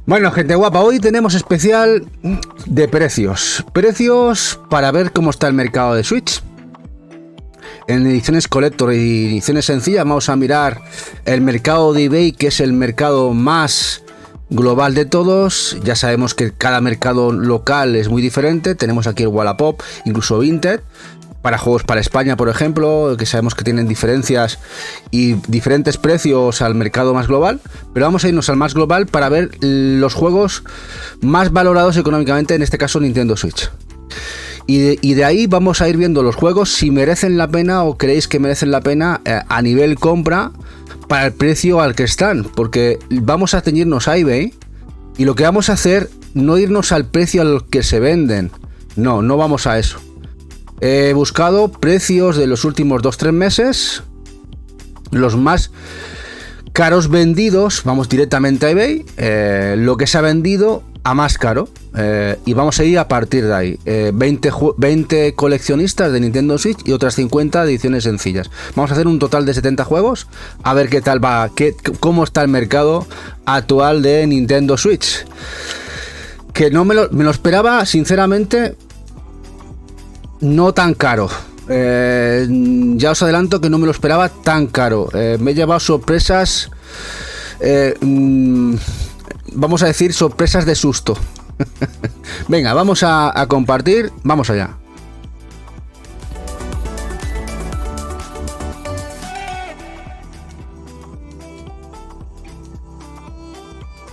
Bueno, gente guapa, hoy tenemos especial de precios. Precios para ver cómo está el mercado de Switch. En ediciones Collector y ediciones sencillas vamos a mirar el mercado de eBay, que es el mercado más global de todos. Ya sabemos que cada mercado local es muy diferente. Tenemos aquí el Wallapop, incluso Vinted, para juegos para España, por ejemplo, que sabemos que tienen diferencias y diferentes precios al mercado más global. Pero vamos a irnos al más global para ver los juegos más valorados económicamente, en este caso Nintendo Switch. Y de ahí vamos a ir viendo los juegos si merecen la pena o creéis que merecen la pena a nivel compra para el precio al que están, porque vamos a ceñirnos a eBay y lo que vamos a hacer, no irnos al precio al que se venden, no vamos a eso. He buscado precios de los últimos 2-3 meses, los más caros vendidos, vamos directamente a eBay, lo que se ha vendido a más caro, y vamos a ir a partir de ahí. 20 coleccionistas de Nintendo Switch y otras 50 de ediciones sencillas. Vamos a hacer un total de 70 juegos, a ver qué tal va, cómo está el mercado actual de Nintendo Switch. Que no me lo esperaba, sinceramente, no tan caro. Ya os adelanto que no me lo esperaba tan caro. Me he llevado sorpresas, vamos a decir sorpresas de susto. Venga, vamos a compartir, vamos allá.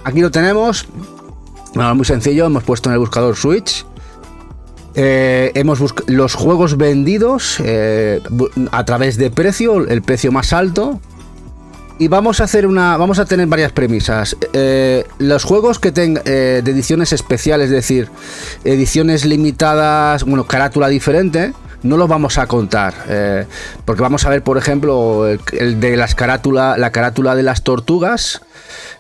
Aquí lo tenemos. Bueno, muy sencillo, hemos puesto en el buscador Switch. Hemos buscado los juegos vendidos a través de precio, el precio más alto. Y vamos a tener varias premisas. Los juegos que tengan de ediciones especiales, es decir, ediciones limitadas, bueno, carátula diferente, no los vamos a contar. Porque vamos a ver, por ejemplo, el de la carátula de las tortugas,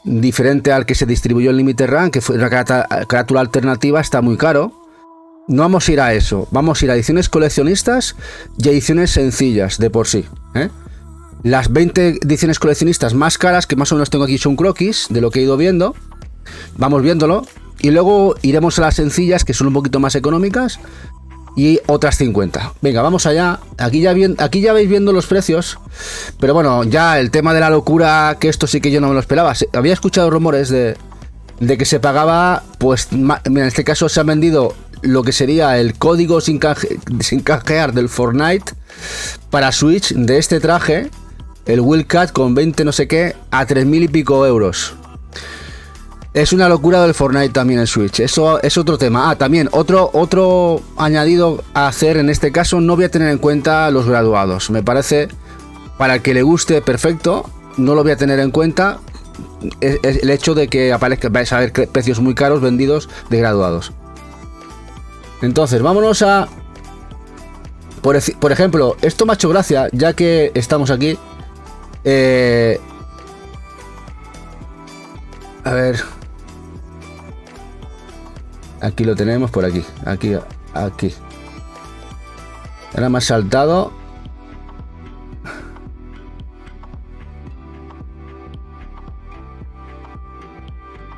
diferente al que se distribuyó en Limited Run, que fue una carátula alternativa, está muy caro. No vamos a ir a eso, vamos a ir a ediciones coleccionistas y ediciones sencillas de por sí. Las 20 ediciones coleccionistas más caras, que más o menos tengo aquí, son croquis de lo que he ido viendo. Vamos viéndolo. Y luego iremos a las sencillas, que son un poquito más económicas. Y otras 50. Venga, vamos allá. Aquí ya vais viendo los precios. Pero bueno, ya el tema de la locura, que esto sí que yo no me lo esperaba. Había escuchado rumores de que se pagaba, pues mira, en este caso se han vendido lo que sería el código sin canjear del Fortnite para Switch de este traje, el Wildcat con 20 no sé qué, a 3.000 y pico euros. Es una locura del Fortnite también en Switch. Eso es otro tema. También otro añadido a hacer en este caso, no voy a tener en cuenta los graduados. Me parece, para el que le guste, perfecto. No lo voy a tener en cuenta. Es el hecho de que aparezca, vais a ver precios muy caros vendidos de graduados. Entonces, vámonos a... Por ejemplo, esto me ha hecho gracia, ya que estamos aquí. A ver. Aquí lo tenemos, por aquí. Aquí. Ahora me ha saltado.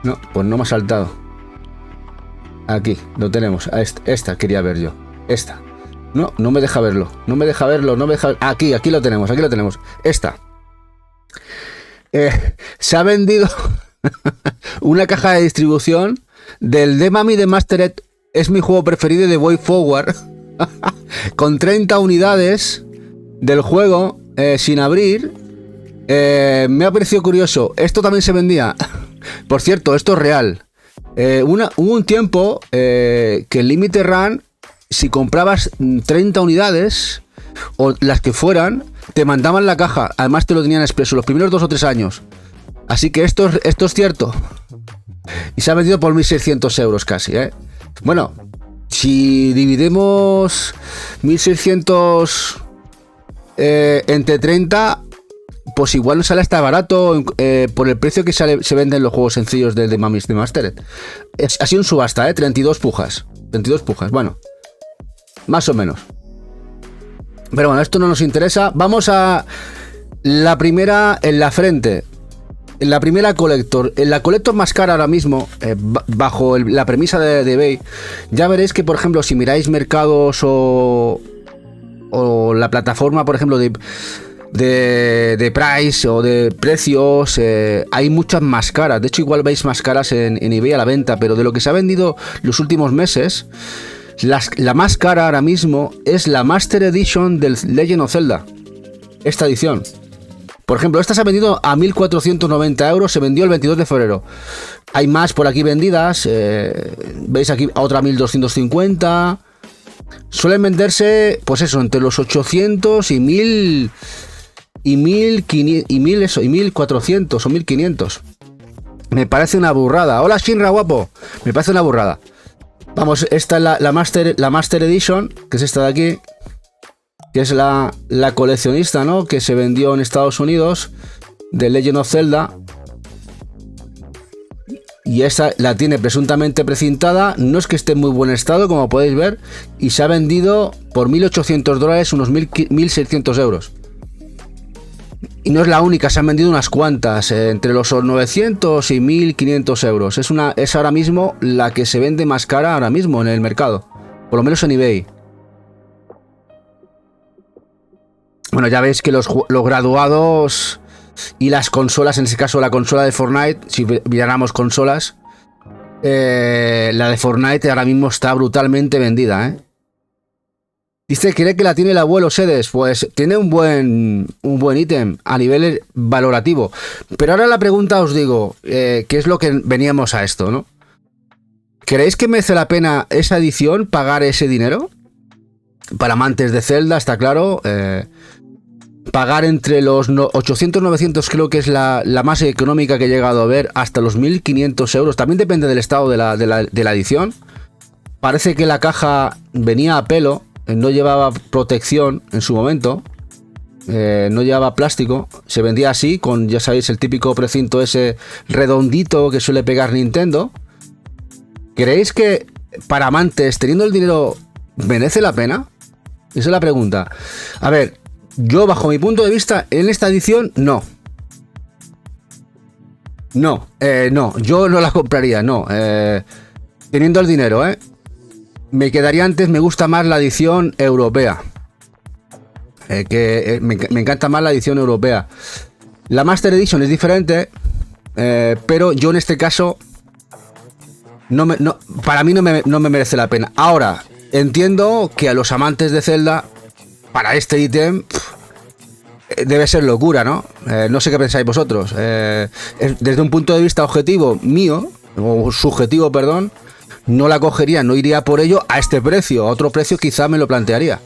No, pues no me ha saltado. Aquí, lo tenemos. Esta quería ver yo. Esta. No me deja verlo. No me deja verlo. Aquí lo tenemos. Esta. Se ha vendido una caja de distribución del Demami de Mastered. Es mi juego preferido de Way Forward. Con 30 unidades del juego sin abrir. Me ha parecido curioso. Esto también se vendía. Por cierto, esto es real. Hubo un tiempo que en Limited Run, si comprabas 30 unidades o las que fueran, te mandaban la caja. Además te lo tenían expreso los primeros 2 o 3 años. Así que esto es cierto. Y se ha vendido por 1.600 euros casi, Bueno, si dividimos 1.600 entre 30, pues igual nos sale hasta barato por el precio que se venden los juegos sencillos de Mamis de Mastered. Ha sido en subasta, 32 pujas. 32 pujas, bueno. Más o menos. Pero bueno, esto no nos interesa. Vamos a la primera en la frente. la primera Collector, la Collector más cara ahora mismo, bajo la premisa de eBay, ya veréis que, por ejemplo, si miráis mercados o la plataforma, por ejemplo, de Price o de precios, hay muchas más caras. De hecho, igual veis más caras en eBay a la venta, pero de lo que se ha vendido los últimos meses, la más cara ahora mismo es la Master Edition del Legend of Zelda. Esta edición. Por ejemplo, esta se ha vendido a 1.490 euros, se vendió el 22 de febrero. Hay más por aquí vendidas, veis aquí otra 1.250. Suelen venderse, pues eso, entre los 800 y 1.000 y 1.400 o 1.500. Me parece una burrada. Hola Shinra, guapo. Me parece una burrada. Vamos, esta es la Master Edition, que es esta de aquí, que es la coleccionista, ¿no? Que se vendió en Estados Unidos, de Legend of Zelda. Y esta la tiene presuntamente precintada, no es que esté en muy buen estado, como podéis ver, y se ha vendido por $1.800, unos 1.600 euros. Y no es la única, se han vendido unas cuantas, entre los 900 y 1.500 euros. Es ahora mismo la que se vende más cara ahora mismo en el mercado, por lo menos en eBay. Bueno, ya veis que los graduados y las consolas, en ese caso la consola de Fortnite, si miráramos consolas, la de Fortnite ahora mismo está brutalmente vendida, ¿eh? Dice, ¿cree que la tiene el abuelo Sedes? Pues tiene un buen ítem a nivel valorativo. Pero ahora la pregunta os digo, ¿qué es lo que veníamos a esto, no? ¿Creéis que merece la pena esa edición, pagar ese dinero? Para amantes de Zelda, está claro. Pagar entre los 800-900 creo que es la más económica que he llegado a ver, hasta los 1.500 euros. También depende del estado de la edición. Parece que la caja venía a pelo. No llevaba protección en su momento, no llevaba plástico, se vendía así, con, ya sabéis, el típico precinto ese redondito que suele pegar Nintendo. ¿Creéis que para amantes, teniendo el dinero, merece la pena? Esa es la pregunta. A ver, yo bajo mi punto de vista, en esta edición, no. No, yo no la compraría, no. Teniendo el dinero, me quedaría antes, me gusta más la edición europea. Me encanta más la edición europea. La Master Edition es diferente, pero yo en este caso, para mí no me merece la pena. Ahora, entiendo que a los amantes de Zelda, para este ítem, debe ser locura, ¿no? No sé qué pensáis vosotros. Desde un punto de vista objetivo mío, o subjetivo, perdón, no la cogería, no iría por ello a este precio. A otro precio quizá me lo plantearía,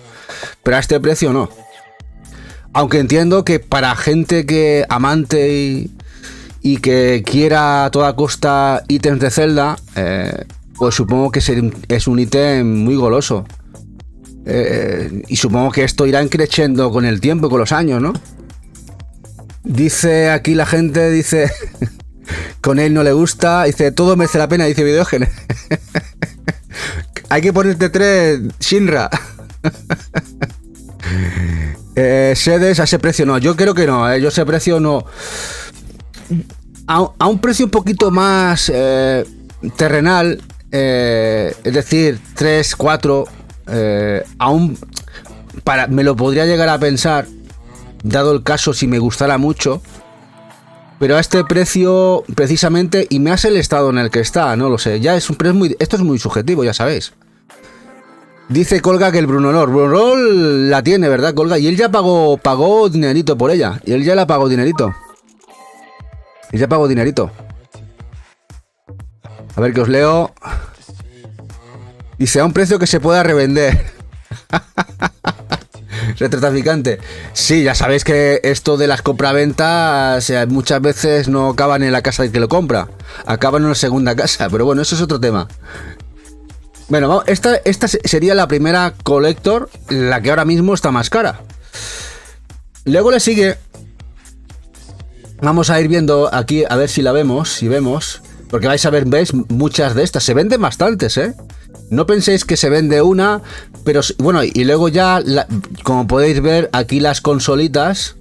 pero a este precio no. Aunque entiendo que para gente que amante y que quiera a toda costa ítems de Zelda, pues supongo que es un ítem muy goloso. Y supongo que esto irá creciendo con el tiempo, con los años, ¿no? Dice aquí la gente, dice... Con él no le gusta, dice, todo merece la pena, dice Videógenes. Hay que ponerte 3, Shinra. Sedes a ese precio no, yo creo que no, yo ese precio no. A un precio un poquito más terrenal, es decir, 3, 4, aún me lo podría llegar a pensar, dado el caso si me gustara mucho. Pero a este precio, precisamente, y más el estado en el que está, no lo sé. Ya es un precio esto es muy subjetivo, ya sabéis. Dice Colga que el Brunolor la tiene, ¿verdad, Colga? Y él ya pagó dinerito por ella. Y él ya la pagó dinerito. A ver que os leo. Dice, a un precio que se pueda revender. Retrotraficante. Sí, ya sabéis que esto de las compraventas muchas veces no acaban en la casa del que lo compra, acaban en una segunda casa, pero bueno, eso es otro tema. Bueno, esta sería la primera Collector, la que ahora mismo está más cara. Luego le sigue, vamos a ir viendo aquí a ver si la vemos, porque vais a ver, veis, muchas de estas se venden bastantes, No penséis que se vende una, pero bueno, y luego ya, como podéis ver, aquí las consolitas,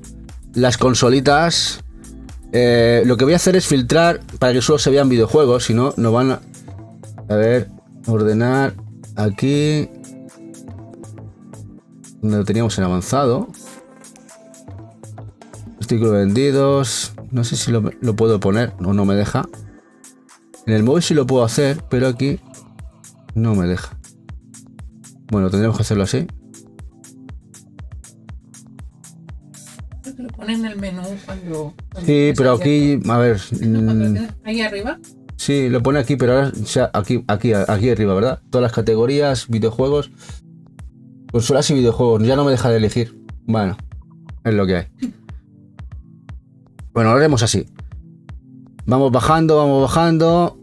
Lo que voy a hacer es filtrar para que solo se vean videojuegos, si no, nos van a ver, ordenar aquí donde lo teníamos en avanzado. Artículos vendidos. No sé si lo puedo poner o no me deja. En el móvil sí lo puedo hacer, pero aquí no me deja. Bueno, tendremos que hacerlo así. Lo pone en el menú cuando Sí, pero aquí, a ver. Ahí arriba. Sí, lo pone aquí, pero ahora aquí arriba, ¿verdad? Todas las categorías, videojuegos, consolas y videojuegos. Ya no me deja de elegir. Bueno, es lo que hay. Bueno, lo haremos así. Vamos bajando, vamos bajando.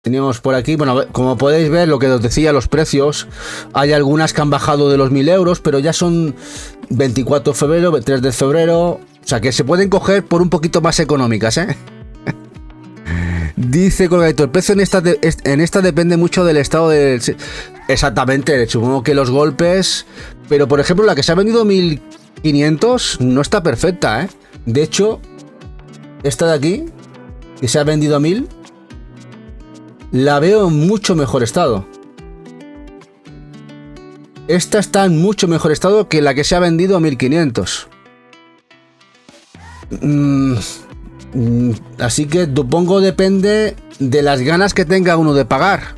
Teníamos por aquí, bueno, como podéis ver, lo que os decía, los precios. Hay algunas que han bajado de los 1000 euros, pero ya son 24 de febrero, 3 de febrero. O sea que se pueden coger por un poquito más económicas, ¿eh? Dice Colgaito, el precio en esta depende mucho del estado del... Exactamente, supongo que los golpes... Pero por ejemplo, la que se ha vendido 1500 no está perfecta, ¿eh? De hecho, esta de aquí, que se ha vendido a 1000... La veo en mucho mejor estado. Esta está en mucho mejor estado que la que se ha vendido a 1500. Así que supongo depende de las ganas que tenga uno de pagar.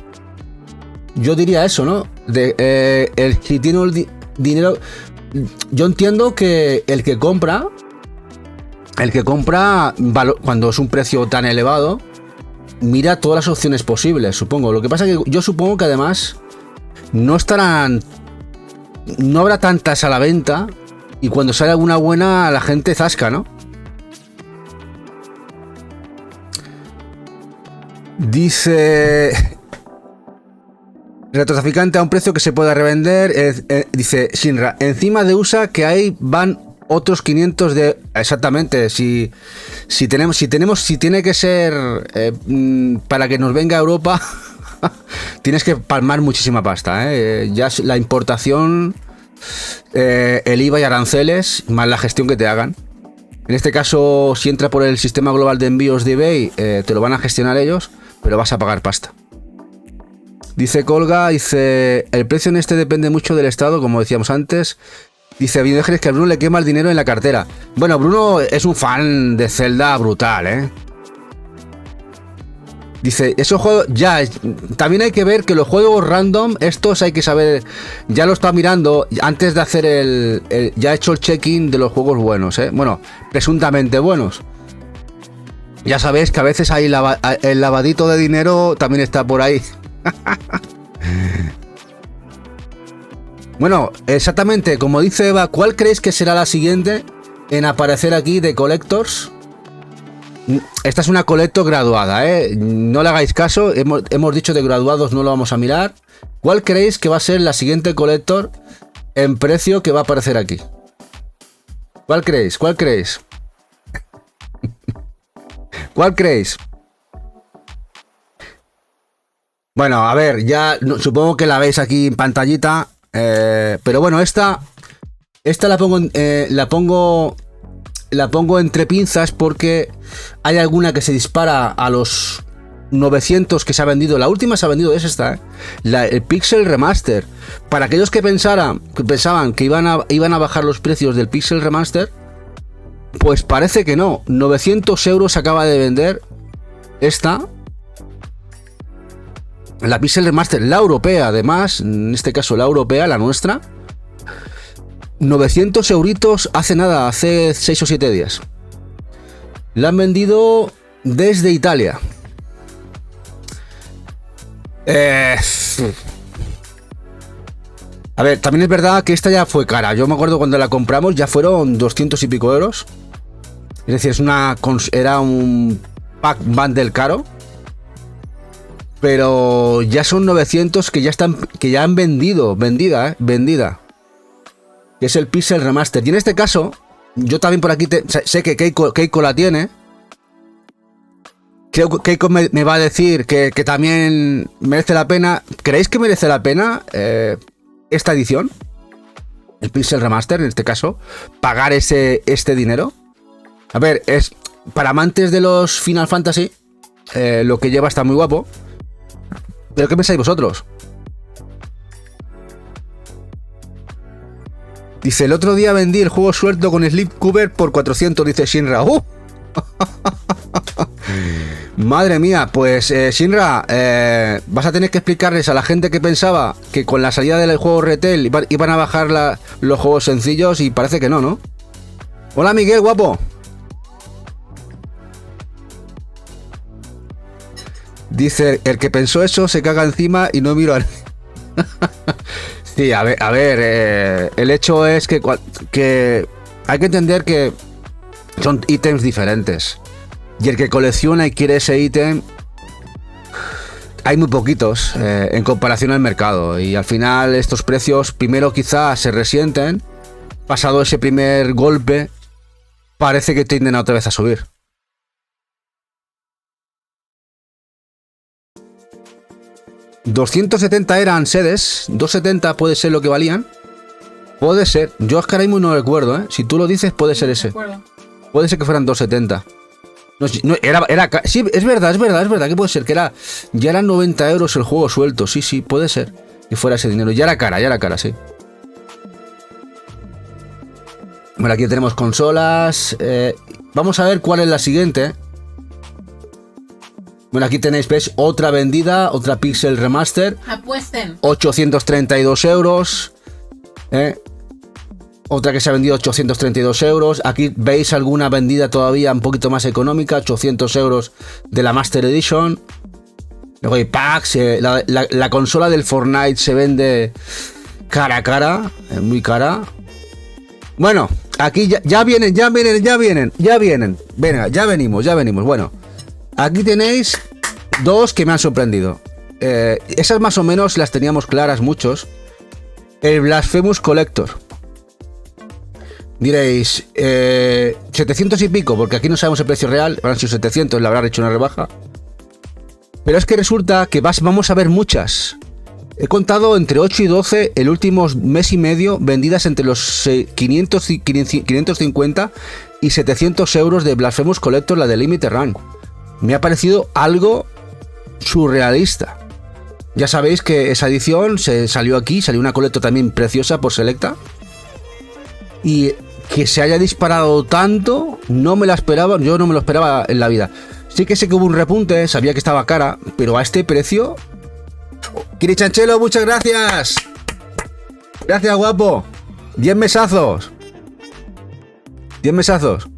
Yo diría eso, ¿no? Si tiene el dinero... Yo entiendo que el que compra, cuando es un precio tan elevado, mira todas las opciones posibles, supongo. Lo que pasa es que yo supongo que además no habrá tantas a la venta y cuando sale alguna buena la gente zasca, ¿no? Dice retrotraficante a un precio que se pueda revender. Dice Shinra, encima de USA que ahí van otros 500 de... Exactamente, si tiene que ser para que nos venga a Europa, tienes que palmar muchísima pasta, ¿eh? Ya la importación, el IVA y aranceles, más la gestión que te hagan. En este caso, si entra por el sistema global de envíos de eBay, te lo van a gestionar ellos, pero vas a pagar pasta. Dice Colga, el precio en este depende mucho del estado, como decíamos antes. Dice Videogenes que a Bruno le quema el dinero en la cartera. Bueno, Bruno es un fan de Zelda brutal, ¿eh? Dice, esos juegos... Ya, también hay que ver que los juegos random, estos hay que saber... Ya lo está mirando, antes de hacer ya he hecho el check-in de los juegos buenos, ¿eh? Bueno, presuntamente buenos. Ya sabéis que a veces hay el lavadito de dinero también está por ahí. Bueno, exactamente, como dice Eva, ¿cuál creéis que será la siguiente en aparecer aquí de Collectors? Esta es una Collector graduada, ¿eh? No le hagáis caso, hemos dicho de graduados no lo vamos a mirar. ¿Cuál creéis que va a ser la siguiente Collector en precio que va a aparecer aquí? ¿Cuál creéis? ¿Cuál creéis? ¿Cuál creéis? Bueno, a ver, ya supongo que la veis aquí en pantallita. Pero bueno, esta la pongo entre pinzas porque hay alguna que se dispara a los 900 que se ha vendido. La última se ha vendido, es esta, el Pixel Remaster. Para aquellos que pensaban que iban a bajar los precios del Pixel Remaster, pues parece que no. 900 euros acaba de vender esta. La Pixel Remaster, la europea, además, en este caso la europea, la nuestra. 900 euritos hace nada, hace 6 o 7 días. La han vendido desde Italia. A ver, también es verdad que esta ya fue cara. Yo me acuerdo cuando la compramos, ya fueron 200 y pico euros. Es decir, era un pack bundle caro. Pero ya son 900 que ya han vendida. Que es el Pixel Remaster. Y en este caso, yo también por aquí sé que Keiko la tiene. Creo que Keiko me va a decir que también merece la pena. ¿Creéis que merece la pena esta edición? el Pixel Remaster, en este caso, pagar este dinero. A ver, es para amantes de los Final Fantasy, lo que lleva está muy guapo. ¿Pero qué pensáis vosotros? Dice, el otro día vendí el juego suelto con Sleep Cover por 400, dice Shinra. Madre mía, pues Shinra, vas a tener que explicarles a la gente que pensaba que con la salida del juego retail iban a bajar los juegos sencillos y parece que no, ¿no? Hola Miguel, guapo. Dice, el que pensó eso se caga encima y no miro a... Sí, a ver, el hecho es que hay que entender que son ítems diferentes. Y el que colecciona y quiere ese ítem, hay muy poquitos en comparación al mercado. Y al final estos precios primero quizás se resienten. Pasado ese primer golpe, parece que tienden otra vez a subir. $270 eran sedes, 270 puede ser lo que valían. Puede ser, yo es que ahora mismo no recuerdo, ¿eh? Si tú lo dices, puede ser ese. Puede ser que fueran 270. No, sí, es verdad, que puede ser que ya eran 90 euros el juego suelto, sí, puede ser que fuera ese dinero, ya era cara, sí. Bueno, aquí tenemos consolas, vamos a ver cuál es la siguiente. Bueno, aquí tenéis, ¿ves? Otra vendida, otra Pixel Remaster. Apuesten. 832 euros. Otra que se ha vendido 832 euros. Aquí veis alguna vendida todavía un poquito más económica. 800 euros de la Master Edition. Luego hay packs. La consola del Fortnite se vende cara a cara. Muy cara. Bueno, aquí ya vienen. Venga, ya venimos. Bueno. Aquí tenéis dos que me han sorprendido. Esas más o menos las teníamos claras muchos. El Blasphemous Collector. Diréis, 700 y pico, porque aquí no sabemos el precio real. Habrán sido 700, le habrán hecho una rebaja. Pero es que resulta que vamos a ver muchas. He contado entre 8 y 12 el último mes y medio vendidas entre los 550 y 700 euros de Blasphemous Collector, la de Limited Run. Me ha parecido algo surrealista. Ya sabéis que esa edición salió una colecta también preciosa por Selecta. Y que se haya disparado tanto, no me la esperaba, yo no me lo esperaba en la vida. Sí que sé que hubo un repunte, sabía que estaba cara, pero a este precio... Kiri Chanchelo, muchas gracias. Gracias, guapo. 10 mesazos. 10 mesazos.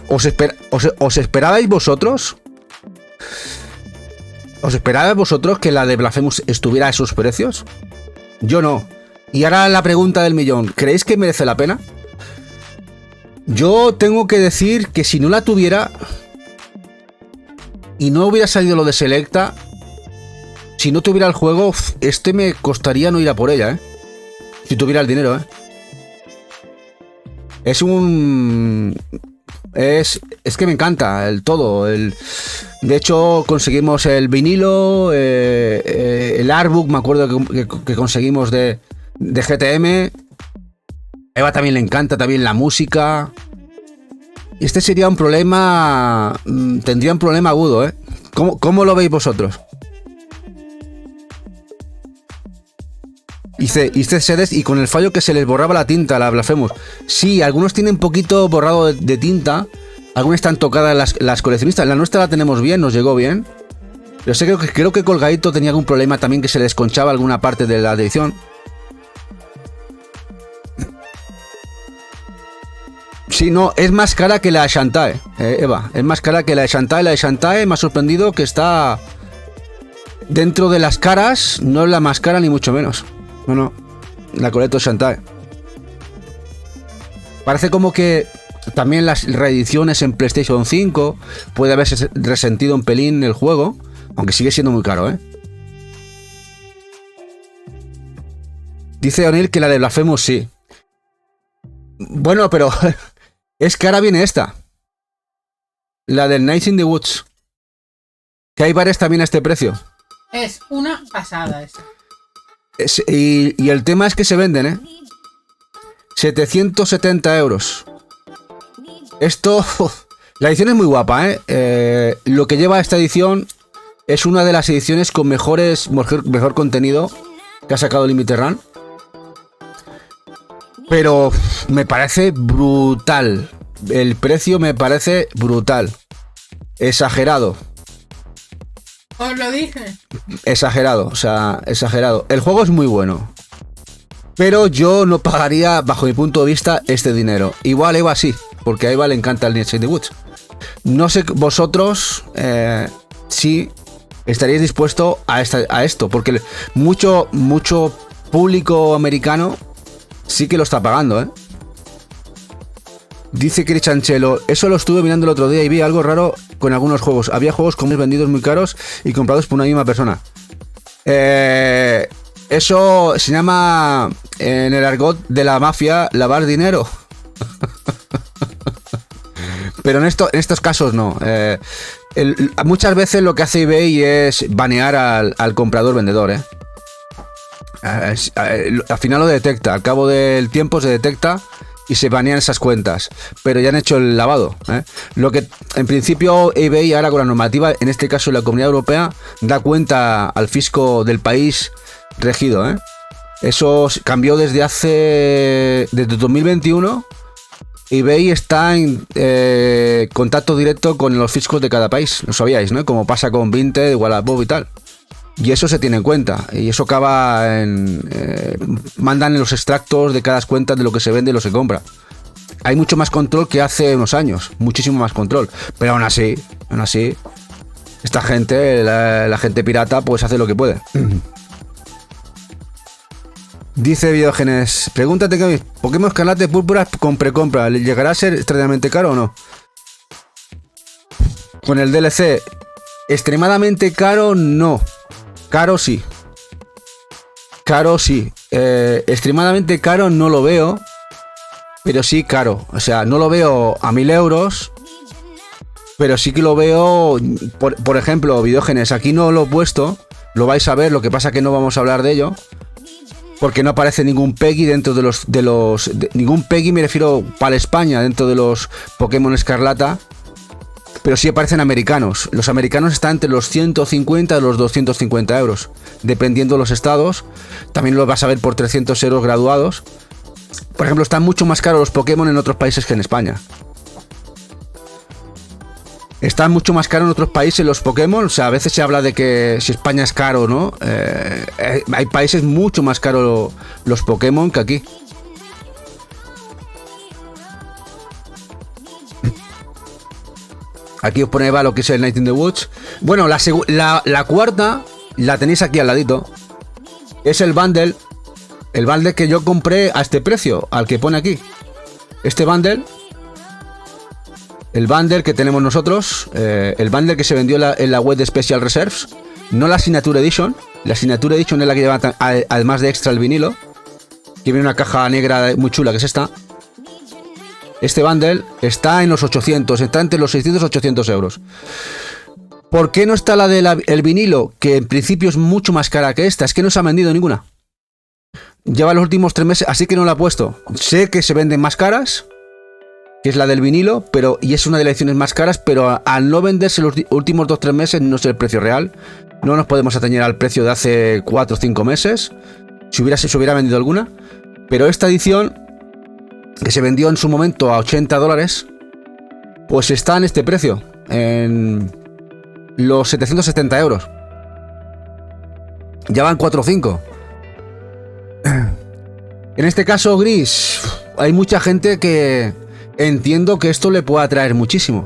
¿Os esperabais vosotros? ¿Os esperabais vosotros que la de Blasphemous estuviera a esos precios? Yo no. Y ahora la pregunta del millón. ¿Creéis que merece la pena? Yo tengo que decir que si no la tuviera y no hubiera salido lo de Selecta, si no tuviera el juego, me costaría no ir a por ella, ¿eh? Si tuviera el dinero, ¿eh? Es que me encanta el todo. De hecho, conseguimos el vinilo, el artbook, me acuerdo que conseguimos de GTM. A Eva también le encanta también la música. Este sería un problema... Tendría un problema agudo, ¿eh? ¿Cómo lo veis vosotros? Hice sedes y con el fallo que se les borraba la tinta, la Blasphemous. Sí, algunos tienen poquito borrado de tinta. Algunas están tocadas las coleccionistas. La nuestra la tenemos bien, nos llegó bien. Pero sé que creo que Colgadito tenía algún problema también, que se le desconchaba alguna parte de la edición. Sí, no, es más cara que la Shantae, Eva. Es más cara que la de Shantae. La de Shantae me ha sorprendido que está dentro de las caras. No es la más cara ni mucho menos. No. La Collector Shantae. Parece como que también las reediciones en PlayStation 5 puede haberse resentido un pelín el juego. Aunque sigue siendo muy caro, ¿eh? Dice O'Neill que la de Blasphemous sí. Bueno, pero... Es que ahora viene esta. La del Night in the Woods. Que hay varias también a este precio. Es una pasada esa. Y el tema es que se venden, ¿eh? 770 euros. Esto... La edición es muy guapa, ¿eh? Lo que lleva esta edición es una de las ediciones con mejor contenido que ha sacado Limited Run. Pero me parece brutal. El precio me parece brutal. Exagerado. Os lo dije. Exagerado, o sea, exagerado. El juego es muy bueno. Pero yo no pagaría, bajo mi punto de vista, este dinero. Igual a Eva sí, porque a Eva le encanta el Inside the Woods. No sé vosotros si estaríais dispuestos a esto, porque mucho público americano sí que lo está pagando, ¿eh? Dice Chris Chanchelo, eso lo estuve mirando el otro día y vi algo raro con algunos juegos. Había juegos vendidos muy caros y comprados por una misma persona. Eso se llama, en el argot de la mafia, lavar dinero. Pero en estos casos no. Muchas veces lo que hace eBay es banear al comprador vendedor, ¿eh? Al final lo detecta, al cabo del tiempo se detecta y se banean esas cuentas, pero ya han hecho el lavado, ¿eh? Lo que en principio eBay ahora con la normativa, en este caso la Comunidad Europea, da cuenta al fisco del país regido, ¿eh? Eso cambió desde 2021. eBay está en contacto directo con los fiscos de cada país, lo sabíais, ¿no? Como pasa con Vinted, Wallapop y tal. Y eso se tiene en cuenta. Y eso acaba en... mandan los extractos de cada cuenta de lo que se vende y lo que se compra. Hay mucho más control que hace unos años. Muchísimo más control. Pero aún así, esta gente, la gente pirata, pues hace lo que puede. Dice Videógenes, pregúntate que Pokémon Escarlata Púrpura con precompra, ¿le llegará a ser extremadamente caro o no? Con el DLC, extremadamente caro no. Caro sí. Extremadamente caro no lo veo, pero sí caro. O sea, no lo veo a 1000 euros, pero sí que lo veo, por ejemplo, Videógenes, aquí no lo he puesto, lo vais a ver, lo que pasa que no vamos a hablar de ello. Porque no aparece ningún PEGI dentro ningún PEGI, me refiero para España, dentro de los Pokémon Escarlata. Pero sí aparecen americanos. Los americanos están entre los 150 y los 250 euros. Dependiendo de los estados. También lo vas a ver por 300 euros graduados. Por ejemplo, están mucho más caros los Pokémon en otros países que en España. Están mucho más caros en otros países los Pokémon. O sea, a veces se habla de que si España es caro o no. Hay países mucho más caros los Pokémon que aquí. Aquí os pone Eva lo que es el Night in the Woods. Bueno, la cuarta la tenéis aquí al ladito. Es el bundle. El bundle que yo compré a este precio, al que pone aquí. Este bundle. El bundle que tenemos nosotros, el bundle que se vendió en la web de Special Reserves, no la Signature Edition. La Signature Edition es la que lleva, además de extra, el vinilo, que viene una caja negra muy chula, que es esta. Este bundle está en los 800, está entre los 600 y 800 euros. ¿Por qué no está la del vinilo, que en principio es mucho más cara que esta? Es que no se ha vendido ninguna. Lleva los últimos 3 meses, así que no la he puesto. Sé que se venden más caras, que es la del vinilo, y es una de las ediciones más caras, pero al no venderse los últimos 2-3 meses, no sé el precio real. No nos podemos atañer al precio de hace 4 o 5 meses, si se hubiera vendido alguna. Pero esta edición, que se vendió en su momento a $80, pues está en este precio, en los 770 euros. Ya van 4 o 5. En este caso, Gris, hay mucha gente que entiendo que esto le pueda atraer muchísimo.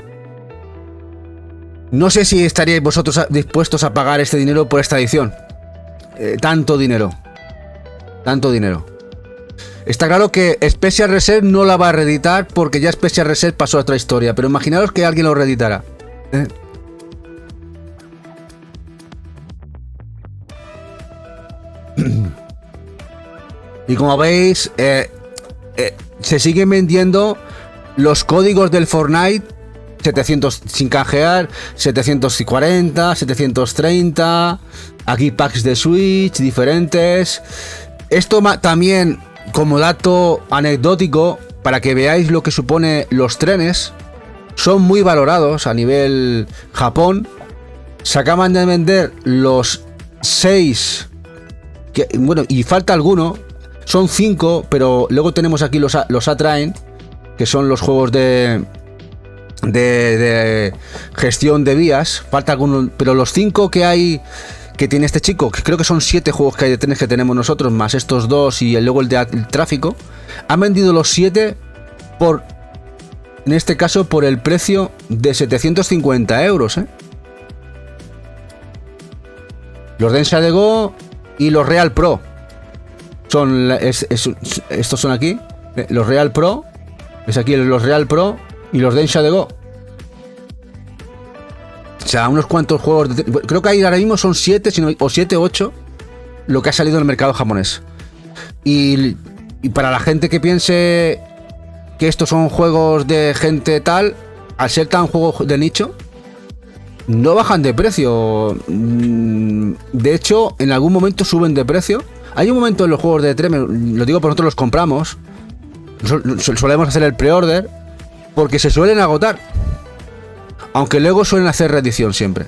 No sé si estaríais vosotros dispuestos a pagar este dinero por esta edición. Tanto dinero. Está claro que Special Reserve no la va a reeditar, porque ya Special Reserve pasó a otra historia. Pero imaginaros que alguien lo reeditara. Y como veis, se siguen vendiendo los códigos del Fortnite 700 sin canjear, 740, 730. Aquí packs de Switch diferentes. Esto también como dato anecdótico, para que veáis lo que supone los trenes, son muy valorados a nivel Japón. Se acaban de vender los 6, bueno, y falta alguno, son 5, pero luego tenemos aquí los A-Train, que son los juegos de gestión de vías. Falta alguno, pero los 5 que hay, que tiene este chico, que creo que son 7 juegos que hay de trenes que tenemos nosotros, más estos 2 y luego el de tráfico, han vendido los 7 por, en este caso, por el precio de 750 euros, ¿eh? Los Densha de Go y los Real Pro son estos son aquí, los Real Pro, es aquí los Real Pro y los Densha de Go. O sea, unos cuantos juegos creo que hay ahora mismo son 7 o 7 o 8 lo que ha salido en el mercado japonés. Y para la gente que piense que estos son juegos de gente tal, al ser tan juegos de nicho, no bajan de precio. De hecho, en algún momento suben de precio. Hay un momento en los juegos de tren, lo digo porque nosotros los compramos, solemos hacer el pre-order, porque se suelen agotar. Aunque luego suelen hacer reedición siempre.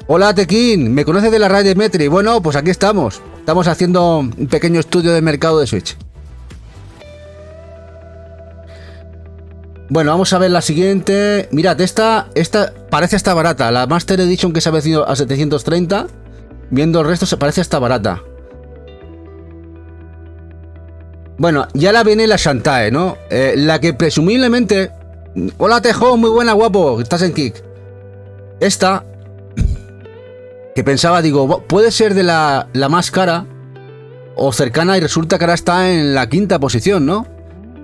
Hola Tekin, ¿me conoces de la red de Metri? Bueno, pues aquí estamos. Estamos haciendo un pequeño estudio de mercado de Switch. Bueno, vamos a ver la siguiente. Mirad, esta parece hasta barata. La Master Edition que se ha vencido a 730. Viendo el resto se parece hasta barata. Bueno, ya la viene la Shantae, ¿no? La que presumiblemente... Hola Tejo, muy buena, guapo. Estás en Kick. Esta... Que pensaba, digo, puede ser de la más cara o cercana, y resulta que ahora está en la 5ª posición, ¿no?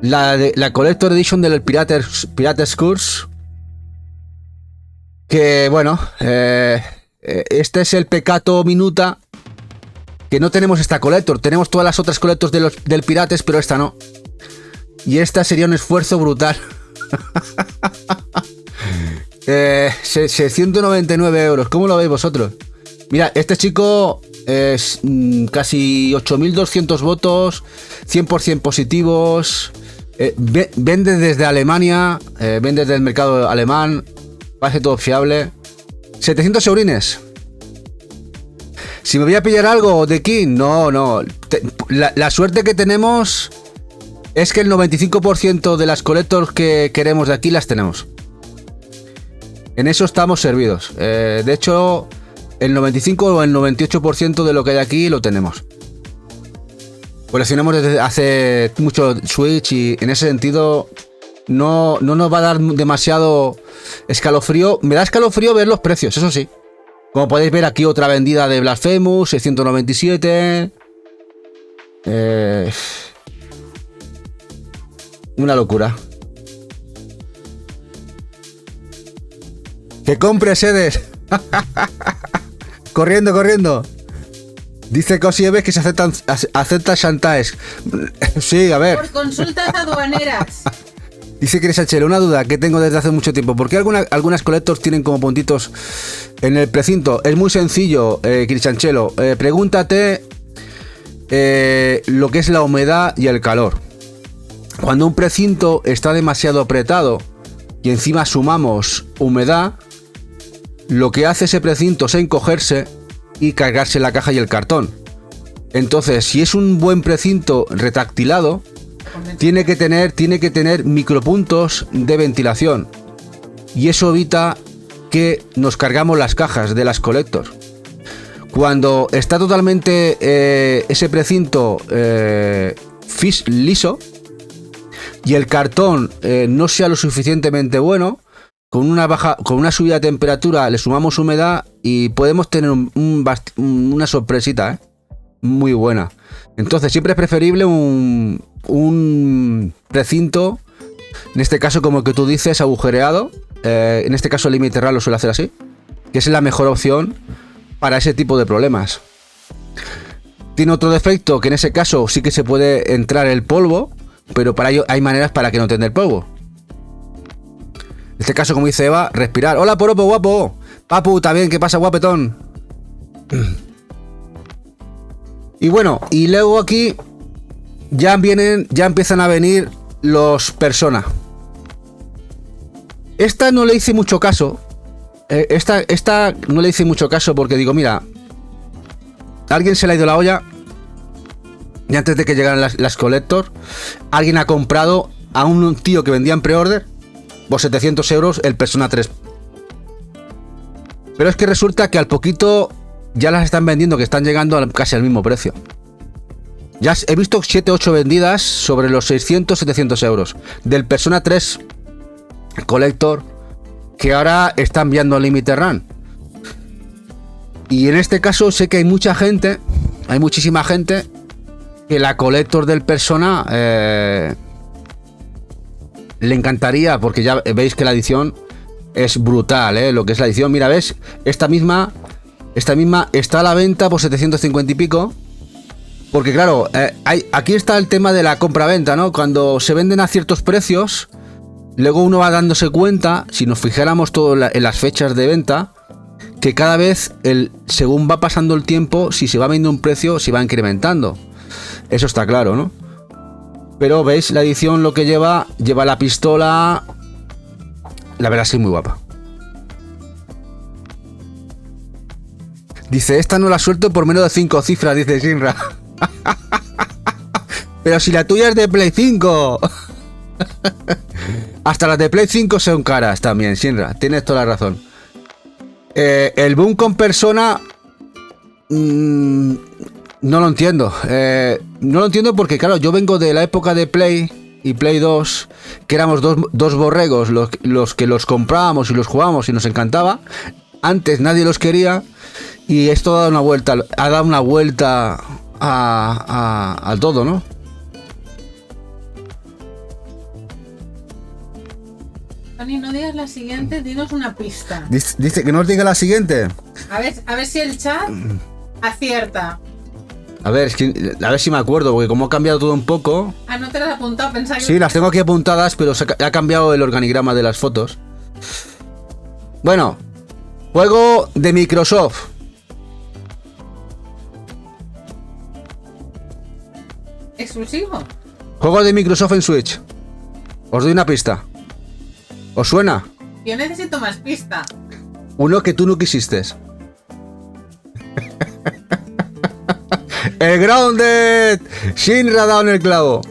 La Collector Edition del Pirates Curse. Que bueno, este es el peccato minuta. Que no tenemos esta Collector. Tenemos todas las otras Collectors del Pirates, pero esta no. Y esta sería un esfuerzo brutal. 699 euros. ¿Cómo lo veis vosotros? Mira, este chico es casi 8.200 votos, 100% positivos. Vende desde Alemania, vende desde el mercado alemán, parece todo fiable. 700 eurines. Si me voy a pillar algo de King, no. La suerte que tenemos es que el 95% de las collectors que queremos de aquí las tenemos. En eso estamos servidos. De hecho, el 95 o el 98% de lo que hay aquí lo tenemos. Coleccionamos desde hace mucho Switch y en ese sentido no nos va a dar demasiado escalofrío. Me da escalofrío ver los precios, eso sí. Como podéis ver aquí otra vendida de Blasphemous, 697. Una locura. ¡Que compres, Eder! Corriendo. Dice Cosieves que se acepta Shantaes. Sí, a ver. Por consultas aduaneras. Dice Crisachelo, una duda que tengo desde hace mucho tiempo. ¿Por qué algunas collectors tienen como puntitos en el precinto? Es muy sencillo, Crisachelo. Pregúntate lo que es la humedad y el calor. Cuando un precinto está demasiado apretado y encima sumamos humedad, lo que hace ese precinto es encogerse y cargarse la caja y el cartón. Entonces, si es un buen precinto retactilado, tiene que tener micropuntos de ventilación, y eso evita que nos cargamos las cajas de las collectors. Cuando está totalmente ese precinto liso y el cartón no sea lo suficientemente bueno, con una subida de temperatura le sumamos humedad y podemos tener una sorpresita, muy buena. Entonces siempre es preferible un precinto, en este caso como el que tú dices, agujereado. En este caso el Limiter lo suele hacer así, que es la mejor opción para ese tipo de problemas. Tiene otro defecto, que en ese caso sí que se puede entrar el polvo, pero para ello hay maneras para que no tenga el polvo. En este caso, como dice Eva, respirar. Hola, Poropo, guapo. Papu, también, ¿qué pasa, guapetón? Y bueno, y luego aquí ya empiezan a venir los Persona. Esta no le hice mucho caso. Esta no le hice mucho caso porque digo, mira, alguien se le ha ido la olla. Y antes de que llegaran las Collector, alguien ha comprado a un tío que vendía en pre-order por 700 euros el Persona 3. Pero es que resulta que al poquito ya las están vendiendo, que están llegando casi al mismo precio. Ya he visto 7-8 vendidas sobre los 600-700 euros del Persona 3 Collector, que ahora está enviando al Limited Run. Y en este caso sé que hay mucha gente, hay muchísima gente, que la Collector del Persona le encantaría, porque ya veis que la edición es brutal, lo que es la edición. Mira, ves, esta misma está a la venta por 750 y pico. Porque claro, aquí está el tema de la compra-venta, ¿no? Cuando se venden a ciertos precios, luego uno va dándose cuenta, si nos fijáramos todo en las fechas de venta, que cada vez, según va pasando el tiempo, si se va viendo un precio, se va incrementando. Eso está claro, ¿no? Pero veis, la edición lo que lleva la pistola. La verdad, sí, muy guapa. Dice, esta no la suelto por menos de 5 cifras, dice Shinra. Pero si la tuya es de Play 5. Hasta las de Play 5 son caras también, Shinra. Tienes toda la razón. El boom con Persona... no lo entiendo. No lo entiendo porque, claro, yo vengo de la época de Play y Play 2, que éramos dos borregos los que los comprábamos y los jugábamos y nos encantaba. Antes nadie los quería y esto ha dado una vuelta a todo, ¿no? Tony, no digas la siguiente, dinos una pista. Dice que no os diga la siguiente. A ver si el chat acierta. A ver si me acuerdo, porque como ha cambiado todo un poco... Ah, no te las has apuntado, pensaba que... Sí, las tengo aquí apuntadas, pero ha cambiado el organigrama de las fotos. Bueno, juego de Microsoft. ¿Exclusivo? Juego de Microsoft en Switch. Os doy una pista. ¿Os suena? Yo necesito más pista. Uno que tú no quisiste. El Grounded. Shinra dado en el clavo.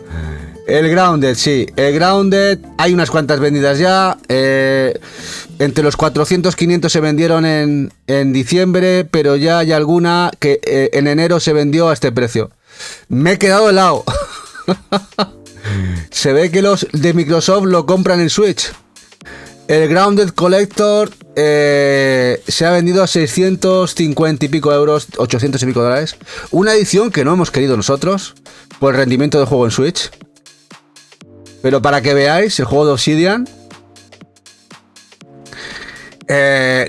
El Grounded, sí. El Grounded. Hay unas cuantas vendidas ya. Entre los 400-500 se vendieron en diciembre. Pero ya hay alguna que en enero se vendió a este precio. Me he quedado helado. Se ve que los de Microsoft lo compran en Switch. El Grounded Collector se ha vendido a 650 y pico euros, 800 y pico dólares. Una edición que no hemos querido nosotros por el rendimiento del juego en Switch. Pero para que veáis, el juego de Obsidian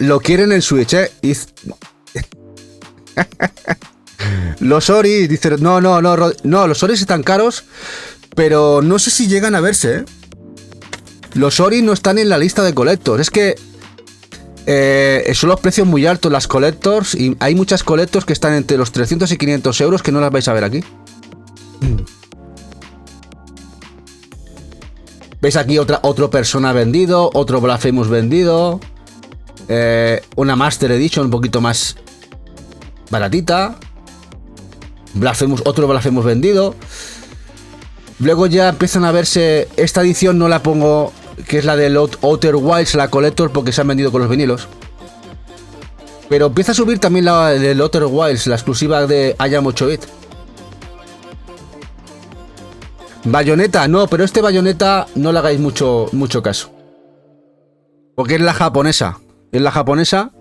lo quieren en Switch, Los Ori, dice, no, los Ori están caros, pero no sé si llegan a verse, Los Ori no están en la lista de Collectors. Es que son los precios muy altos las Collectors. Y hay muchas Collectors que están entre los 300 y 500 euros que no las vais a ver aquí. ¿Veis aquí otro Persona vendido? Otro Blasphemous vendido. Una Master Edition un poquito más baratita. Otro Blasphemous vendido. Luego ya empiezan a verse. Esta edición no la pongo, que es la del Outer Wilds, la Collector, porque se han vendido con los vinilos. Pero empieza a subir también la del Outer Wilds, la exclusiva de IAM 8-bit. Bayonetta, no, pero este Bayonetta no le hagáis mucho caso. Porque es la japonesa. Es la japonesa.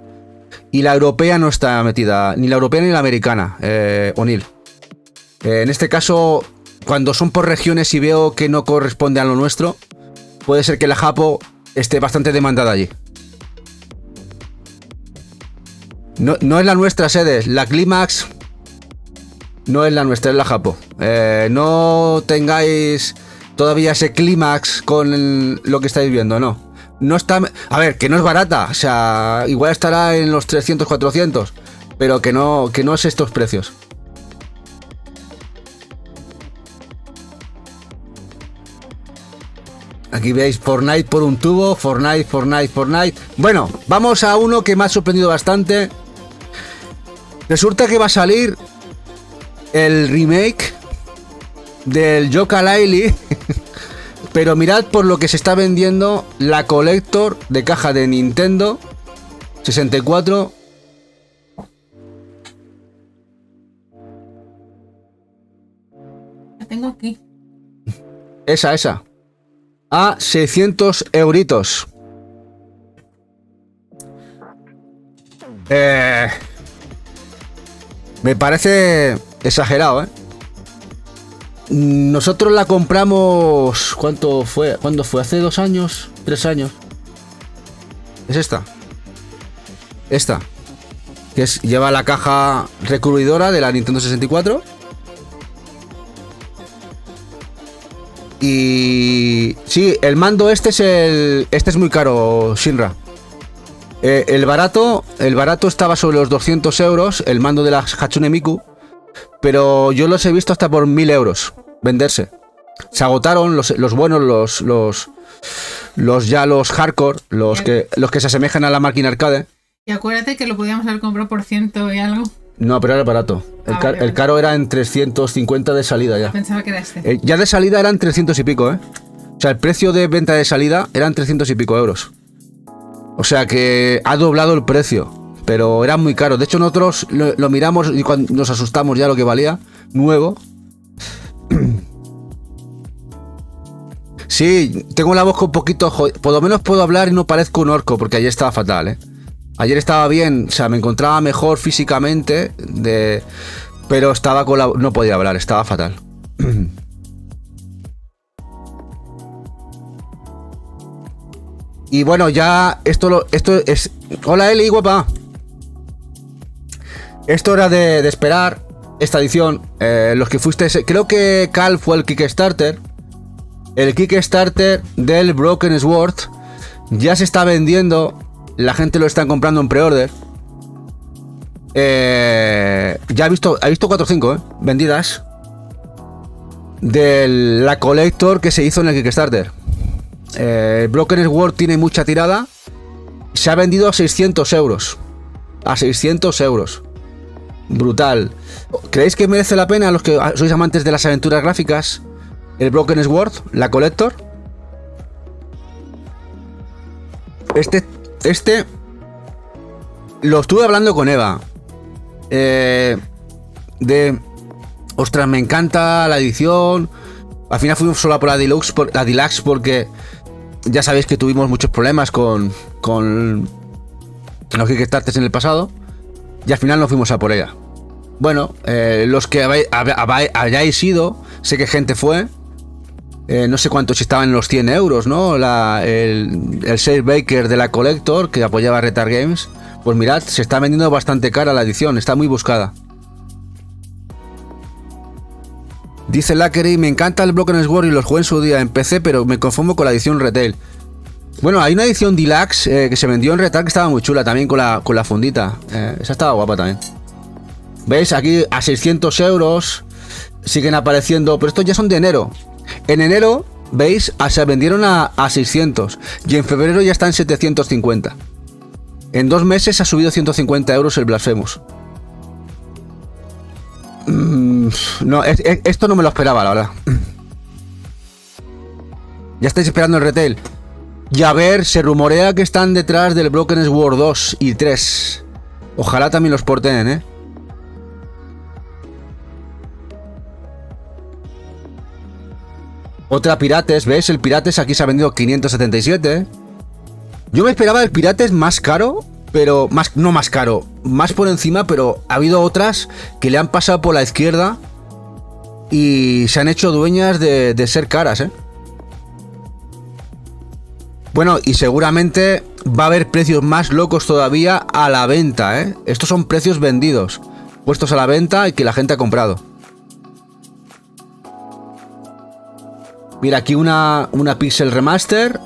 Y la europea no está metida. Ni la europea ni la americana. O'Neill. En este caso, cuando son por regiones y veo que no corresponde a lo nuestro, puede ser que la Japo esté bastante demandada allí. No es la nuestra, Sedes. La Climax no es la nuestra, es la Japo. No tengáis todavía ese Climax con lo que estáis viendo, no. No está... A ver, que no es barata. O sea, igual estará en los 300, 400. Pero que no es estos precios. Aquí veis Fortnite por un tubo, Fortnite. Bueno, vamos a uno que me ha sorprendido bastante. Resulta que va a salir el remake del Yooka-Laylee. Pero mirad por lo que se está vendiendo la Collector de caja de Nintendo 64. La tengo aquí. Esa. A 600 euritos. Me parece exagerado, ¿eh? Nosotros la compramos... ¿Cuánto fue? ¿Cuándo fue? ¿Hace 2 años? 3 años. Es esta. Esta. Que lleva la caja recubridora de la Nintendo 64. Y... sí, el mando este es el... Este es muy caro, Shinra. El barato estaba sobre los 200 euros, el mando de la Hatsune Miku. Pero yo los he visto hasta por 1000 euros venderse. Se agotaron los buenos, los hardcore, los que se asemejan a la máquina arcade. Y acuérdate que lo podíamos haber comprado por 100 y algo. No, pero era barato. El caro era en 350 de salida ya. Pensaba que era este. Ya de salida eran 300 y pico, ¿eh? O sea, el precio de venta de salida eran 300 y pico euros. O sea que ha doblado el precio. Pero era muy caro. De hecho, nosotros lo miramos y cuando nos asustamos ya lo que valía. Nuevo. Sí, tengo la voz un poquito jodida. Por lo menos puedo hablar y no parezco un orco, porque ayer estaba fatal, ¿eh? Ayer estaba bien, o sea, me encontraba mejor físicamente, pero estaba con la... no podía hablar, estaba fatal. Y bueno, ya esto es... Hola Eli, guapa. Esto era de esperar esta edición. Los que fuiste... Creo que Cal fue el Kickstarter. El Kickstarter del Broken Sword ya se está vendiendo. La gente lo está comprando en pre-order. Ya he visto 4 o 5 vendidas. De la Collector que se hizo en el Kickstarter. Broken Sword tiene mucha tirada. Se ha vendido a 600 euros. A 600 euros. Brutal. ¿Creéis que merece la pena a los que sois amantes de las aventuras gráficas? El Broken Sword, la Collector. Este lo estuve hablando con Eva. Ostras, me encanta la edición. Al final fuimos solo por la Deluxe porque ya sabéis que tuvimos muchos problemas con los Kickstarters en el pasado. Y al final nos fuimos a por ella. Bueno, los que hayáis ido, sé que gente fue. No sé cuántos estaban en los 100 euros, ¿no? El Sale Baker de la Collector, que apoyaba Retard Games. Pues mirad, se está vendiendo bastante cara la edición, está muy buscada. Dice Lackery, me encanta el Broken Sword y los jugué en su día en PC, pero me conformo con la edición retail. Bueno, hay una edición Deluxe que se vendió en Retard que estaba muy chula, también con la fundita. Esa estaba guapa también. ¿Veis? Aquí a 600 euros siguen apareciendo, pero estos ya son de enero. En enero, ¿veis? Se vendieron a 600 y en febrero ya está en 750. En 2 meses ha subido 150 euros el Blasphemous. No, esto no me lo esperaba, la verdad. Ya estáis esperando el retail. Y a ver, se rumorea que están detrás del Broken Sword 2 y 3. Ojalá también los porten, ¿eh? Otra Pirates, ¿ves? El Pirates aquí se ha vendido 577. Yo me esperaba el Pirates más caro, pero no más caro, más por encima, pero ha habido otras que le han pasado por la izquierda y se han hecho dueñas de ser caras, ¿eh? Bueno, y seguramente va a haber precios más locos todavía a la venta, ¿eh? Estos son precios vendidos, puestos a la venta y que la gente ha comprado. Mira, aquí una Pixel Remaster,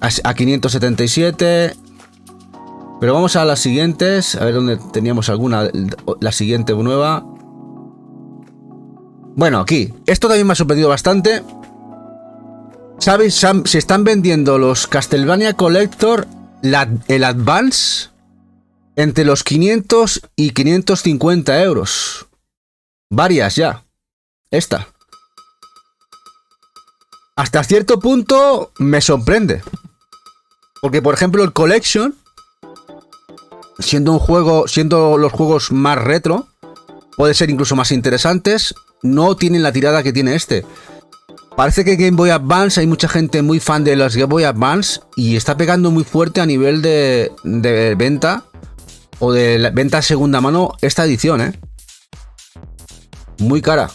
a 577. Pero vamos a las siguientes. A ver dónde teníamos alguna. La siguiente nueva. Bueno, aquí. Esto también me ha sorprendido bastante. ¿Sabes? Se están vendiendo los Castlevania Collector, el Advance, entre los 500 y 550 euros. Varias ya. Esta. Hasta cierto punto me sorprende. Porque, por ejemplo, el Collection, siendo los juegos más retro, puede ser incluso más interesantes, no tienen la tirada que tiene este. Parece que Game Boy Advance, hay mucha gente muy fan de los Game Boy Advance y está pegando muy fuerte a nivel de venta o de la venta segunda mano esta edición, ¿eh? Muy cara.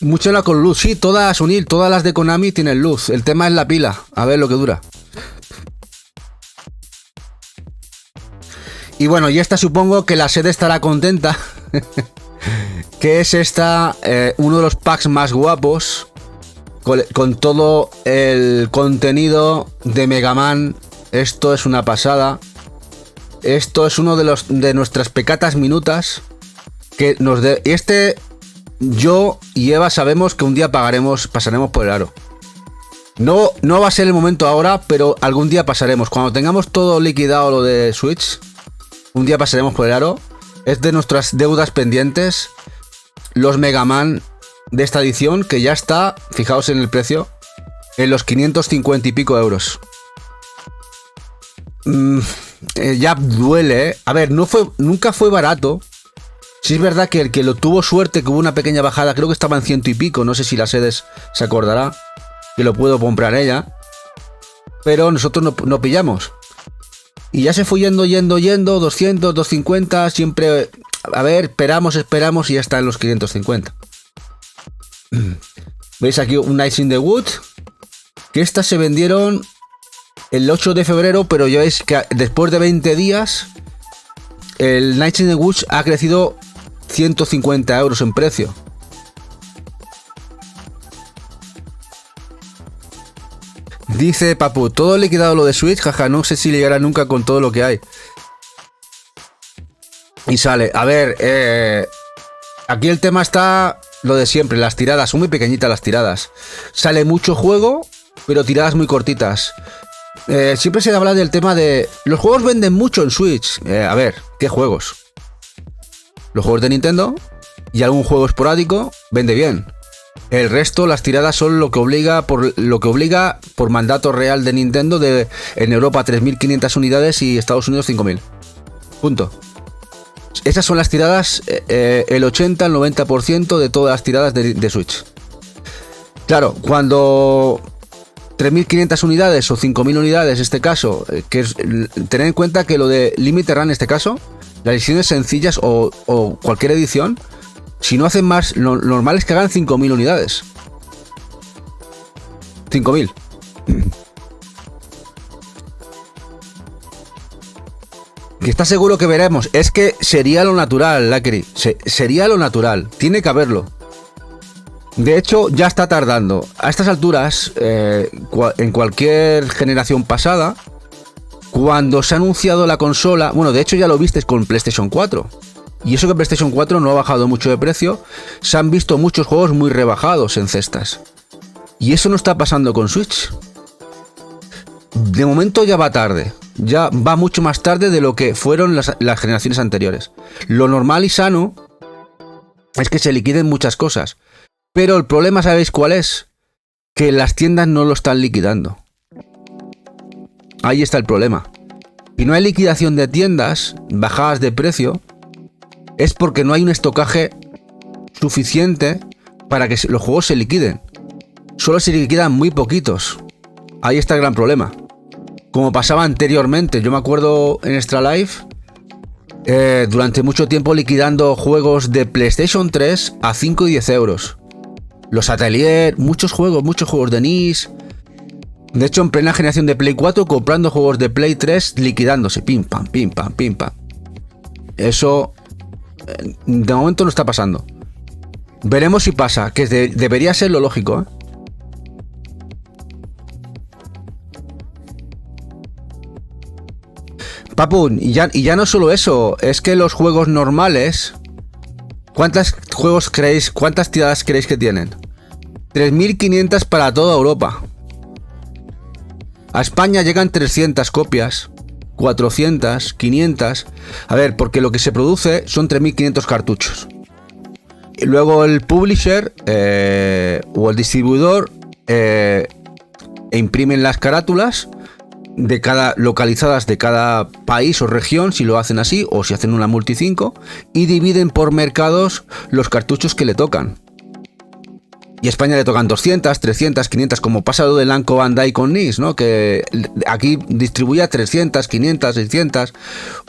Mucho la con luz, sí, todas unir, todas las de Konami tienen luz. El tema es la pila, a ver lo que dura. Y bueno, y esta supongo que la sede estará contenta. Que es esta, uno de los packs más guapos. Con todo el contenido de Mega Man. Esto es una pasada. Esto es uno de nuestras pecatas minutas. Que nos de. Yo y Eva sabemos que un día pasaremos por el aro. No va a ser el momento ahora, pero algún día pasaremos. Cuando tengamos todo liquidado lo de Switch, un día pasaremos por el aro. Es de nuestras deudas pendientes. Los Mega Man de esta edición, que ya está, fijaos en el precio, en los 550 y pico euros. Ya duele, ¿eh? A ver, nunca fue barato. Sí es verdad que el que lo tuvo suerte, que hubo una pequeña bajada, creo que estaba en 100 y pico, no sé si la sedes se acordará, que lo puedo comprar ella. Pero nosotros no pillamos. Y ya se fue yendo, 200, 250, siempre... A ver, esperamos y ya está en los 550. ¿Veis aquí un Nights in the Wood? Que estas se vendieron el 8 de febrero, pero ya veis que después de 20 días el Nights in the Woods ha crecido 150 euros en precio. Dice Papu, todo liquidado lo de Switch, jaja, no sé si llegará nunca con todo lo que hay. Y sale, a ver, aquí el tema está lo de siempre, las tiradas, son muy pequeñitas las tiradas. Sale mucho juego, pero tiradas muy cortitas. Siempre se habla del tema de... Los juegos venden mucho en Switch. A ver, ¿qué juegos? Los juegos de Nintendo y algún juego esporádico vende bien. El resto, las tiradas son lo que obliga por mandato real de Nintendo en Europa 3.500 unidades y Estados Unidos 5.000. Punto. Esas son las tiradas, el 80 al 90% de todas las tiradas de Switch. Claro, cuando 3.500 unidades o 5.000 unidades, en este caso, tener en cuenta que lo de Limited Run, en este caso, las ediciones sencillas o cualquier edición, si no hacen más, lo normal es que hagan 5.000 unidades. 5.000. Que está seguro que veremos. Es que sería lo natural, Lacri. Sería lo natural. Tiene que haberlo. De hecho, ya está tardando. A estas alturas, en cualquier generación pasada, cuando se ha anunciado la consola... Bueno, de hecho ya lo visteis con PlayStation 4. Y eso que PlayStation 4 no ha bajado mucho de precio. Se han visto muchos juegos muy rebajados en cestas. Y eso no está pasando con Switch. De momento ya va tarde. Ya va mucho más tarde de lo que fueron las generaciones anteriores. Lo normal y sano es que se liquiden muchas cosas. Pero el problema, ¿sabéis cuál es? Que las tiendas no lo están liquidando. Ahí está el problema. Si no hay liquidación de tiendas, bajadas de precio, es porque no hay un estocaje suficiente para que los juegos se liquiden. Solo se liquidan muy poquitos. Ahí está el gran problema. Como pasaba anteriormente, yo me acuerdo en Extra Life, durante mucho tiempo liquidando juegos de PlayStation 3 a 5 y 10 euros. Los Atelier, muchos juegos de NIS. De hecho, en plena generación de Play 4, comprando juegos de Play 3, liquidándose. Pim, pam, pim, pam, pim, pam. Eso, de momento no está pasando. Veremos si pasa, que debería ser lo lógico, ¿eh? Papu, y ya no solo eso, es que los juegos normales, ¿cuántas tiradas creéis que tienen? 3.500 para toda Europa. A España llegan 300 copias, 400, 500. A ver, porque lo que se produce son 3.500 cartuchos. Y luego el publisher o el distribuidor imprimen las carátulas de localizadas de cada país o región, si lo hacen así, o si hacen una multi 5, y dividen por mercados los cartuchos que le tocan. Y a España le tocan 200, 300, 500, como pasa lo de Namco Bandai con NIS, ¿no? Que aquí distribuía 300, 500, 600,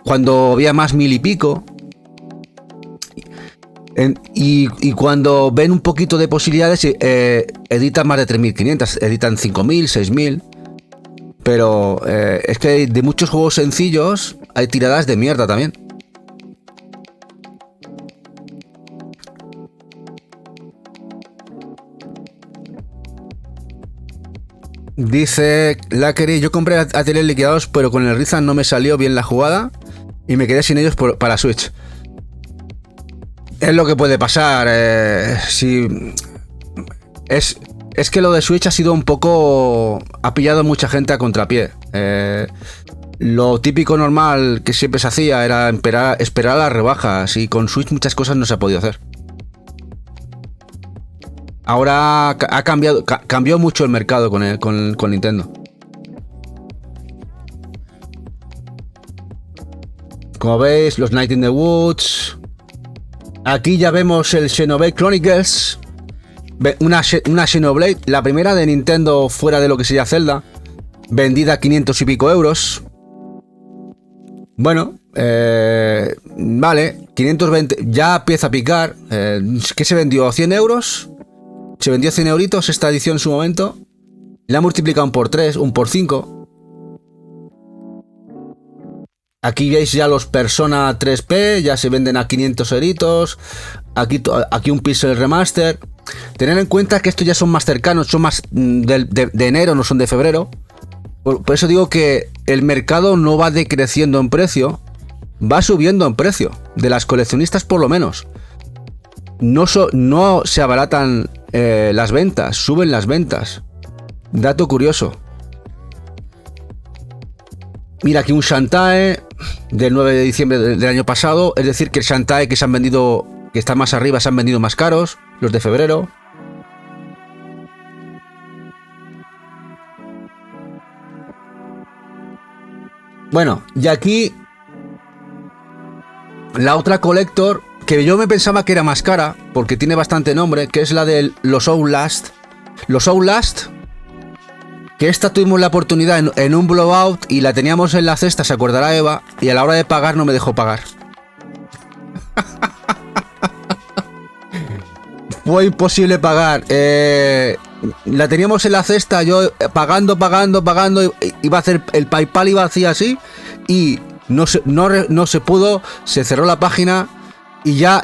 cuando había más 1000 y pico. Y cuando ven un poquito de posibilidades, editan más de 3.500, editan 5.000, 6.000. Pero es que de muchos juegos sencillos hay tiradas de mierda también. Dice Lakery, yo compré ateliers liquidados, pero con el Rizan no me salió bien la jugada y me quedé sin ellos para Switch. Es lo que puede pasar. Es que lo de Switch ha sido un poco... Ha pillado mucha gente a contrapié. Lo típico normal que siempre se hacía era esperar a las rebajas, y con Switch muchas cosas no se ha podido hacer. Ahora ha cambió mucho el mercado con Nintendo. Como veis, los Night in the Woods. Aquí ya vemos el Xenoblade Chronicles. Una Xenoblade, la primera de Nintendo fuera de lo que sería Zelda. Vendida a 500 y pico euros. Bueno, vale, 520. Ya empieza a picar. ¿Qué se vendió? ¿100 euros? Se vendió 100 euritos esta edición en su momento. La ha multiplicado un por 3, un por 5. Aquí veis ya los Persona 3P, ya se venden a 500 euritos. Aquí un Pixel Remaster. Tener en cuenta que estos ya son más cercanos, son más de enero, no son de febrero. Por eso digo que el mercado no va decreciendo en precio, va subiendo en precio. De las coleccionistas por lo menos. No se abaratan las ventas, suben las ventas. Dato curioso. Mira aquí un Shantae del 9 de diciembre del año pasado. Es decir, que el Shantae que se han vendido, que está más arriba, se han vendido más caros. Los de febrero. Bueno, y aquí la otra Collector, que yo me pensaba que era más cara, porque tiene bastante nombre, que es la de los Outlast. Los Outlast, que esta tuvimos la oportunidad en un blowout y la teníamos en la cesta, se acordará Eva, y a la hora de pagar no me dejó pagar. Fue imposible pagar. La teníamos en la cesta, yo pagando, iba a hacer el PayPal, iba así y no se pudo, se cerró la página y ya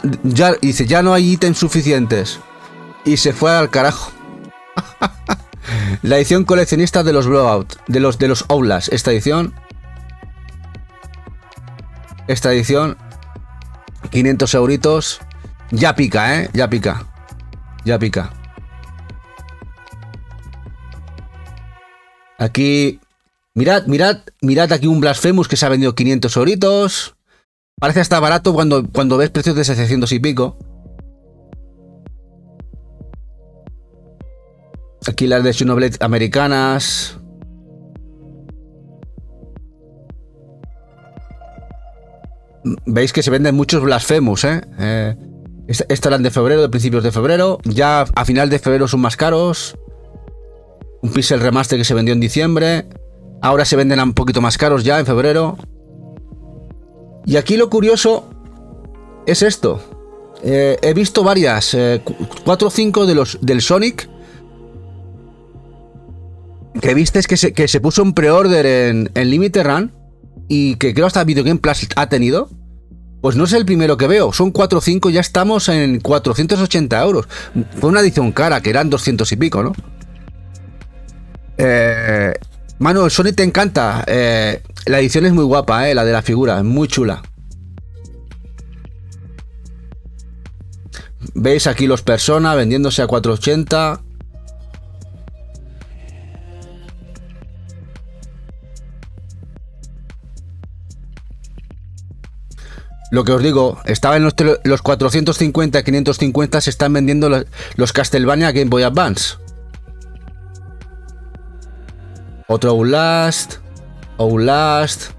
dice, ya no hay ítems suficientes y se fue al carajo. La edición coleccionista de los Blowout, de los Outlast, esta edición 500 euritos, ya pica, ya pica. Aquí, mirad aquí un Blasphemous que se ha vendido 500 euritos. Parece hasta barato cuando ves precios de 700 y pico. Aquí las de Xenoblade americanas. Veis que se venden muchos Blasphemous, Estas eran de febrero, de principios de febrero. Ya a final de febrero son más caros. Un Pixel Remaster que se vendió en diciembre. Ahora se venden un poquito más caros ya en febrero. Y aquí lo curioso es esto. He visto varias, 4 o 5 del Sonic, que viste que se puso un pre-order en Limited Run y que creo hasta Video Game Plus ha tenido. Pues no es el primero que veo, son 4 o 5, ya estamos en 480 euros. Fue una edición cara, que eran 200 y pico, ¿no? Manu, el Sonic te encanta. La edición es muy guapa, la de la figura, es muy chula. Veis aquí los Persona vendiéndose a 480. Lo que os digo, estaba en los 450, 550, se están vendiendo los Castlevania Game Boy Advance. Otro Outlast. Outlast.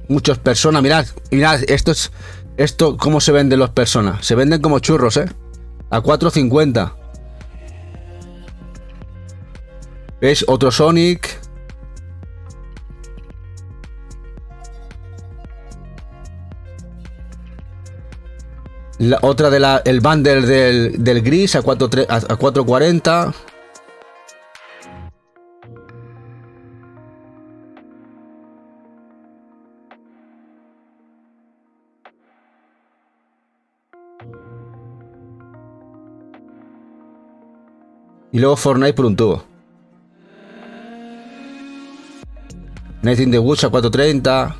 Muchos personas, mirad, esto cómo se venden los personas. Se venden como churros, a 4.50. ¿Ves? Otro Sonic. La otra el bundle del gris a 4.40. Y luego Fortnite por un tubo. Night in the Woods a 4.30.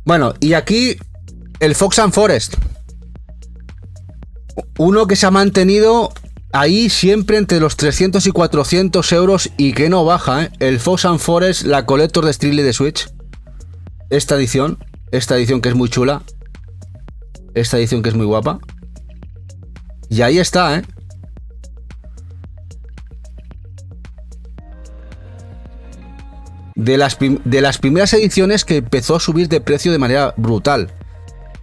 Bueno, y aquí el Fox and Forest. Uno que se ha mantenido ahí siempre entre los 300 y 400 euros y que no baja, El Fox and Forest, la Collector de Strictly de Switch. Esta edición que es muy chula. Esta edición que es muy guapa. Y ahí está, De las primeras ediciones que empezó a subir de precio de manera brutal.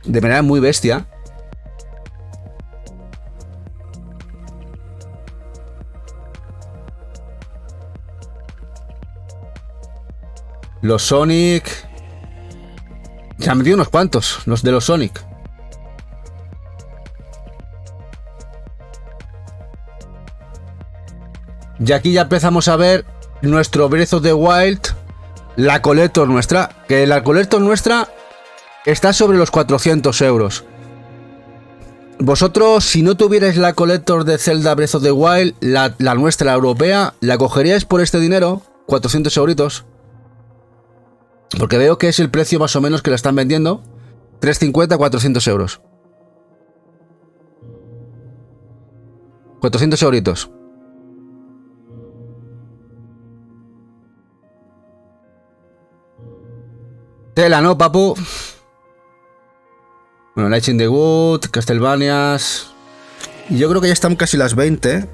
De manera muy bestia. Los Sonic. Se han metido unos cuantos, los de los Sonic. Y aquí ya empezamos a ver nuestro Breath of the Wild, la Collector nuestra, que la Collector nuestra está sobre los 400 euros. Vosotros, si no tuvierais la Collector de Zelda Breath of the Wild, la nuestra, la europea, ¿la cogeríais por este dinero? 400 euritos. Porque veo que es el precio más o menos que la están vendiendo. 350, 400 euros. 400 euritos. Tela, ¿no, papu? Bueno, Night in the Wood, Castlevanias. Y yo creo que ya están casi las 20.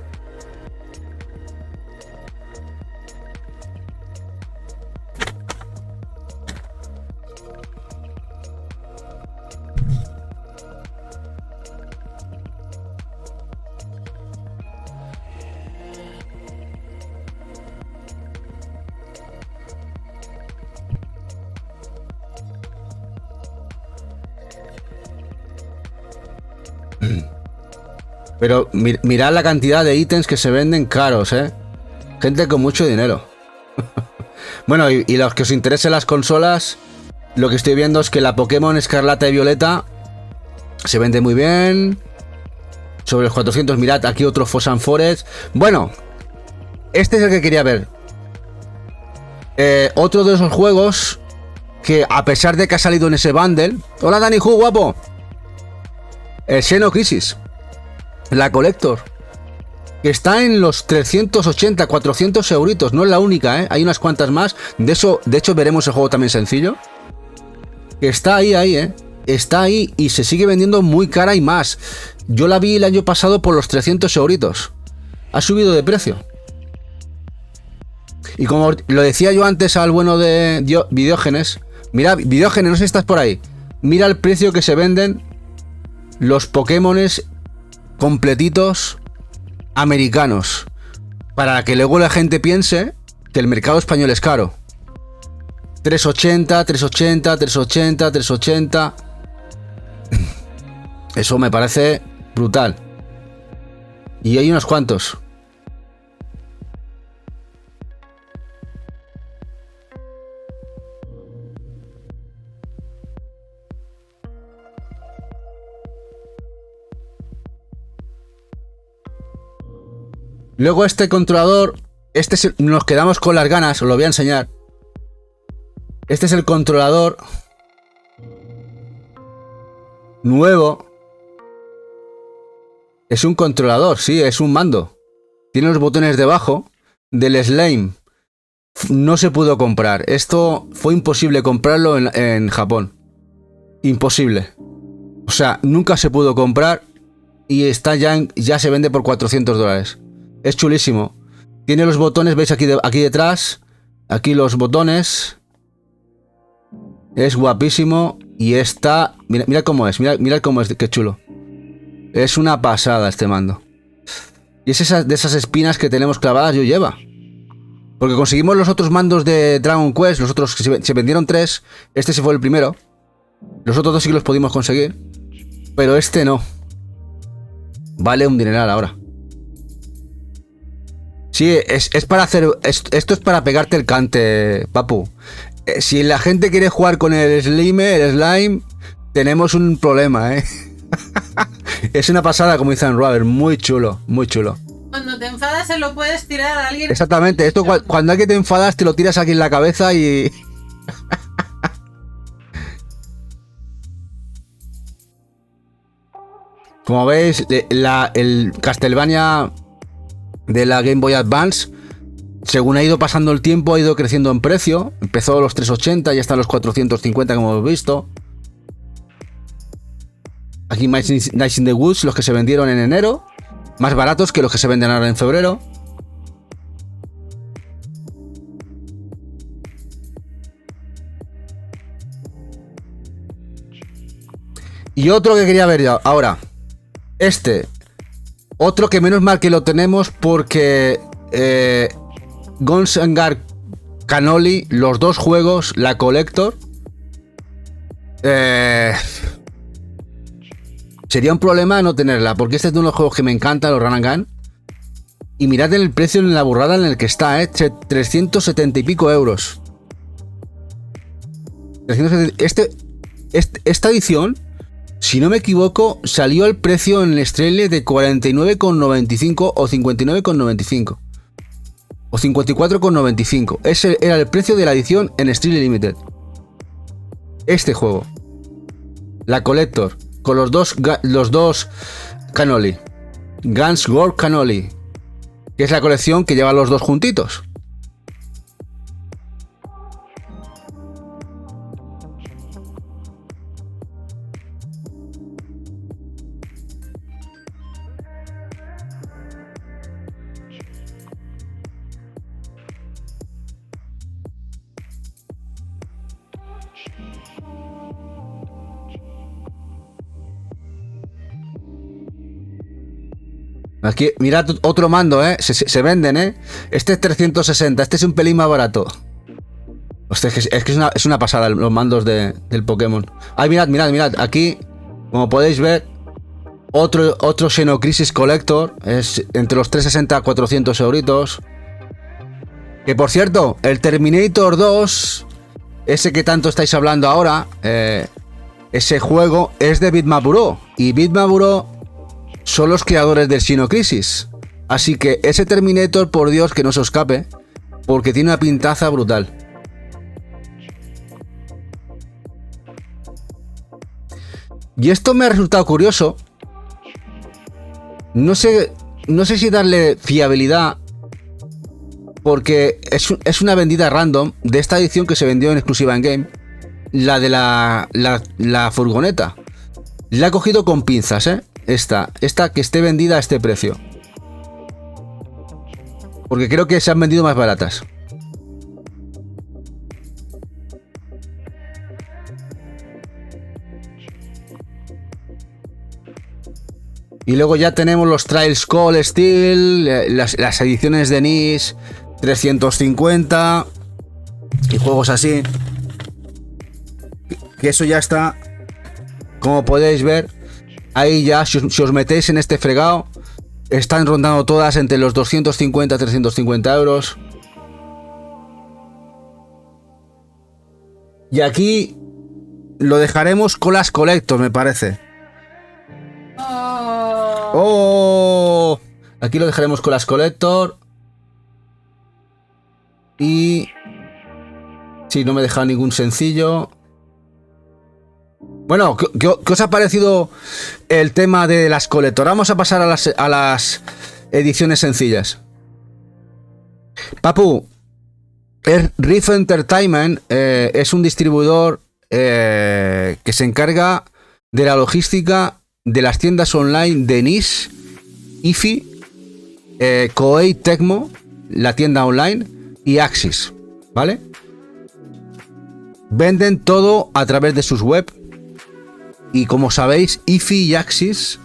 Pero mirad la cantidad de ítems que se venden caros, Gente con mucho dinero. Bueno, y los que os interesen las consolas, lo que estoy viendo es que la Pokémon Escarlata y Violeta se vende muy bien. Sobre los 400, mirad, aquí otro Fox and Forest. Bueno, este es el que quería ver. Otro de esos juegos que, a pesar de que ha salido en ese bundle... Hola, Dani Hu, guapo. El Xenocrisis, la Collector, que está en los 380, 400 euritos. No es la única, hay unas cuantas más. De hecho veremos el juego también sencillo, que está ahí, está ahí y se sigue vendiendo muy cara y más. Yo la vi el año pasado por los 300 euritos. Ha subido de precio. Y como lo decía yo antes al bueno de Videógenes, mira, Videógenes, no sé si estás por ahí, mira el precio que se venden los Pokémones completitos americanos, para que luego la gente piense que el mercado español es caro. 380, 380, 380, 380. Eso me parece brutal. Y hay unos cuantos. Luego este controlador, nos quedamos con las ganas, os lo voy a enseñar. Este es el controlador nuevo Es un controlador, sí, es un mando. Tiene los botones debajo del Slime. No se pudo comprar. Esto fue imposible comprarlo en Japón. Imposible. O sea, nunca se pudo comprar y está ya se vende por $400. Es chulísimo. Tiene los botones, veis aquí, aquí detrás. Aquí los botones. Es guapísimo y está... Mira cómo es, mira cómo es, qué chulo. Es una pasada este mando. Y es de esas espinas que tenemos clavadas, yo lleva. Porque conseguimos los otros mandos de Dragon Quest, los otros que se vendieron 3. Este se fue el primero. Los otros 2 sí que los pudimos conseguir. Pero este no. Vale un dineral ahora. Sí, es para hacer... Esto es para pegarte el cante, papu. Si la gente quiere jugar con el slime, tenemos un problema, ¿eh? Es una pasada, como dice Robert. Muy chulo, muy chulo. Cuando te enfadas se lo puedes tirar a alguien. Exactamente, esto cuando alguien te enfadas te lo tiras aquí en la cabeza y... Como veis, el Castlevania de la Game Boy Advance, según ha ido pasando el tiempo, ha ido creciendo en precio. Empezó a los 380 y hasta los 450, como hemos visto. Aquí Nights in the Woods, los que se vendieron en enero, más baratos que los que se venden ahora en febrero. Y otro que quería ver ya, ahora. Otro que menos mal que lo tenemos porque Guns N' Gar Cannoli, los dos juegos, la Collector, sería un problema no tenerla, porque este es de unos juegos que me encantan, los Run and Gun. Y mirad el precio en la burrada en el que está, 370 y pico euros. Esta edición, si no me equivoco, salió el precio en el Strele de 49,95 o 59,95. O 54,95. Ese era el precio de la edición en Strele Limited. Este juego. La Collector. Con los dos Cannoli. Guns World Cannoli. Que es la colección que lleva los dos juntitos. Aquí, mirad otro mando, se venden, Este es 360, este es un pelín más barato. Hostia, es que es una pasada los mandos del Pokémon. Ay, mirad, aquí, como podéis ver, otro Xenocrisis Collector, es entre los 360 a 400 euritos. Que por cierto, el Terminator 2, ese que tanto estáis hablando ahora, ese juego es de Bitmapuro. Y Bitmapuro son los creadores del Xenocrisis. Así que ese Terminator, por Dios, que no se os escape, porque tiene una pintaza brutal. Y esto me ha resultado curioso. No sé si darle fiabilidad, porque es una vendida random de esta edición que se vendió en exclusiva en Game. La de la furgoneta. La he cogido con pinzas, Esta que esté vendida a este precio. Porque creo que se han vendido más baratas. Y luego ya tenemos los Trials Cold Steel, las ediciones de NIS 350 y juegos así. Que eso ya está, como podéis ver. Ahí ya, si os metéis en este fregado, están rondando todas entre los 250 a 350 euros. Y aquí lo dejaremos con las Collector, me parece. ¡Oh! Aquí lo dejaremos con las Collector. Y... sí, no me he dejado ningún sencillo. Bueno, ¿qué os ha parecido el tema de las colectoras? Vamos a pasar a las ediciones sencillas. Papu, Riff Entertainment es un distribuidor que se encarga de la logística de las tiendas online de NIS, IFI, Koei Tecmo, la tienda online, y Axis, ¿vale? Venden todo a través de sus web. Y como sabéis, IFI y Axis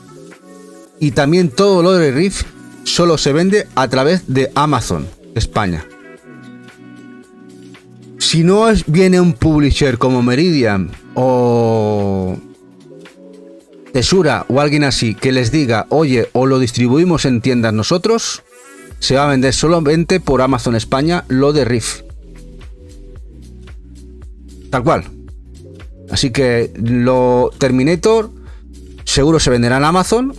y también todo lo de Riff solo se vende a través de Amazon España. Si no viene un publisher como Meridian o Tesura o alguien así que les diga, oye, o lo distribuimos en tiendas nosotros, se va a vender solamente por Amazon España lo de Riff. Tal cual. Así que lo Terminator seguro se venderá en Amazon.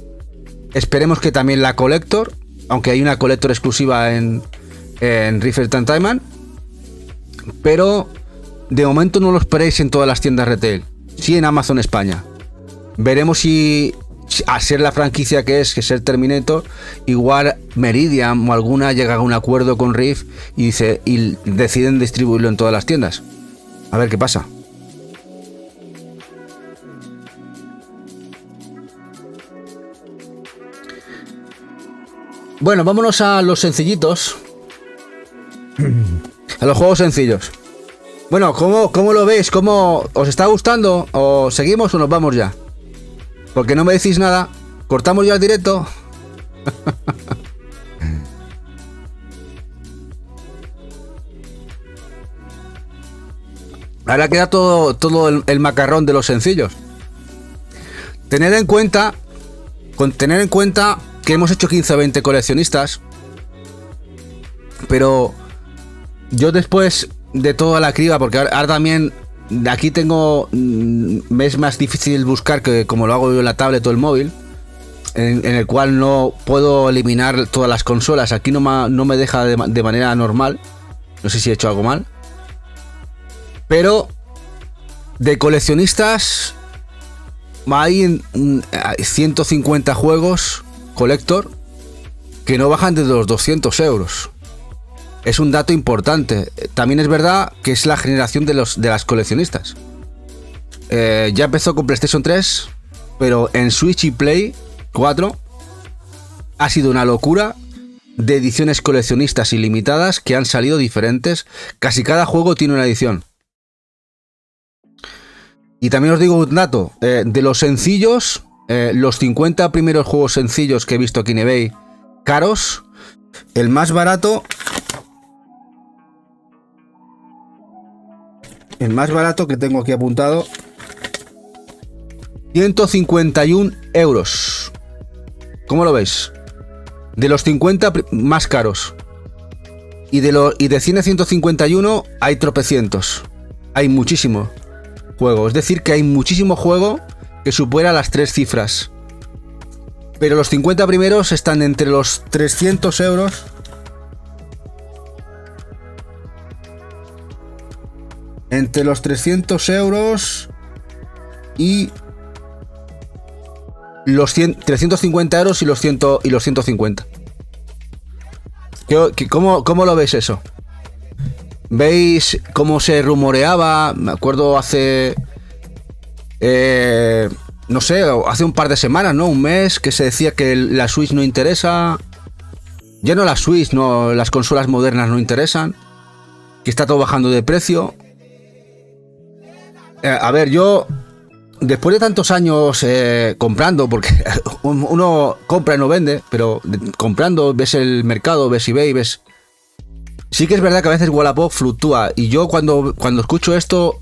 Esperemos que también la Collector, aunque hay una Collector exclusiva en Riff Entertainment. Pero de momento no lo esperéis en todas las tiendas retail. Sí en Amazon España. Veremos si a ser la franquicia que es Terminator, igual Meridian o alguna llega a un acuerdo con Riff y deciden distribuirlo en todas las tiendas. A ver qué pasa. Bueno, vámonos a los sencillitos. A los juegos sencillos. Bueno, ¿cómo lo veis? ¿Cómo os está gustando? ¿O seguimos o nos vamos ya? Porque no me decís nada. ¿Cortamos ya el directo? Ahora queda todo el macarrón de los sencillos. Tener en cuenta que hemos hecho 15 o 20 coleccionistas, pero yo después de toda la criba, porque ahora también aquí me es más difícil buscar que como lo hago yo en la tablet o el móvil, en el cual no puedo eliminar todas las consolas. Aquí no me deja de manera normal. No sé si he hecho algo mal, pero de coleccionistas hay 150 juegos Collector que no bajan de los 200 euros. Es un dato importante. También es verdad que es la generación de las coleccionistas. Ya empezó con PlayStation 3, pero en Switch y Play 4 ha sido una locura de ediciones coleccionistas ilimitadas que han salido diferentes. Casi cada juego tiene una edición. Y también os digo un dato, de los sencillos, los 50 primeros juegos sencillos que he visto aquí en eBay, caros, el más barato que tengo aquí apuntado, 151 euros. ¿Cómo lo veis? De los 50 más caros. Y de 100 a 151 hay tropecientos. Hay muchísimo juego. Es decir, que hay muchísimo juego que supera las 3 cifras. Pero los 50 primeros están entre los 300 euros. Entre los 300 euros y los 350 euros y los 150. ¿Cómo lo veis eso? ¿Veis cómo se rumoreaba? Me acuerdo hace... no sé, hace un par de semanas, ¿no? Un mes, que se decía que la Switch no interesa. Ya no la Switch, no, las consolas modernas no interesan. Que está todo bajando de precio. A ver, yo... Después de tantos años comprando, porque uno compra y no vende, pero comprando ves el mercado, ves eBay, ves... Sí que es verdad que a veces Wallapop fluctúa, y yo cuando escucho esto,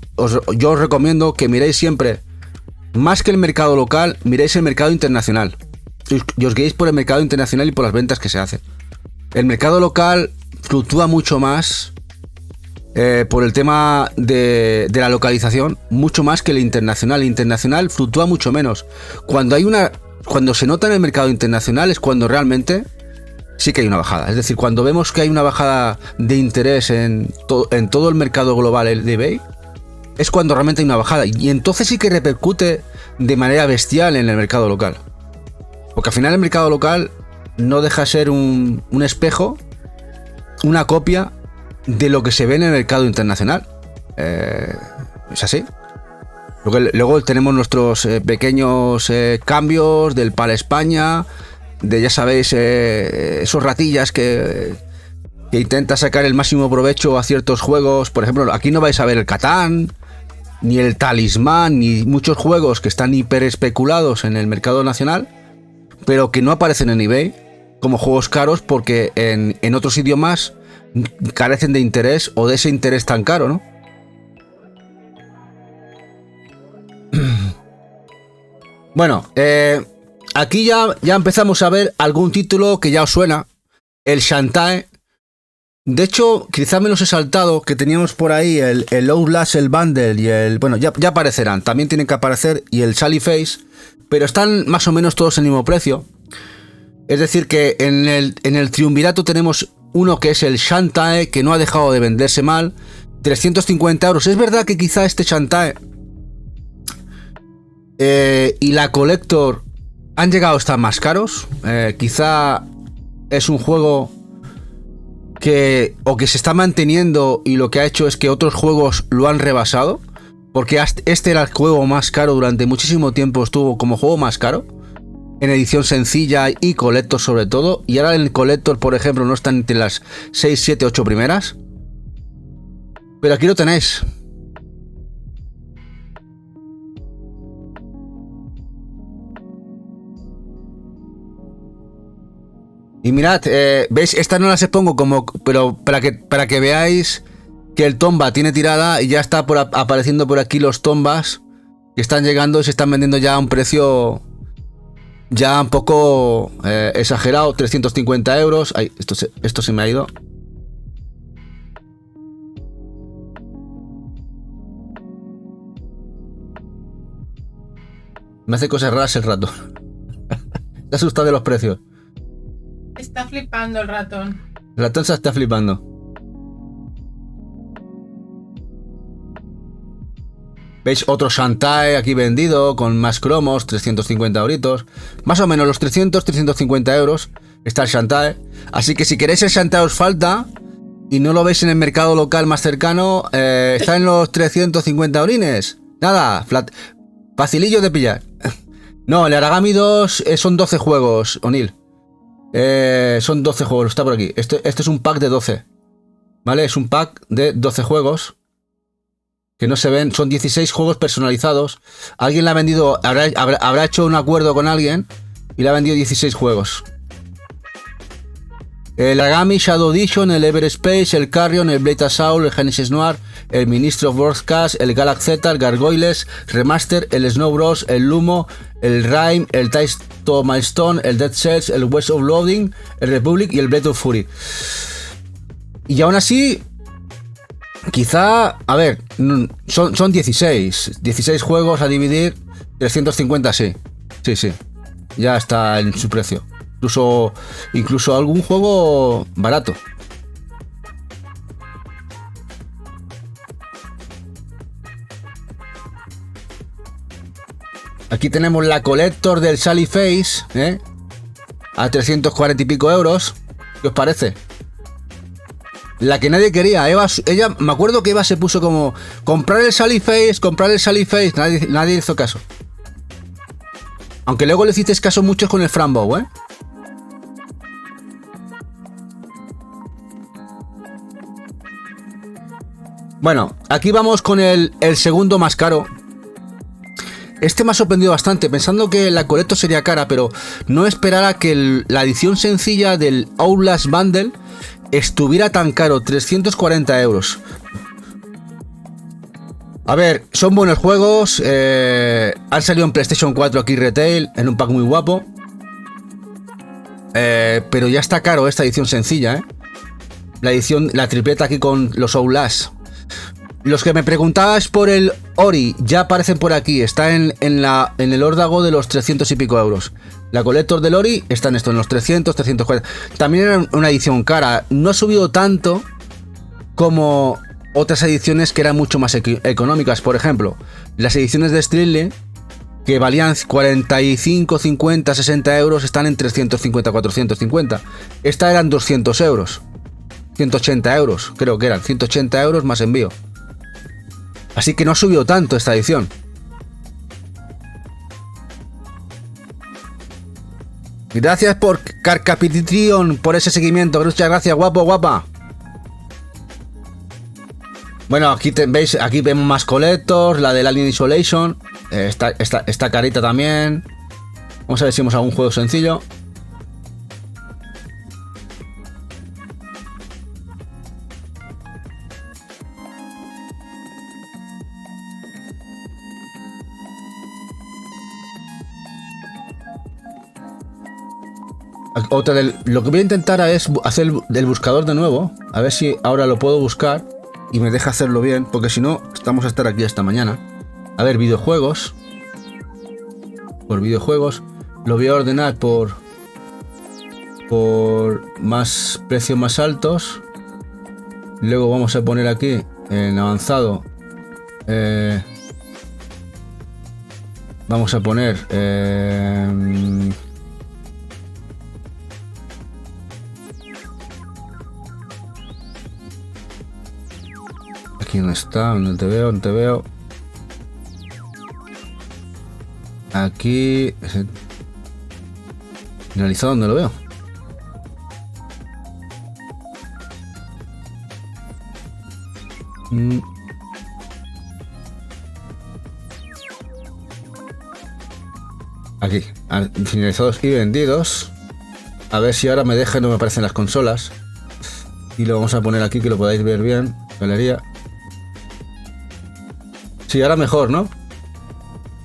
yo os recomiendo que miréis siempre, más que el mercado local, miréis el mercado internacional. Y os guiéis por el mercado internacional y por las ventas que se hacen. El mercado local fluctúa mucho más... por el tema de la localización, mucho más que el internacional. El internacional fluctúa mucho menos. Cuando se nota en el mercado internacional es cuando realmente sí que hay una bajada. Es decir, cuando vemos que hay una bajada de interés en todo el mercado global de eBay, es cuando realmente hay una bajada. Y entonces sí que repercute de manera bestial en el mercado local. Porque al final el mercado local no deja de ser un espejo, una copia de lo que se ve en el mercado internacional. Es así. Luego tenemos nuestros pequeños cambios del para España, de ya sabéis, esos ratillas que intenta sacar el máximo provecho a ciertos juegos. Por ejemplo, aquí no vais a ver el Catán, ni el Talismán, ni muchos juegos que están hiper especulados en el mercado nacional, pero que no aparecen en eBay como juegos caros porque en otros idiomas carecen de interés o de ese interés tan caro, ¿no? Bueno, aquí ya empezamos a ver algún título que ya os suena. El Shantae. De hecho, quizá me los he saltado, que teníamos por ahí el Outlast, el Bundle y el... Bueno, ya aparecerán, también tienen que aparecer, y el Sally Face, pero están más o menos todos en el mismo precio. Es decir, que en el triunvirato tenemos uno que es el Shantae, que no ha dejado de venderse mal, 350 euros. Es verdad que quizá este Shantae y la Collector han llegado a estar más caros. Quizá es un juego que se está manteniendo y lo que ha hecho es que otros juegos lo han rebasado, porque este era el juego más caro durante muchísimo tiempo, estuvo como juego más caro en edición sencilla y Collector sobre todo, y ahora el Collector, por ejemplo, no está entre las 6, 7, 8 primeras, pero aquí lo tenéis. Y mirad, veis, estas no las expongo pero para que veáis que el Tomba tiene tirada y ya está apareciendo por aquí los Tombas que están llegando y se están vendiendo ya a un precio ya un poco exagerado, 350 euros. Ay, esto se me ha ido. Me hace cosas raras el ratón. Está asustado de los precios. Está flipando el ratón. El ratón se está flipando. ¿Veis? Otro Shantae aquí vendido con más cromos, 350 euritos. Más o menos los 350 euros está el Shantae. Así que si queréis el Shantae os falta y no lo veis en el mercado local más cercano, está en los 350 orines. Nada, facilillo de pillar. No, el Aragami 2 son 12 juegos, O'Neill. Son 12 juegos, está por aquí. Este es un pack de 12. ¿Vale? Es un pack de 12 juegos que no se ven. Son 16 juegos personalizados. Alguien le ha vendido, habrá hecho un acuerdo con alguien y le ha vendido 16 juegos. El Agami Shadow Edition, el Everspace, el Carrion, el Blade Assault, el Genesis Noir, el Ministry of Broadcast, el Galax Z, el Gargoyles Remaster, el Snow Bros, el Lumo, el Rime, el Taisto Milestone, el Dead Cells, el West of Loading, el Republic y el Blade of Fury. Y aún así, quizá, a ver, son 16 juegos a dividir, 350 sí, ya está en su precio. Incluso algún juego barato. Aquí tenemos la Collector del Sally Face, a 340 y pico euros. ¿Qué os parece? La que nadie quería. Ella, me acuerdo que Eva se puso como comprar el Sally Face. Nadie hizo caso. Aunque luego le hicisteis caso muchos con el Frambow, Bueno, aquí vamos con el segundo más caro. Este me ha sorprendido bastante, pensando que la Collector sería cara, pero no esperara que la edición sencilla del Outlast Bundle estuviera tan caro, 340 euros. A ver, son buenos juegos, han salido en PlayStation 4 aquí retail, en un pack muy guapo. Pero ya está caro esta edición sencilla, la tripleta aquí con los Outlast. Los que me preguntabais por el Ori ya aparecen por aquí, está en el órdago de los 300 y pico euros. La Collector del Ori está en esto, en los 300, 340. También era una edición cara, no ha subido tanto como otras ediciones que eran mucho más económicas. Por ejemplo, las ediciones de Streamlink, que valían 45, 50, 60 euros, están en 350, 450. Esta eran 200 euros. 180 euros, creo que eran. 180 euros más envío. Así que no ha subido tanto esta edición. Gracias por Carcapitrion, por ese seguimiento. Muchas gracias, guapo, guapa. Bueno, aquí veis, aquí vemos más collectors, la del Alien Isolation. Esta carita también. Vamos a ver si hemos algún juego sencillo. Lo que voy a intentar es hacer el buscador de nuevo. A ver si ahora lo puedo buscar y me deja hacerlo bien, porque si no, estamos a estar aquí hasta mañana. A ver, videojuegos. Por videojuegos. Lo voy a ordenar por más precios más altos. Luego vamos a poner aquí en avanzado. Vamos a poner aquí no está, no te veo, no te veo. Aquí finalizado, ¿dónde lo veo? Aquí, finalizados y vendidos. A ver si ahora me deja y no me aparecen las consolas. Y lo vamos a poner aquí que lo podáis ver bien. Galería. Sí, ahora mejor, ¿no?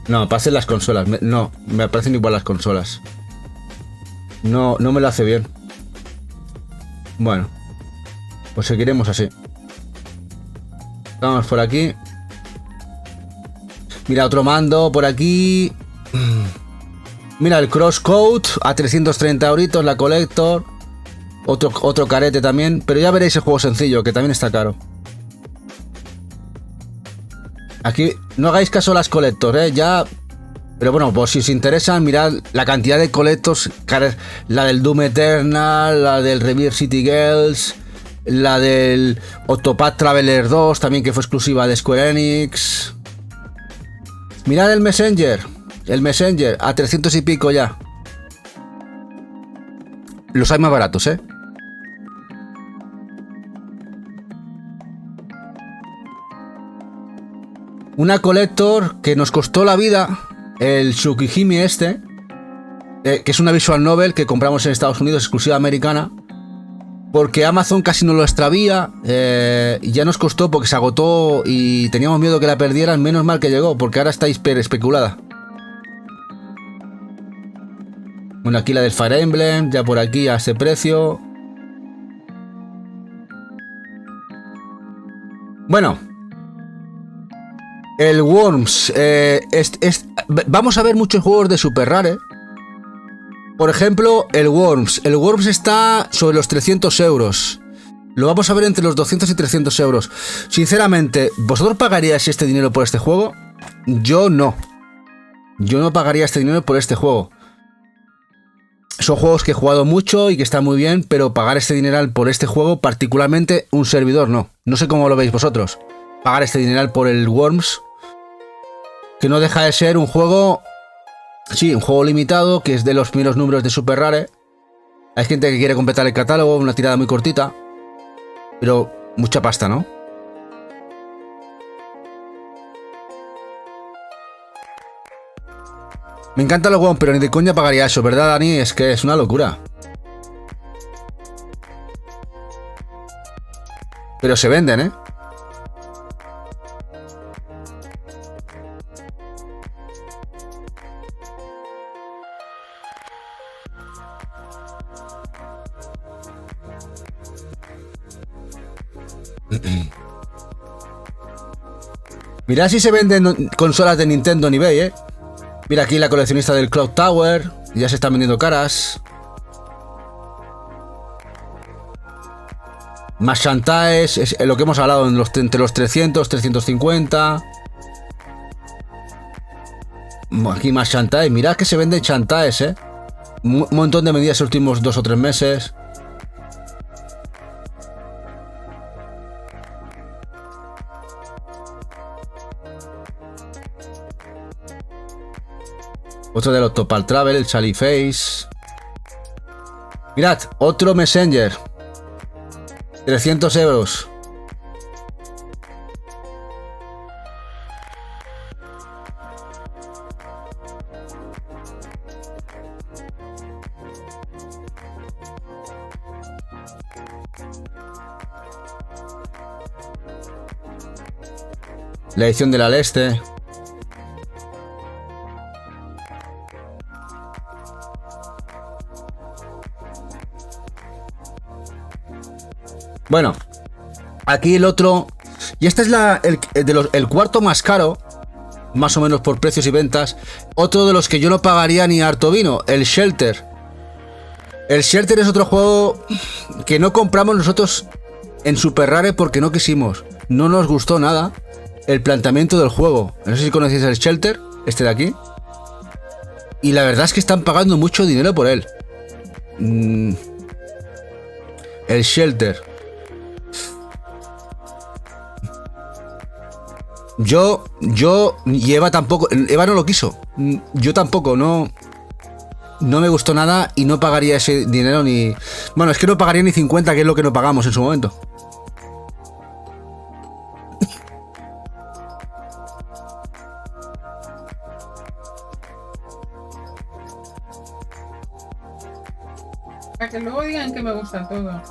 No, aparecen las consolas. No, me aparecen igual las consolas. No me lo hace bien. Bueno, pues seguiremos así. Vamos por aquí. Mira, otro mando por aquí. Mira, el Crosscode a 330 euritos, la Collector. Otro carete también. Pero ya veréis el juego sencillo, que también está caro. Aquí no hagáis caso a las Collectors, ya. Pero bueno, pues si os interesan, mirad la cantidad de Collectors. La del Doom Eternal, la del Rebirth City Girls, la del Octopath Traveler 2, también que fue exclusiva de Square Enix. Mirad el Messenger a 300 y pico ya. Los hay más baratos, ¿eh? Una Collector que nos costó la vida, el Tsukihime este, que es una visual novel que compramos en Estados Unidos, exclusiva americana, porque Amazon casi no lo extravía, y ya nos costó porque se agotó y teníamos miedo que la perdieran. Menos mal que llegó, porque ahora está hiper especulada. Bueno, aquí la del Fire Emblem, ya por aquí a ese precio. Bueno, el Worms. Vamos a ver muchos juegos de Super Rare. Por ejemplo, el Worms. El Worms está sobre los 300 euros. Lo vamos a ver entre los 200 y 300 euros. Sinceramente, ¿vosotros pagaríais este dinero por este juego? Yo no. Yo no pagaría este dinero por este juego. Son juegos que he jugado mucho y que están muy bien, pero pagar este dineral por este juego, particularmente un servidor, no. No sé cómo lo veis vosotros. Pagar este dineral por el Worms, que no deja de ser un juego, sí, un juego limitado, que es de los primeros números de Super Rare. Hay gente que quiere completar el catálogo, una tirada muy cortita, pero mucha pasta, ¿no? Me encanta los juegos, pero ni de coña pagaría eso, ¿verdad, Dani? Es que es una locura. Pero se venden, ¿eh? Mirad si se venden consolas de Nintendo en eBay, ¿eh? Mira aquí la coleccionista del Clock Tower. Ya se están vendiendo caras. Más Shantaes, es lo que hemos hablado entre los 300, 350. Aquí más Shantaes. Mirad que se venden Shantaes, Un montón de medidas en los últimos 2 o 3 meses. Otro de los Topal Travel, el Sally Face. Mirad, otro Messenger. 300 euros. La edición del Aleste. Bueno, aquí el otro. Y este es el cuarto más caro, más o menos por precios y ventas. Otro de los que yo no pagaría ni harto vino, el Shelter. El Shelter es otro juego que no compramos nosotros en Super Rare porque no quisimos. No nos gustó nada el planteamiento del juego. No sé si conocéis el Shelter, este de aquí. Y la verdad es que están pagando mucho dinero por él. El Shelter. Y Eva tampoco. Eva no lo quiso. Yo tampoco, no me gustó nada y no pagaría ese dinero ni. Bueno, es que no pagaría ni 50, que es lo que no pagamos en su momento. Para que luego digan que me gusta todo.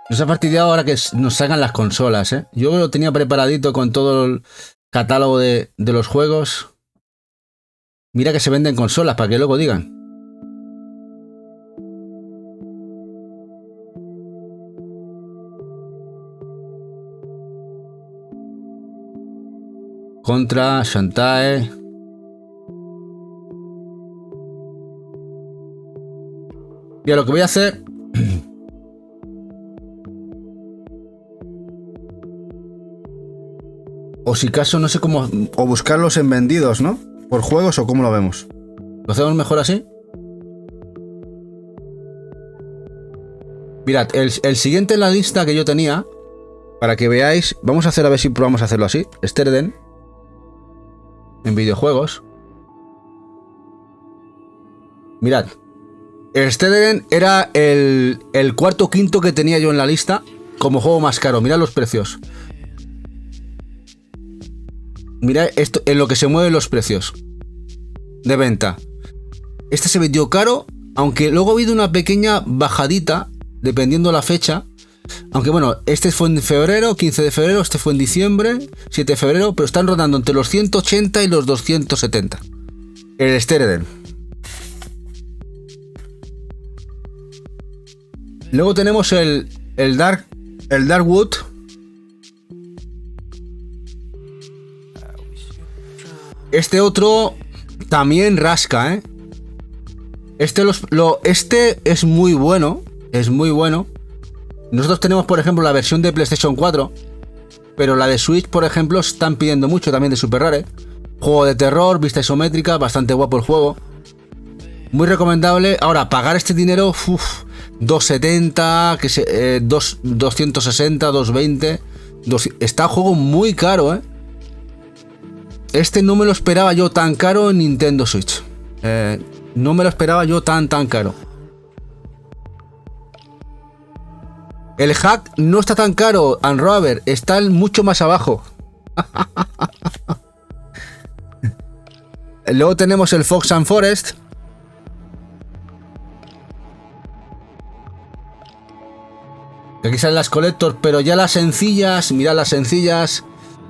Nos ha fastidiado ahora que nos salgan las consolas, Yo lo tenía preparadito con todo el catálogo de los juegos. Mira que se venden consolas, para que luego digan. Contra, Shantae. Mira, lo que voy a hacer. O si caso, no sé cómo. O buscarlos en vendidos, ¿no? Por juegos o cómo lo vemos. ¿Lo hacemos mejor así? Mirad, el siguiente en la lista que yo tenía, para que veáis, vamos a ver si probamos a hacerlo así. Sterden. En videojuegos. Mirad. El Sterden era el cuarto o quinto que tenía yo en la lista como juego más caro. Mirad los precios. Mirad esto, en lo que se mueven los precios de venta. Este se vendió caro, aunque luego ha habido una pequeña bajadita, dependiendo la fecha. Aunque bueno, este fue en febrero, 15 de febrero, este fue en diciembre, 7 de febrero, pero están rodando entre los 180 y los 270. El Sterden. Luego tenemos el Darkwood. Este otro también rasca, Este es muy bueno. Es muy bueno. Nosotros tenemos, por ejemplo, la versión de PlayStation 4. Pero la de Switch, por ejemplo, están pidiendo mucho también de Super Rare. Juego de terror, vista isométrica, bastante guapo el juego. Muy recomendable. Ahora, pagar este dinero, 270, 260, 220. Está un juego muy caro, Este no me lo esperaba yo tan caro en Nintendo Switch. No me lo esperaba yo tan caro. El Hack no está tan caro, Unraver, está mucho más abajo. Luego tenemos el Fox and Forest. Aquí salen las Collector, pero ya las sencillas, mirad las sencillas.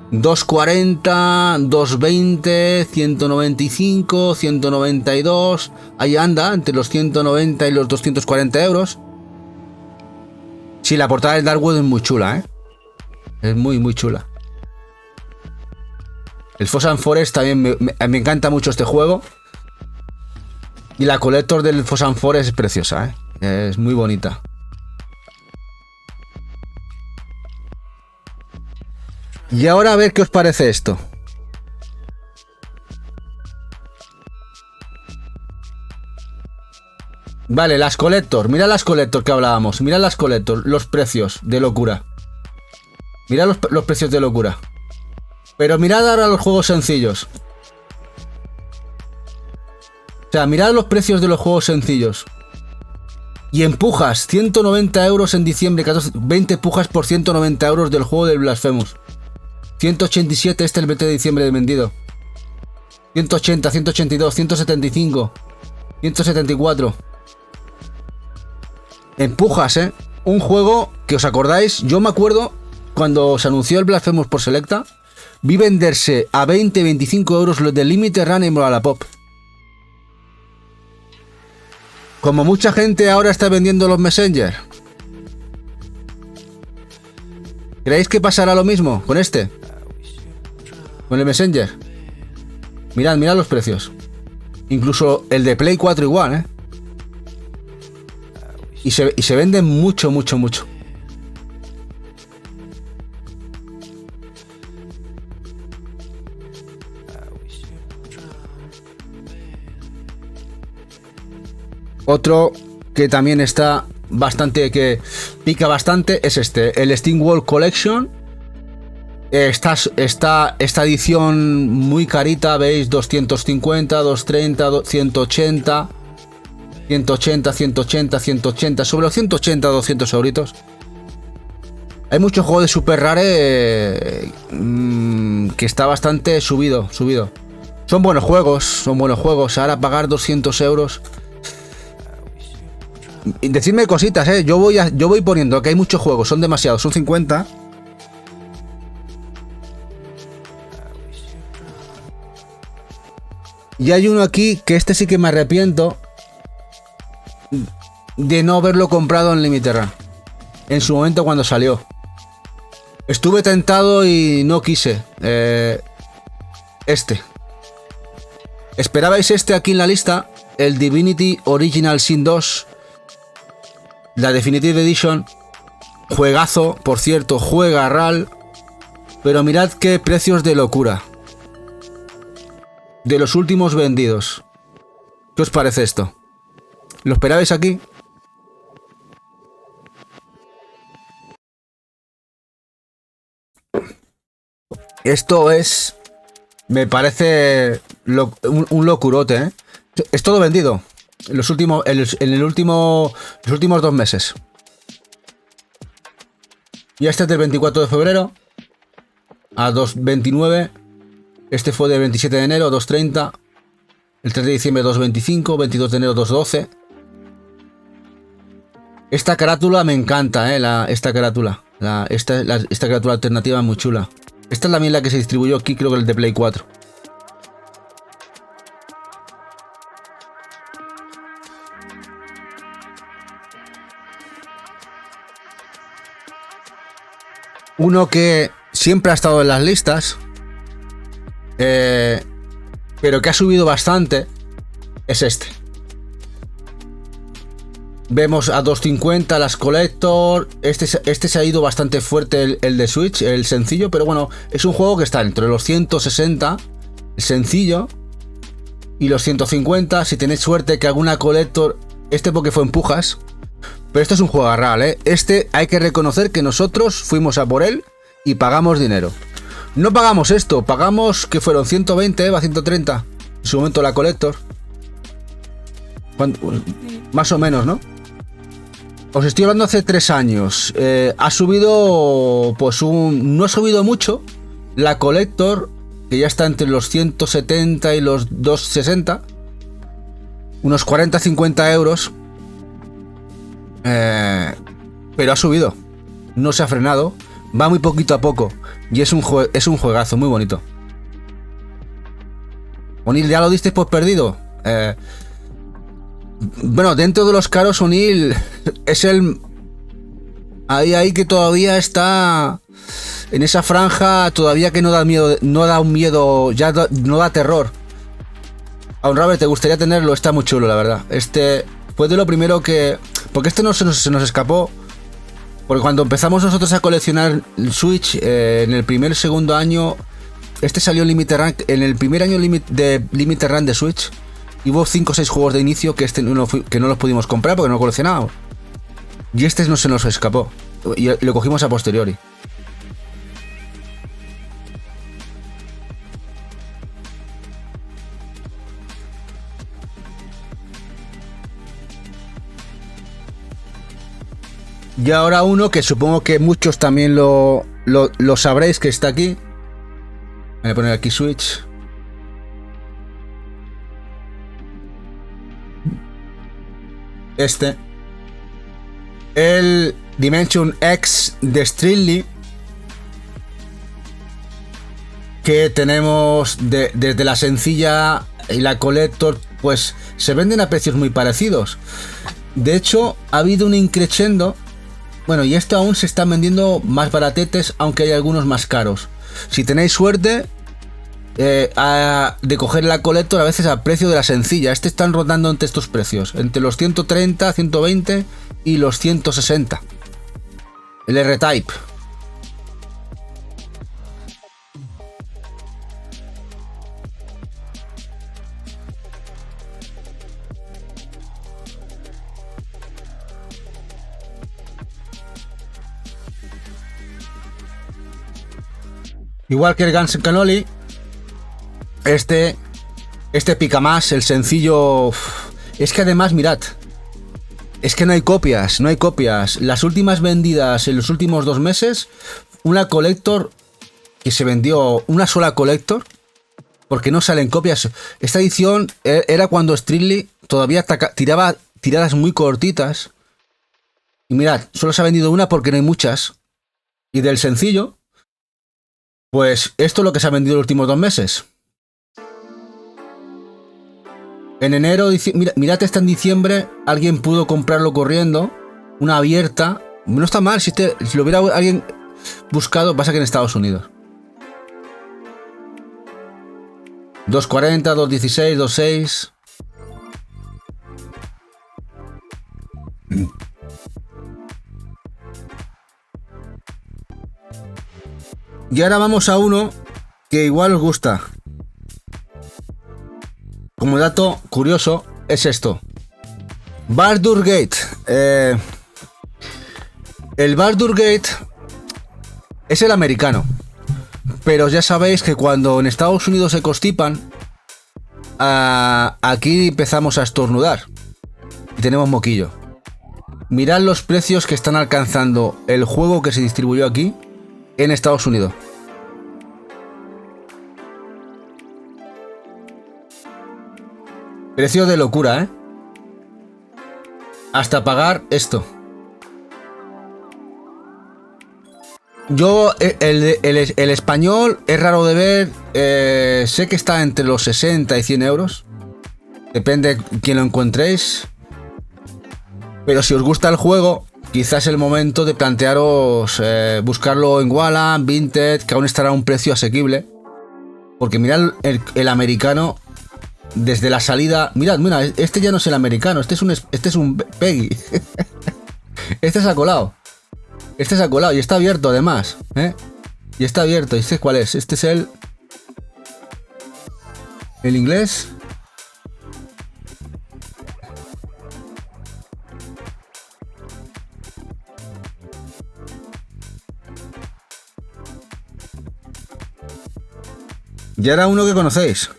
240, 220, 195, 192. Ahí anda, entre los 190 y los 240 euros. Sí, la portada del Darkwood es muy chula, Es muy, muy chula. El Frozen Forest también me encanta mucho este juego. Y la Collector del Frozen Forest es preciosa, ¿eh? Es muy bonita. Y ahora a ver qué os parece esto. Vale, las Collector. Mirad las Collector que hablábamos. Mirad las Collector. Los precios de locura. Mirad los precios de locura. Pero mirad ahora los juegos sencillos. O sea, mirad los precios de los juegos sencillos. Y empujas, 190 euros en diciembre, 20 pujas por 190 euros del juego del Blasphemous. 187 el 20 de diciembre de vendido. 180, 182, 175, 174. Empujas, un juego que os acordáis, yo me acuerdo cuando se anunció el Blasphemous por Selecta, vi venderse a 20-25 euros los del Limited Run en Wallapop. Como mucha gente ahora está vendiendo los Messenger. ¿Creéis que pasará lo mismo con este? Con el Messenger. Mirad los precios. Incluso el de Play 4 igual, Y se venden mucho. Otro que también está bastante, que pica bastante, es este, el Steam World Collection. Esta edición muy carita, veis, 250, 230, 180, 180, 180, 180, sobre los 180, 200 euritos. Hay mucho juego de Super Rare que está bastante subido. Son buenos juegos, ahora pagar 200 euros. Decidme cositas, yo voy poniendo que hay muchos juegos, son demasiados, son 50. Y hay uno aquí que este sí que me arrepiento de no haberlo comprado en Limited Run en su momento cuando salió. Estuve tentado y no quise. Esperabais este aquí en la lista, el Divinity Original Sin 2, la Definitive Edition. Juegazo, por cierto, juega RAL. Pero mirad qué precios de locura. De los últimos vendidos. ¿Qué os parece esto? ¿Lo esperabais aquí? Esto es... me parece un locurote, Es todo vendido. Los últimos 2 meses. Y este es del 24 de febrero a 2.29. Este fue del 27 de enero, 2.30. El 3 de diciembre, 2.25. 22 de enero, 2.12. Esta carátula me encanta, esta carátula. Esta carátula alternativa es muy chula. Esta es también la que se distribuyó aquí, creo que el de Play 4. Uno que siempre ha estado en las listas, pero que ha subido bastante, es este. Vemos a 2.50 las Collector. Este se ha ido bastante fuerte, el de Switch, el sencillo, pero bueno, es un juego que está entre los 160, el sencillo, y los 150. Si tenéis suerte que alguna Collector, porque fue empujas, pero esto es un juego real, Este hay que reconocer que nosotros fuimos a por él y pagamos dinero. No pagamos esto, pagamos que fueron 120, a 130 en su momento la Collector. Más o menos, ¿no? Os estoy hablando hace 3 años. Ha subido, pues no ha subido mucho. La Collector, que ya está entre los 170 y los 260. Unos 40-50 euros. Pero ha subido. No se ha frenado. Va muy poquito a poco. Y es un juegazo muy bonito. O'Neill, ¿ya lo disteis por perdido? Bueno, dentro de los caros, O'Neill es el... Ahí que todavía está en esa franja todavía que no da miedo, no da un miedo, ya no da terror. A un Robert, ¿te gustaría tenerlo? Está muy chulo, la verdad. Este fue de lo primero que... Porque este no se nos escapó. Porque cuando empezamos nosotros a coleccionar el Switch, en el segundo año, este salió en Limited Run. En el primer año de Limited Run de Switch, hubo 5 o 6 juegos de inicio que que no los pudimos comprar porque no lo coleccionábamos. Y este no se nos escapó. Y lo cogimos a posteriori. Y ahora uno que supongo que muchos también lo sabréis, que está aquí. Voy a poner aquí Switch. Este. El Dimension X de Streetly. Que tenemos desde la sencilla y la Collector, pues se venden a precios muy parecidos. De hecho, ha habido un increchendo. Bueno, y esto aún se están vendiendo más baratetes, aunque hay algunos más caros. Si tenéis suerte de coger la Collector, a veces a precio de la sencilla. Están rondando entre estos precios, entre los 130, 120 y los 160. El R-Type. Igual que el Guns N' Cannoli, este pica más, el sencillo. Es que además, mirad, es que no hay copias. Las últimas vendidas en los últimos 2 meses, una Collector que se vendió, una sola Collector, porque no salen copias. Esta edición era cuando Streetly todavía tiraba tiradas muy cortitas. Y mirad, solo se ha vendido una porque no hay muchas. Y del sencillo, pues esto es lo que se ha vendido los últimos 2 meses. En enero, mirad, esta en diciembre, alguien pudo comprarlo corriendo. Una abierta. No está mal, si lo hubiera alguien buscado, pasa que en Estados Unidos. 2.40, 2.16, 2.6. Y ahora vamos a uno que igual os gusta. Como dato curioso, es esto. Baldur's Gate. El Baldur's Gate es el americano. Pero ya sabéis que cuando en Estados Unidos se constipan, aquí empezamos a estornudar. Y tenemos moquillo. Mirad los precios que están alcanzando el juego que se distribuyó aquí en Estados Unidos. Precio de locura, ¿eh? Hasta pagar esto. Yo, el español es raro de ver. Sé que está entre los 60 y 100 euros. Depende de quién lo encontréis. Pero si os gusta el juego, quizás es el momento de plantearos buscarlo en Wallapop, Vinted, que aún estará a un precio asequible. Porque mirad el americano. Desde la salida... Mirad, este ya no es el americano, este es un Peggy. Este se ha colado. Y está abierto además, ¿eh? Y está abierto. ¿Y este cuál es? Este es el inglés. Y ahora uno que conocéis.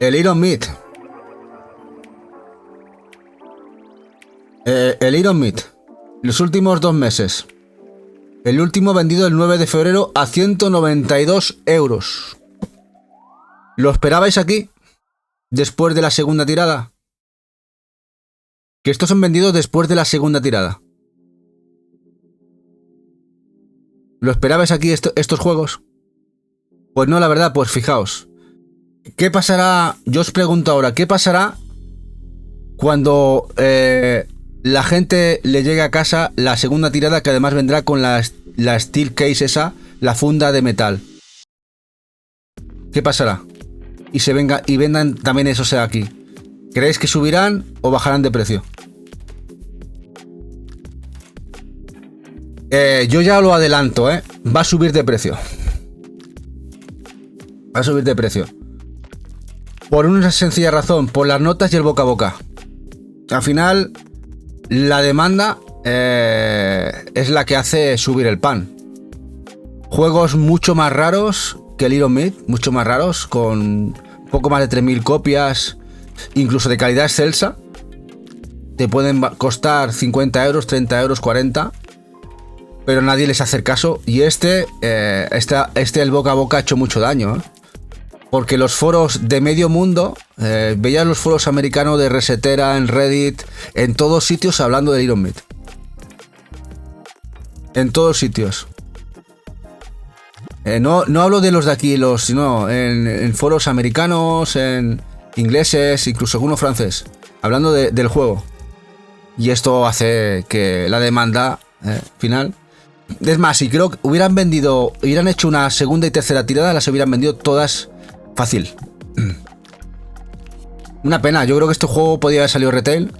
El Iron Meat. El Iron Meat. Los últimos 2 meses. El último vendido el 9 de febrero a 192 euros. ¿Lo esperabais aquí? Después de la segunda tirada. Que estos son vendidos después de la segunda tirada. ¿Lo esperabais aquí estos juegos? Pues no, la verdad, pues fijaos. ¿Qué pasará? Yo os pregunto ahora, ¿qué pasará cuando la gente le llegue a casa la segunda tirada, que además vendrá con la steel case esa, la funda de metal. ¿Qué pasará? Y vendan también esos aquí. ¿Creéis que subirán o bajarán de precio? Yo ya lo adelanto, va a subir de precio. Va a subir de precio. Por una sencilla razón, por las notas y el boca a boca. Al final, la demanda es la que hace subir el pan. Juegos mucho más raros que el Iron Meat, mucho más raros, con poco más de 3.000 copias, incluso de calidad excelsa, te pueden costar 50 euros, 30 euros, 40, pero nadie les hace caso. Y el boca a boca ha hecho mucho daño, porque los foros de medio mundo, veías los foros americanos de Resetera, en Reddit, en todos sitios hablando de Iron Meat. En todos sitios. No hablo de los de aquí, sino en foros americanos, en ingleses, incluso algunos francés, hablando del juego. Y esto hace que la demanda final... Es más, si creo que hubieran hecho una segunda y tercera tirada, las hubieran vendido todas fácil. Una pena, yo creo que este juego podía haber salido retail.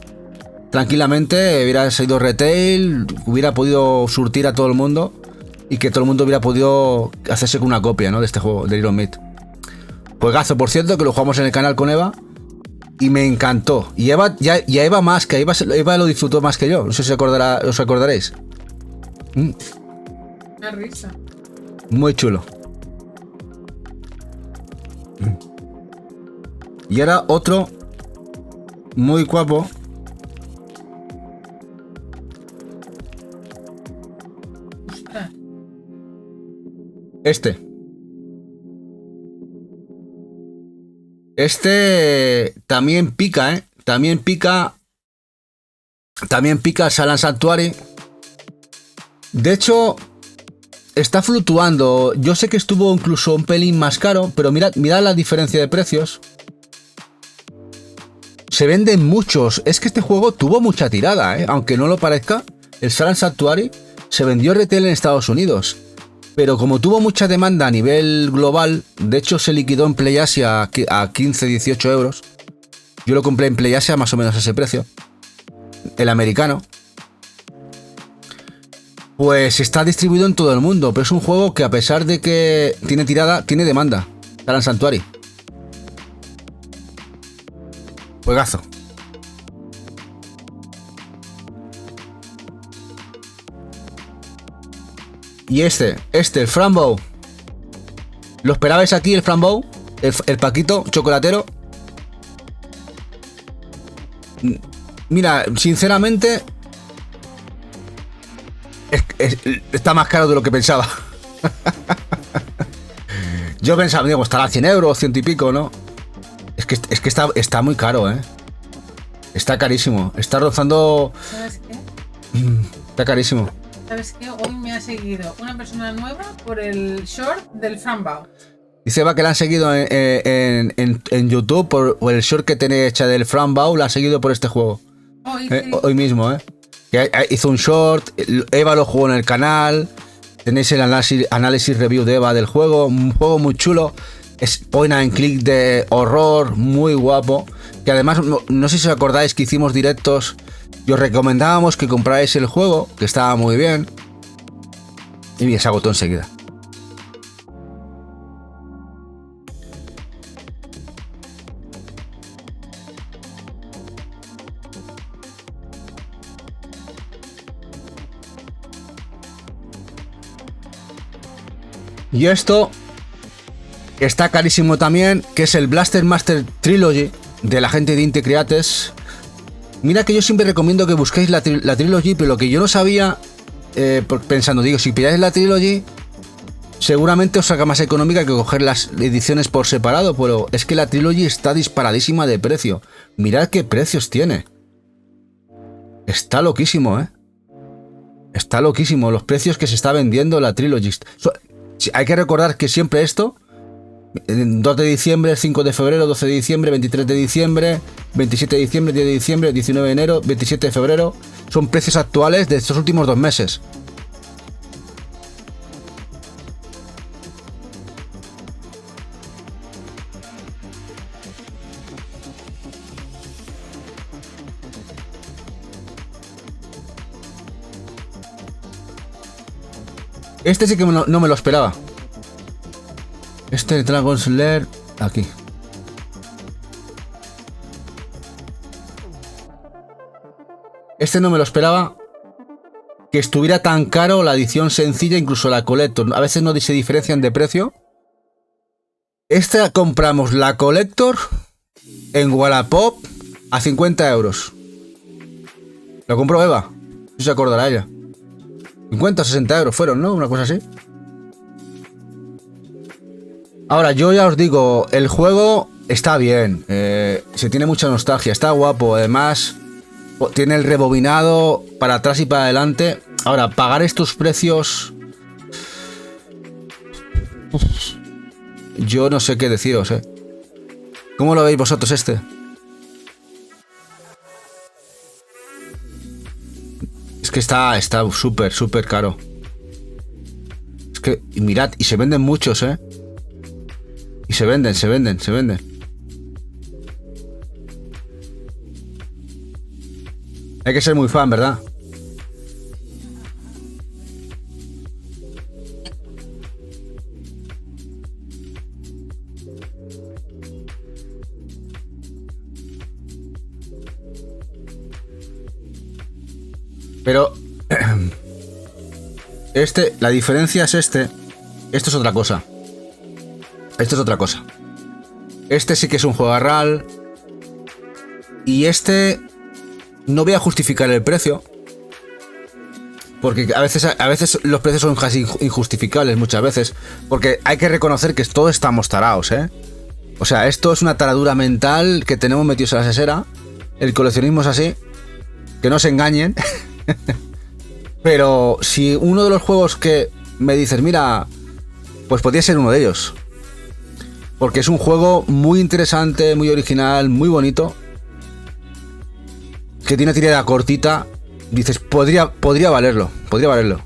Tranquilamente, hubiera salido retail, hubiera podido surtir a todo el mundo y que todo el mundo hubiera podido hacerse con una copia, ¿no?, de este juego, de Iron Meat. Juegazo, por cierto, que lo jugamos en el canal con Eva y me encantó. Y Eva, y a Eva más, que Eva lo disfrutó más que yo. No sé si os acordaréis. Una risa. Muy chulo. Y ahora otro muy guapo. Ostras. Este también pica, También pica Salan Sanctuary. De hecho, está fluctuando. Yo sé que estuvo incluso un pelín más caro, pero mirad la diferencia de precios. Se venden muchos. Es que este juego tuvo mucha tirada, aunque no lo parezca. El Salan Sanctuary se vendió retail en Estados Unidos, pero como tuvo mucha demanda a nivel global, de hecho se liquidó en PlayAsia a 15-18 euros. Yo lo compré en PlayAsia más o menos a ese precio, el americano. Pues está distribuido en todo el mundo, pero es un juego que, a pesar de que tiene tirada, tiene demanda. Salan Sanctuary. Juegazo. Y el Frambow. ¿Lo esperabais aquí, el Frambow? El paquito chocolatero. Mira, sinceramente... está más caro de lo que pensaba. Yo pensaba, digo, estará a 100 euros, 100 y pico, ¿no? Es que está muy caro, Está carísimo. Está rozando... ¿Sabes qué? Está carísimo. ¿Sabes qué? Hoy me ha seguido una persona nueva por el short del Frambow. Dice Eva que la han seguido en YouTube por el short que tiene hecha del Frambow. La ha seguido por este juego. Hoy mismo, Que hizo un short. Eva lo jugó en el canal. Tenéis el análisis review de Eva del juego. Un juego muy chulo. Es point and click de horror. Muy guapo. Que además, no sé si os acordáis que hicimos directos y os recomendábamos que compráis el juego, que estaba muy bien. Y se agotó enseguida. Y esto está carísimo también, que es el Blaster Master Trilogy de la gente de Inti Creates. Mira que yo siempre recomiendo que busquéis la Trilogy, pero lo que yo no sabía, pensando, digo, si pilláis la Trilogy, seguramente os saca más económica que coger las ediciones por separado, pero es que la Trilogy está disparadísima de precio. Mirad qué precios tiene. Está loquísimo, Está loquísimo los precios que se está vendiendo la Trilogy. Hay que recordar que siempre esto 2 de diciembre, 5 de febrero, 12 de diciembre, 23 de diciembre, 27 de diciembre, 10 de diciembre, 19 de enero, 27 de febrero. Son precios actuales de estos últimos 2 meses. Este sí que no me lo esperaba. Este Dragon Slayer aquí. Este no me lo esperaba. Que estuviera tan caro la edición sencilla, incluso la Collector. A veces no se diferencian de precio. Esta compramos la Collector en Wallapop a 50 euros. Lo compró Eva. No se acordará ella. 50 o 60 euros fueron, ¿no? Una cosa así. Ahora, yo ya os digo, el juego está bien. Se tiene mucha nostalgia, está guapo. Además, tiene el rebobinado para atrás y para adelante. Ahora, pagar estos precios... Yo no sé qué deciros, ¿eh? ¿Cómo lo veis vosotros este? Es que está súper, súper caro. Es que, mirad, y se venden muchos, ¿eh? Y se venden. Hay que ser muy fan, ¿verdad? Pero la diferencia es esto es otra cosa. Esto es otra cosa. Este sí que es un juego RAL. Y no voy a justificar el precio. Porque a veces los precios son casi injustificables muchas veces. Porque hay que reconocer que todos estamos tarados, ¿eh? O sea, esto es una taradura mental que tenemos metidos en la sesera. El coleccionismo es así. Que no se engañen. Pero si uno de los juegos que me dices, mira, pues podría ser uno de ellos. Porque es un juego muy interesante, muy original, muy bonito. Que tiene una tirada cortita. Dices, podría valerlo. Podría valerlo.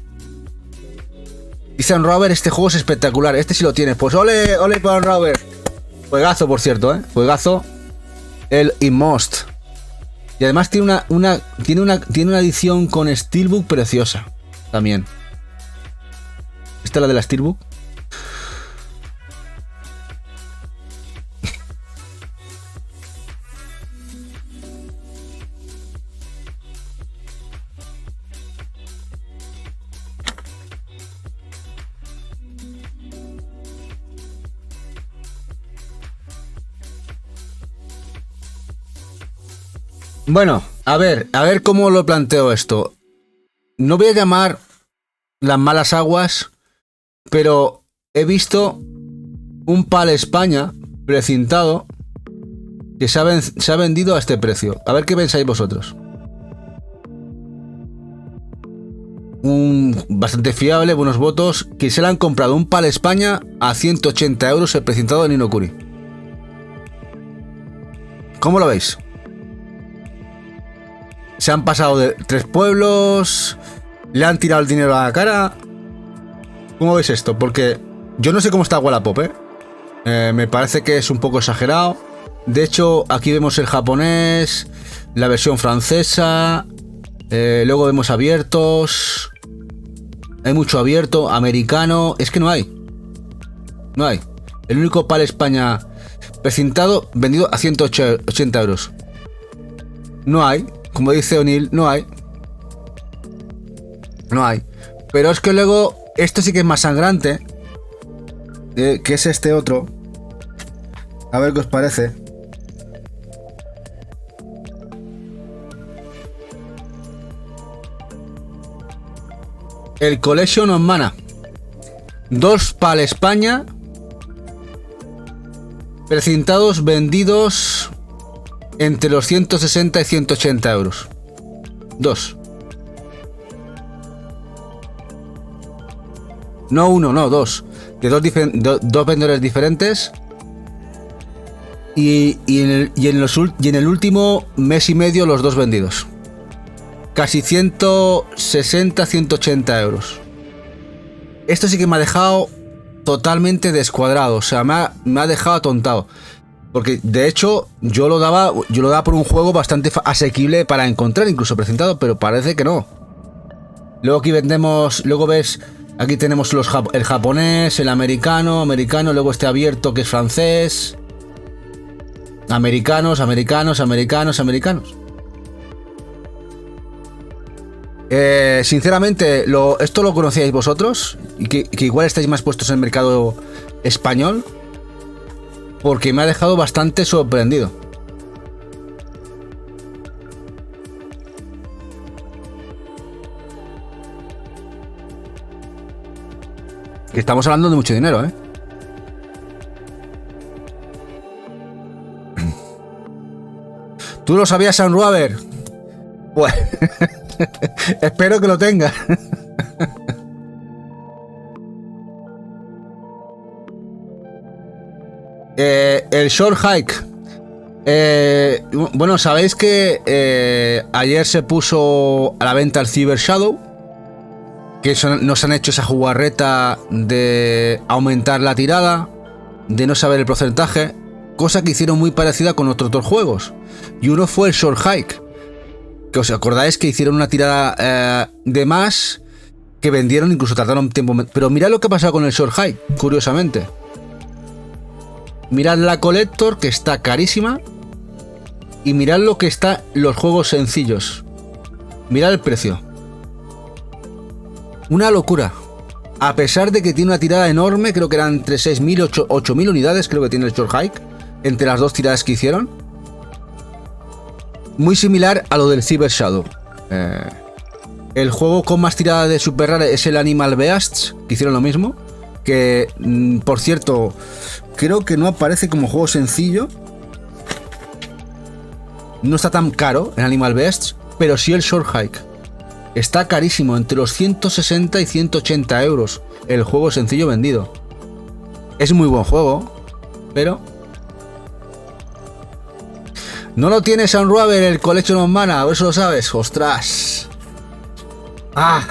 Dice Unravel, este juego es espectacular. Este sí lo tienes. Pues ole para Unravel. Juegazo, por cierto, ¿eh? Juegazo. El Inmost. Y además tiene una edición con Steelbook preciosa. También. Esta es la de la Steelbook. Bueno, a ver cómo lo planteo esto. No voy a llamar las malas aguas, pero he visto un PAL España precintado que se ha vendido a este precio. A ver qué pensáis vosotros. Bastante fiable, buenos votos. Que se le han comprado un PAL España a 180 euros el precintado de Ni no Kuni. ¿Cómo lo veis? Se han pasado de 3 pueblos. Le han tirado el dinero a la cara. ¿Cómo veis esto? Porque yo no sé cómo está Wallapop, ¿eh? Me parece que es un poco exagerado. De hecho, aquí vemos el japonés, la versión francesa. Luego vemos abiertos. Hay mucho abierto, americano. Es que no hay. No hay. El único PAL España precintado vendido a 180 euros. No hay. Como dice O'Neill, no hay. No hay. Pero es que luego, esto sí que es más sangrante. Que es este otro. A ver qué os parece. El Collection of Mana. 2 PAL España. Precintados, vendidos entre los 160 y 180 euros. 2. No uno, no, 2. de dos vendedores diferentes. Y en el último mes y medio los dos vendidos. Casi 160, 180 euros. Esto sí que me ha dejado totalmente descuadrado. O sea, me ha dejado atontado. Porque de hecho yo lo daba por un juego bastante asequible para encontrar, incluso presentado, pero parece que no. Luego aquí vendemos, luego ves, aquí tenemos el japonés, el americano, luego este abierto que es francés. Americanos. Sinceramente, ¿esto lo conocíais vosotros? Y que igual estáis más puestos en el mercado español. Porque me ha dejado bastante sorprendido. Que estamos hablando de mucho dinero, ¿eh? ¿Tú lo sabías, Sunruaver? Pues espero que lo tenga. El Short Hike. Bueno, sabéis que ayer se puso a la venta el Cyber Shadow. Que nos han hecho esa jugarreta de aumentar la tirada, de no saber el porcentaje. Cosa que hicieron muy parecida con otros dos juegos. Y uno fue el Short Hike. Que os acordáis que hicieron una tirada de más. Que vendieron, incluso tardaron tiempo. Pero mirad lo que ha pasado con el Short Hike, curiosamente. Mirad la Collector, que está carísima. Y mirad lo que está los juegos sencillos. Mirad el precio. Una locura. A pesar de que tiene una tirada enorme, creo que eran entre 6.000 y 8.000 unidades, creo que tiene el Short Hike, entre las dos tiradas que hicieron. Muy similar a lo del Cyber Shadow. El juego con más tirada de Super Rare es el Animal Beasts, que hicieron lo mismo. Que, por cierto, creo que no aparece como juego sencillo. No está tan caro en Animal Beasts, pero sí el Short Hike. Está carísimo, entre los 160 y 180 euros el juego sencillo vendido. Es muy buen juego, pero... ¿No lo tiene Sunruaver el Collection of Mana? A ver si lo sabes. ¡Ostras! ¡Ah!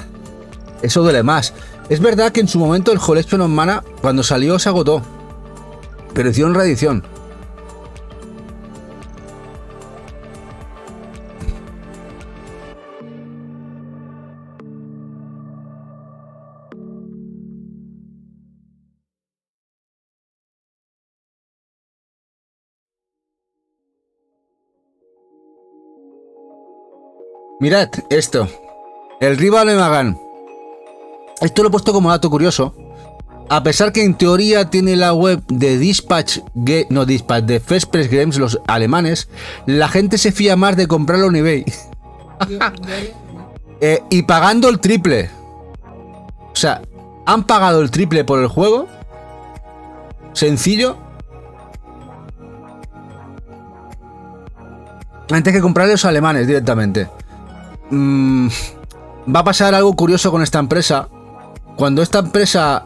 Eso duele más. Es verdad que en su momento el Collection of Mana, cuando salió, se agotó. Pero hicieron reedición. Mirad esto. El Rival Magan. Esto lo he puesto como dato curioso. A pesar que en teoría tiene la web de de First Press Games, los alemanes, la gente se fía más de comprarlo en eBay. Y pagando el triple. O sea, han pagado el triple por el juego. Sencillo. Antes que comprarle a los alemanes directamente. Va a pasar algo curioso con esta empresa. Cuando esta empresa,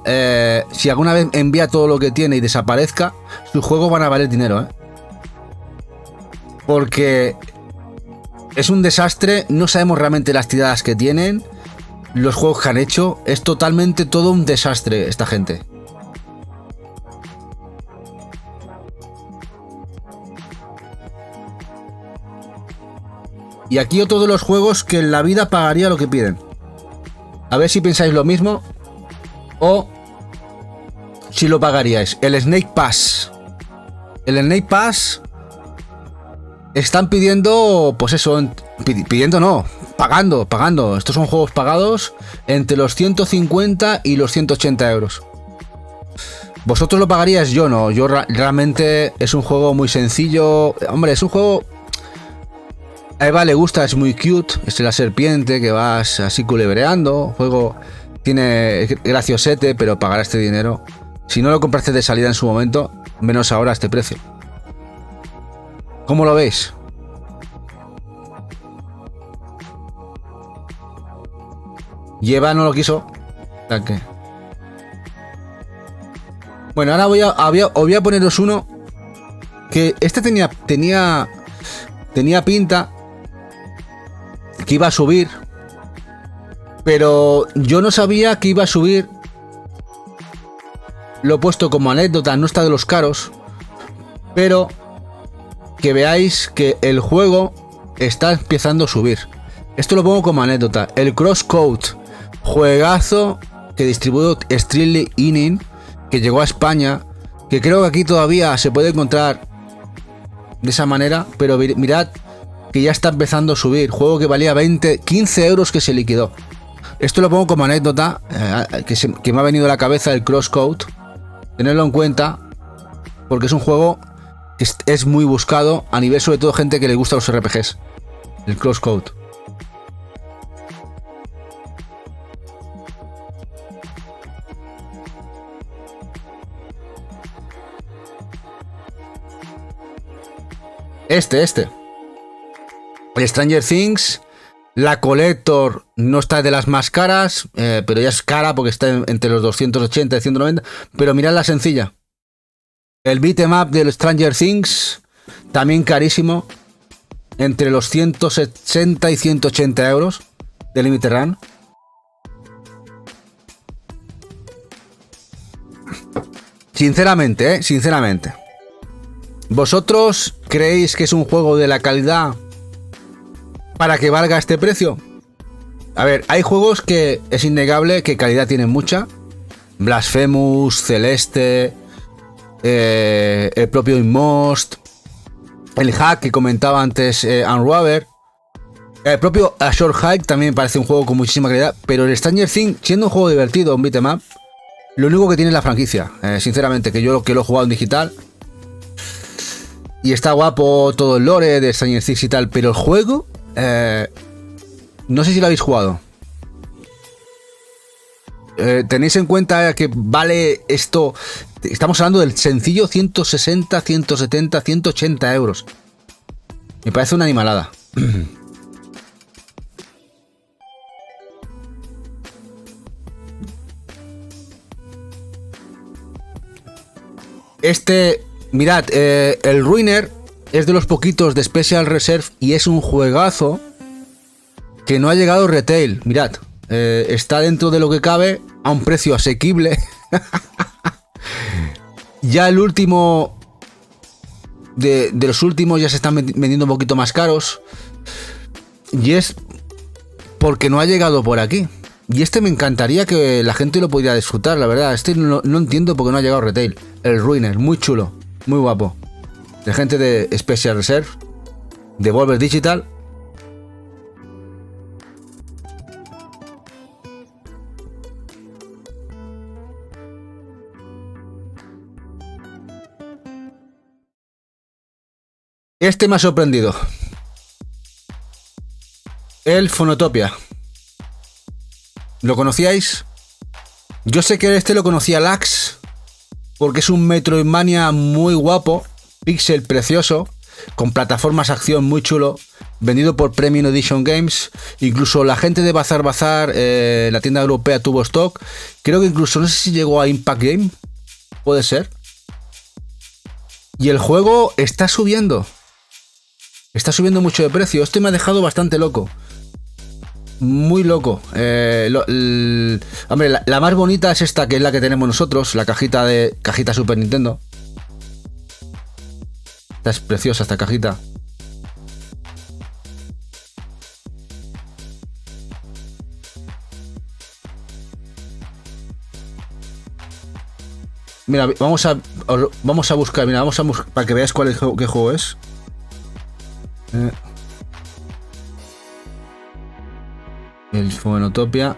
si alguna vez envía todo lo que tiene y desaparezca, sus juegos van a valer dinero, ¿eh? Porque es un desastre, no sabemos realmente las tiradas que tienen, los juegos que han hecho, es totalmente todo un desastre esta gente. Y aquí otro de los juegos que en la vida pagaría lo que piden. A ver si pensáis lo mismo o si lo pagaríais. El Snake Pass. El Snake Pass están pidiendo, pues eso, pidiendo no, pagando. Estos son juegos pagados entre los 150 y los 180 euros. ¿Vosotros lo pagaríais? Yo no. Yo realmente es un juego muy sencillo. Hombre, es un juego... A Eva le gusta, es muy cute. Es la serpiente que vas así culebreando. Juego tiene graciosete, pero pagar este dinero. Si no lo compraste de salida en su momento, menos ahora a este precio. ¿Cómo lo veis? Y Eva no lo quiso. ¿A qué? Bueno, ahora os voy a poneros uno que este tenía pinta que iba a subir, pero yo no sabía que iba a subir. Lo he puesto como anécdota, no está de los caros, pero que veáis que el juego está empezando a subir. Esto lo pongo como anécdota. El Crosscode, juegazo que distribuyó Strictly Inning, que llegó a España, que creo que aquí todavía se puede encontrar de esa manera, pero mirad que ya está empezando a subir. Juego que valía 15 euros que se liquidó. Esto lo pongo como anécdota, que me ha venido a la cabeza el Crosscode. Tenerlo en cuenta, porque es un juego que es muy buscado a nivel, sobre todo, gente que le gusta los RPGs. El Crosscode. Este. El Stranger Things. La Collector no está de las más caras, pero ya es cara porque está entre los 280 y 190. Pero mirad la sencilla. El beat'em up del Stranger Things, también carísimo, entre los 160 y 180 euros de Limited Run. Sinceramente. ¿Vosotros creéis que es un juego de la calidad para que valga este precio? A ver, hay juegos que es innegable que calidad tienen mucha. Blasphemous, Celeste, el propio Inmost, el Hack que comentaba antes, Unravel, el propio A Short Hike también me parece un juego con muchísima calidad. Pero el Stranger Things, siendo un juego divertido, un beat'em up, lo único que tiene es la franquicia, sinceramente, que yo lo he jugado en digital y está guapo todo el lore de Stranger Things y tal, pero el juego, no sé si lo habéis jugado. Tenéis en cuenta que vale esto, estamos hablando del sencillo 160, 170, 180 euros. Me parece una animalada. Mirad, el Ruiner es de los poquitos de Special Reserve y es un juegazo que no ha llegado retail. Mirad, está dentro de lo que cabe a un precio asequible. Ya el último de los últimos ya se están vendiendo un poquito más caros y es porque no ha llegado por aquí. Y este me encantaría que la gente lo pudiera disfrutar, la verdad. Este no entiendo por qué no ha llegado retail. El Ruiner, muy chulo, muy guapo. De gente de Special Reserve, de Volver Digital. Este me ha sorprendido. El Phonotopia. ¿Lo conocíais? Yo sé que este lo conocía Lax, porque es un Metroidvania muy guapo, pixel precioso, con plataformas acción muy chulo, vendido por Premium Edition Games. Incluso la gente de Bazar, la tienda europea, tuvo stock. Creo que incluso, no sé si llegó a Impact Game, puede ser. Y el juego está subiendo mucho de precio. Este me ha dejado bastante loco. Muy loco. Hombre, la más bonita es esta, que es la que tenemos nosotros, la cajita Super Nintendo. Esta es preciosa, esta cajita. Mira, vamos a buscar, para que veáis qué juego es. El Phonotopia.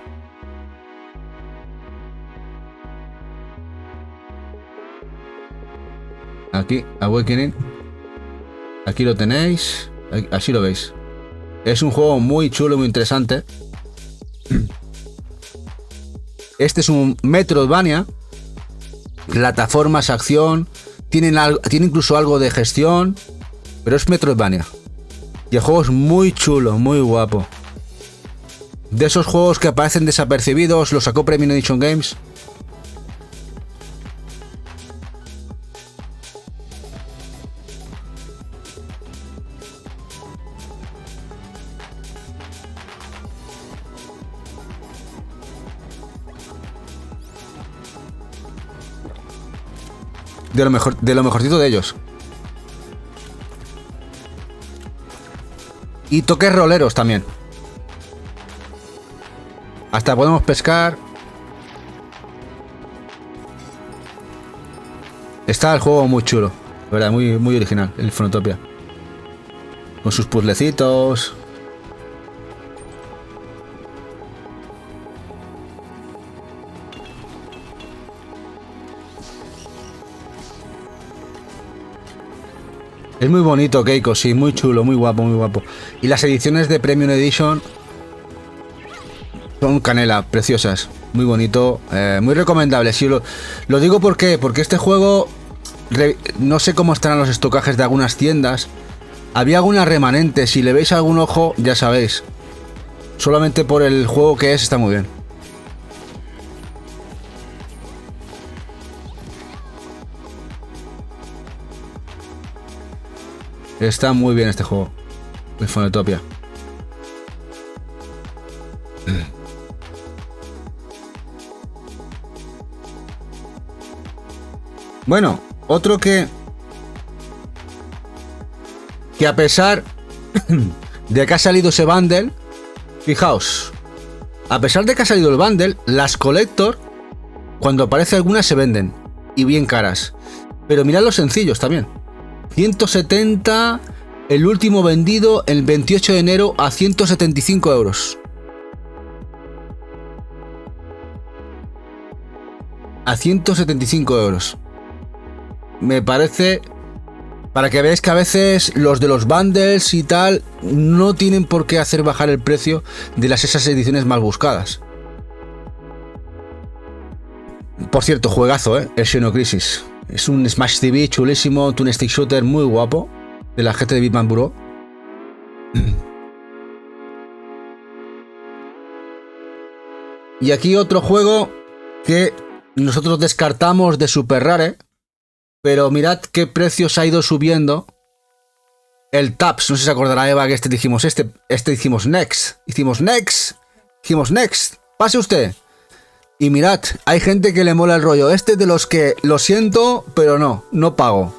Aquí, Awakening. Aquí lo tenéis. Así lo veis. Es un juego muy chulo, muy interesante. Este es un Metroidvania. Plataformas, acción. Tiene incluso algo de gestión. Pero es Metroidvania. Y el juego es muy chulo, muy guapo. De esos juegos que aparecen desapercibidos, lo sacó Premium Edition Games. de lo mejorcito de ellos. Y toques roleros también. Hasta podemos pescar. Está el juego muy chulo, ¿verdad? Muy, muy original, el Fonotopia. Con sus puzzlecitos. Es muy bonito, Keiko, sí, muy chulo, muy guapo, muy guapo. Y las ediciones de Premium Edition son canela, preciosas. Muy bonito, muy recomendable. Sí, lo digo porque este juego, no sé cómo estarán los estocajes de algunas tiendas. Había alguna remanente, si le veis algún ojo, ya sabéis. Solamente por el juego que es, está muy bien. Está muy bien este juego, el Fonotopia. Bueno, otro que a pesar de que ha salido ese bundle, fijaos, a pesar de que ha salido el bundle, las Collector, cuando aparece algunas se venden, y bien caras. Pero mirad los sencillos también. 170, el último vendido el 28 de enero a 175 euros. A 175 euros. Me parece, para que veáis que a veces los de los bundles y tal no tienen por qué hacer bajar el precio de esas ediciones más buscadas. Por cierto, juegazo, el Xenocrisis. Es un Smash TV chulísimo, un stick shooter muy guapo, de la gente de Bitman Bureau. Y aquí otro juego que nosotros descartamos de Super Rare, pero mirad qué precios ha ido subiendo. El Taps, no sé si se acordará Eva que dijimos hicimos Next. Hicimos Next. Pase usted. Y mirad, hay gente que le mola el rollo. De los que lo siento, pero no pago.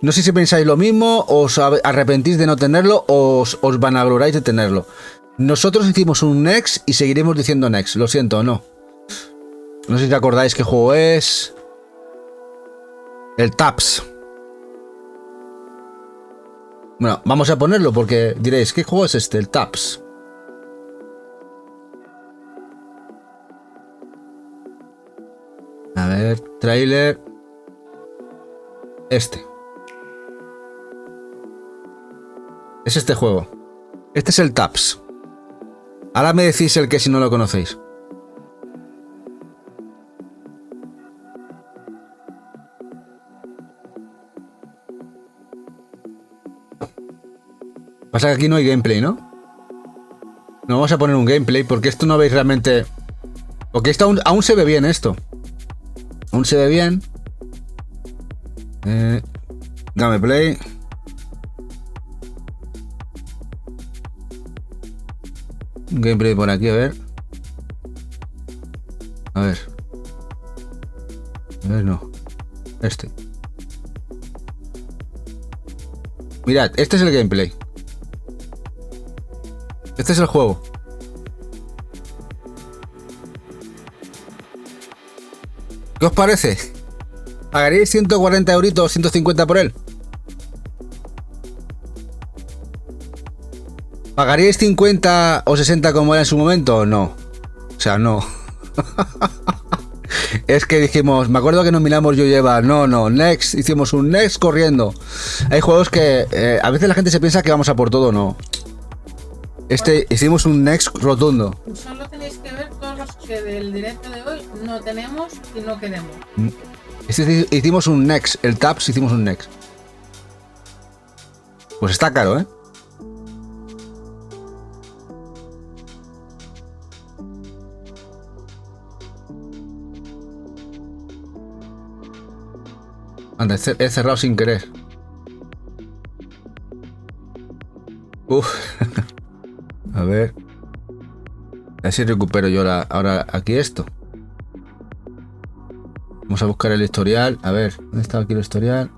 No sé si pensáis lo mismo, os arrepentís de no tenerlo o os vanagloráis de tenerlo. Nosotros hicimos un Next y seguiremos diciendo Next. Lo siento, no. No sé si acordáis qué juego es. El Taps. Bueno, vamos a ponerlo porque diréis, ¿qué juego es este? El Taps. A ver, trailer. Es este juego. Este es el Taps. Ahora me decís el que si no lo conocéis. Pasa que aquí no hay gameplay, ¿no? No vamos a poner un gameplay porque esto no veis realmente. Porque esto aún se ve bien esto. Aún se ve bien. Gameplay. Un gameplay por aquí, a ver. A ver, no. Mirad, este es el gameplay. Este es el juego. ¿Qué os parece? ¿Pagaríais 140 euritos, 150 por él? ¿Pagaríais 50 o 60 como era en su momento? No. O sea, no. Es que dijimos, me acuerdo que nos miramos yo y Eva, no, Next, hicimos un Next corriendo. Hay juegos que a veces la gente se piensa que vamos a por todo, no. Hicimos un Next rotundo. Solo tenéis que ver todos los que del directo de hoy no tenemos y no queremos. Hicimos un Next, el Taps hicimos un Next. Pues está caro, ¿eh? Anda, he cerrado sin querer. Uf. A ver. A ver si recupero yo ahora aquí esto. Vamos a buscar el historial. A ver, ¿dónde está aquí el historial?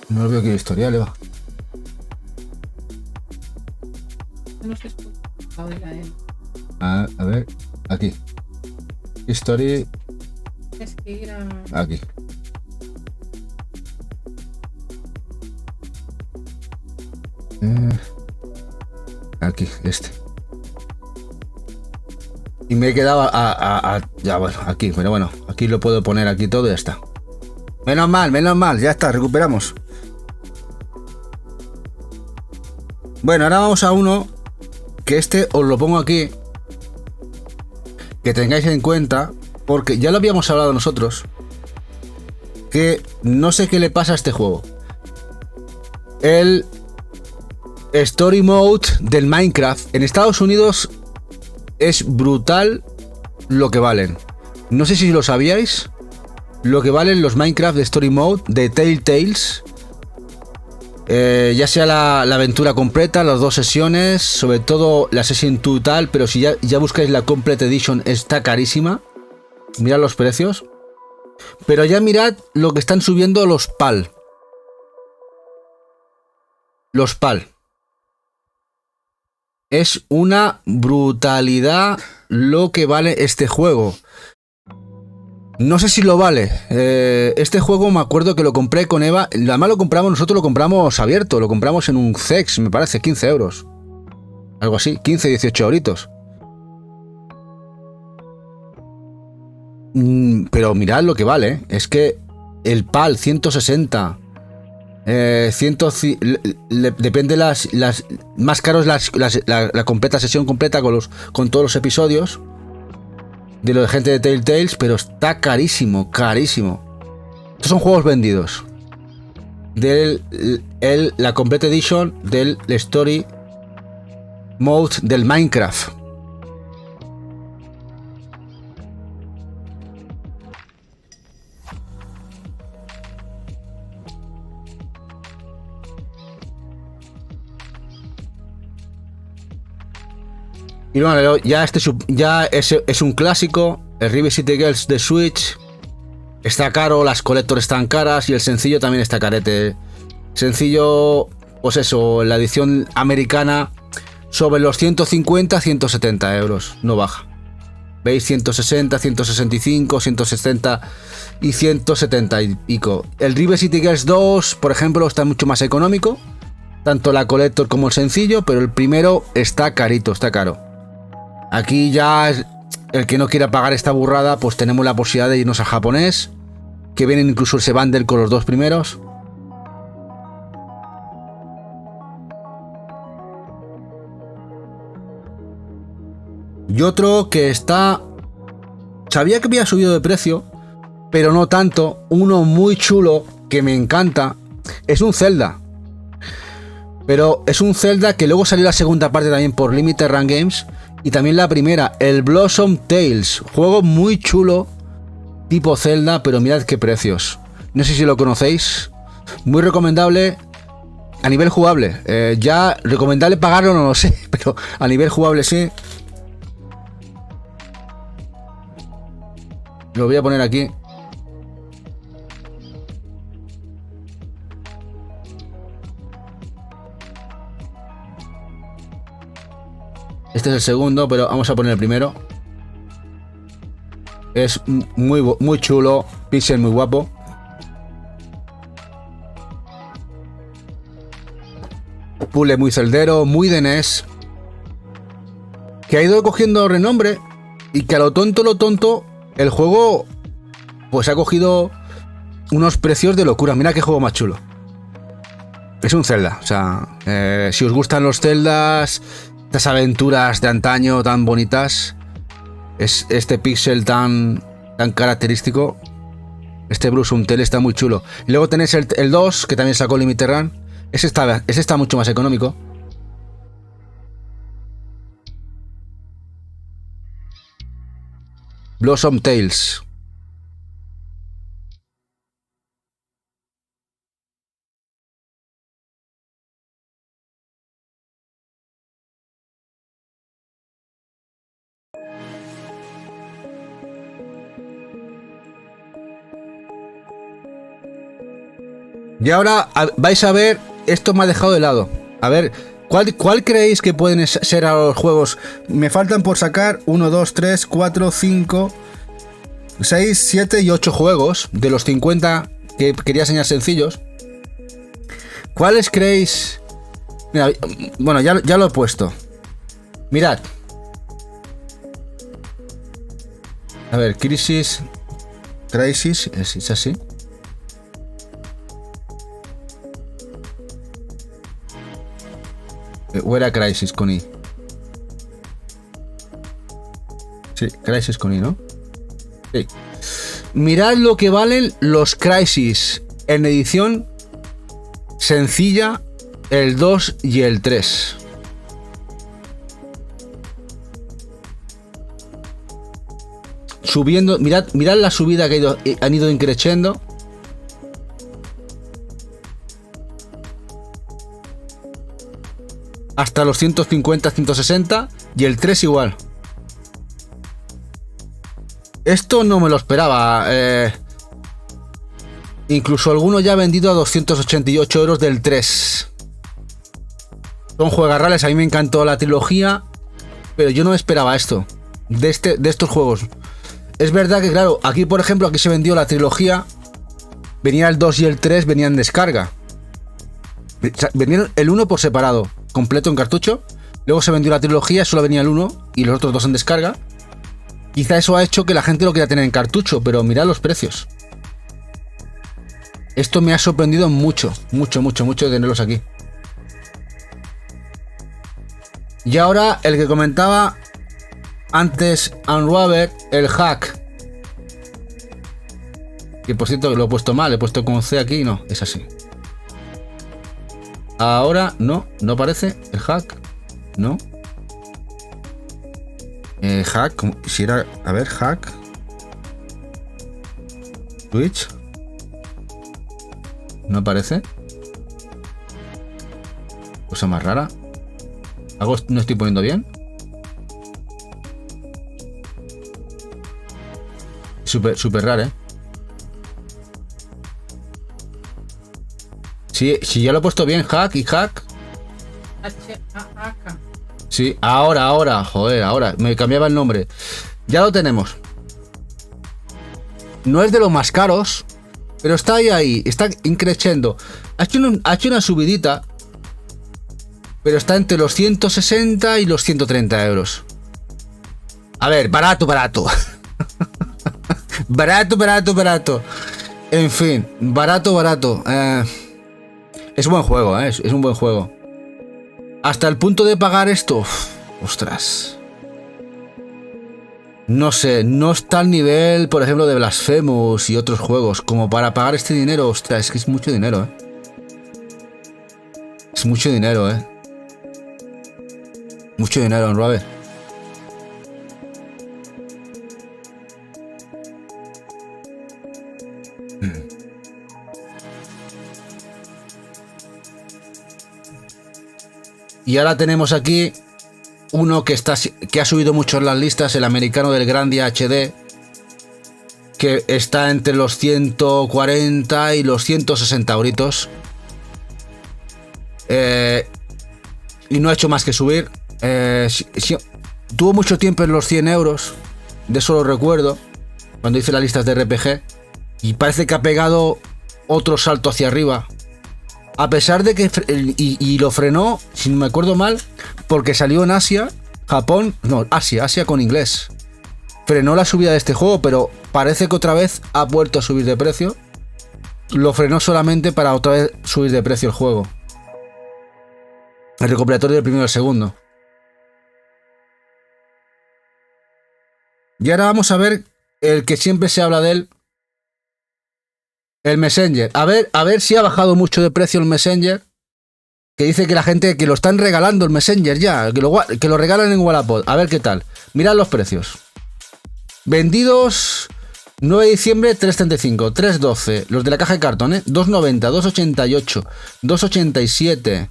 No lo veo aquí el historial, Eva. No sé. A ver, aquí. History. Es que ir a... Aquí. Aquí, este. Y me he quedado ya, bueno, aquí, pero bueno, aquí lo puedo poner aquí todo y ya está. Menos mal, ya está, recuperamos. Bueno, ahora vamos a uno que este os lo pongo aquí, que tengáis en cuenta, porque ya lo habíamos hablado nosotros, que no sé qué le pasa a este juego. El Story Mode del Minecraft en Estados Unidos es brutal lo que valen. No sé si lo sabíais, lo que valen los Minecraft de Story Mode de Telltales. Ya sea la aventura completa, las 2 sesiones, sobre todo la Session 2 tal, pero si ya buscáis la Complete Edition está carísima. Mirad los precios. Pero ya mirad lo que están subiendo los PAL. Los PAL. Es una brutalidad lo que vale este juego. No sé si lo vale. Este juego me acuerdo que lo compré con Eva. Además nosotros lo compramos abierto. Lo compramos en un CEX, me parece, 15 euros. Algo así, 15, 18 euritos. Pero mirad lo que vale. Es que el PAL 160. Depende las más caros la completa sesión completa con todos los episodios. De lo de gente de Telltales, pero está carísimo, carísimo. Estos son juegos vendidos. La Complete Edition del Story Mode del Minecraft. Y bueno, ya es un clásico. El River City Girls de Switch está caro, las Collector están caras y el sencillo también está carete. Sencillo, pues eso, la edición americana sobre los 150, 170 euros, no baja. ¿Veis? 160, 165, 160 y 170 y pico. El River City Girls 2, por ejemplo, está mucho más económico. Tanto la Collector como el sencillo, pero el primero está carito, está caro. Aquí ya el que no quiera pagar esta burrada, pues tenemos la posibilidad de irnos a japonés, que vienen incluso ese bundle con los 2 primeros. Y otro que está... Sabía que había subido de precio, pero no tanto. Uno muy chulo que me encanta. Es un Zelda. Pero es un Zelda que luego salió la segunda parte también por Limited Run Games. Y también la primera, el Blossom Tales. Juego muy chulo, tipo Zelda, pero mirad qué precios. No sé si lo conocéis. Muy recomendable a nivel jugable. Ya recomendable pagarlo no lo sé, pero a nivel jugable sí. Lo voy a poner aquí. Este es el segundo, pero vamos a poner el primero. Es muy chulo, pixel muy guapo. Puzzle muy celdero, muy de NES. Que ha ido cogiendo renombre y que a lo tonto, el juego pues ha cogido unos precios de locura. Mira qué juego más chulo. Es un Zelda, o sea, si os gustan los Zeldas, estas aventuras de antaño tan bonitas, es este pixel tan característico. Este Blossom Tale está muy chulo. Y luego tenéis el 2, que también sacó Limited Run. Ese está mucho más económico. Blossom Tales. Y ahora vais a ver, esto me ha dejado de lado. A ver, ¿cuál creéis que pueden ser a los juegos? Me faltan por sacar 1, 2, 3, 4, 5, 6, 7 y 8 juegos de los 50 que quería enseñar sencillos. ¿Cuáles creéis? Mira, bueno, ya lo he puesto. Mirad. A ver, Crisis, es así. ¿O era Crisis con I? Sí, Crisis con I, ¿no? Sí. Mirad lo que valen los Crisis en edición sencilla, el 2 y el 3. Subiendo, mirad la subida que han ido increciendo. Hasta los 150, 160 y el 3 igual. Esto no me lo esperaba. Incluso alguno ya ha vendido a 288 euros del 3. Son juegarrales, a mí me encantó la trilogía, pero yo no esperaba esto de estos juegos. Es verdad que, claro, aquí por ejemplo, aquí se vendió la trilogía, venía el 2 y el 3, venían en descarga. Vendieron el 1 por separado, completo en cartucho. Luego se vendió la trilogía, solo venía el 1 y los otros 2 en descarga. Quizá eso ha hecho que la gente lo quiera tener en cartucho, pero mirad los precios. Esto me ha sorprendido mucho de tenerlos aquí. Y ahora el que comentaba antes Unravel, el hack. Que por cierto lo he puesto mal, he puesto con C aquí, no, es así. Ahora no aparece el hack, no. Hack, si era, a ver, hack. Twitch. No aparece. Cosa más rara. ¿Algo no estoy poniendo bien? Súper raro, ¿eh? Sí, ya lo he puesto bien. Hack y hack. H-A-A-K. Sí, ahora. Joder, ahora. Me cambiaba el nombre. Ya lo tenemos. No es de los más caros, pero está ahí. Está increciendo. Ha hecho una subidita, pero está entre los 160 y los 130 euros. A ver, barato. barato. En fin, barato. Es buen juego, es un buen juego. Hasta el punto de pagar esto. Ostras. No sé, no está al nivel, por ejemplo, de Blasphemous y otros juegos. Como para pagar este dinero, ostras, es que es mucho dinero, Es mucho dinero, Mucho dinero, Robert. Y ahora tenemos aquí uno que ha subido mucho en las listas, el americano del Grandia HD, que está entre los 140 y los 160 euritos. Y no ha hecho más que subir. Tuvo mucho tiempo en los 100 euros, de eso lo recuerdo, cuando hice las listas de RPG, y parece que ha pegado otro salto hacia arriba. A pesar de que y lo frenó, si no me acuerdo mal, porque salió en Asia, Japón, no, Asia con inglés. Frenó la subida de este juego, pero parece que otra vez ha vuelto a subir de precio. Lo frenó solamente para otra vez subir de precio el juego. El recopilatorio del primero y el segundo. Y ahora vamos a ver el que siempre se habla de él. El Messenger. A ver si ha bajado mucho de precio el Messenger. Que dice que la gente, que lo están regalando el Messenger ya. Que lo regalan en Wallapop. A ver qué tal. Mirad los precios. Vendidos 9 de diciembre, 3.35, 3.12. Los de la caja de cartón, 2.90, 2.88, 2.87.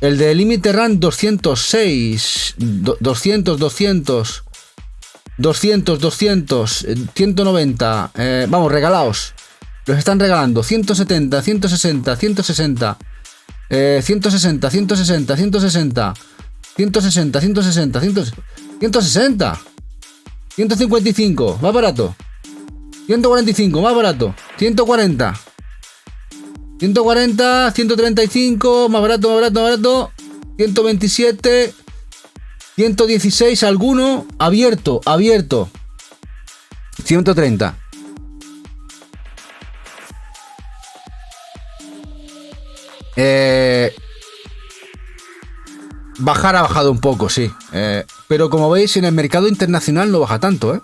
El de Límite Run, 206. 200, 200. 200, 190. Vamos, regalaos. Los están regalando 170, 160, 160, 160, 160, 160, 160, 160, 160, 155, más barato. 145, más barato. 140. 140, 135, más barato, más barato, más barato. 127, 116, alguno, abierto, abierto. 130. Bajar ha bajado un poco, sí. Pero como veis, en el mercado internacional no baja tanto, ¿eh?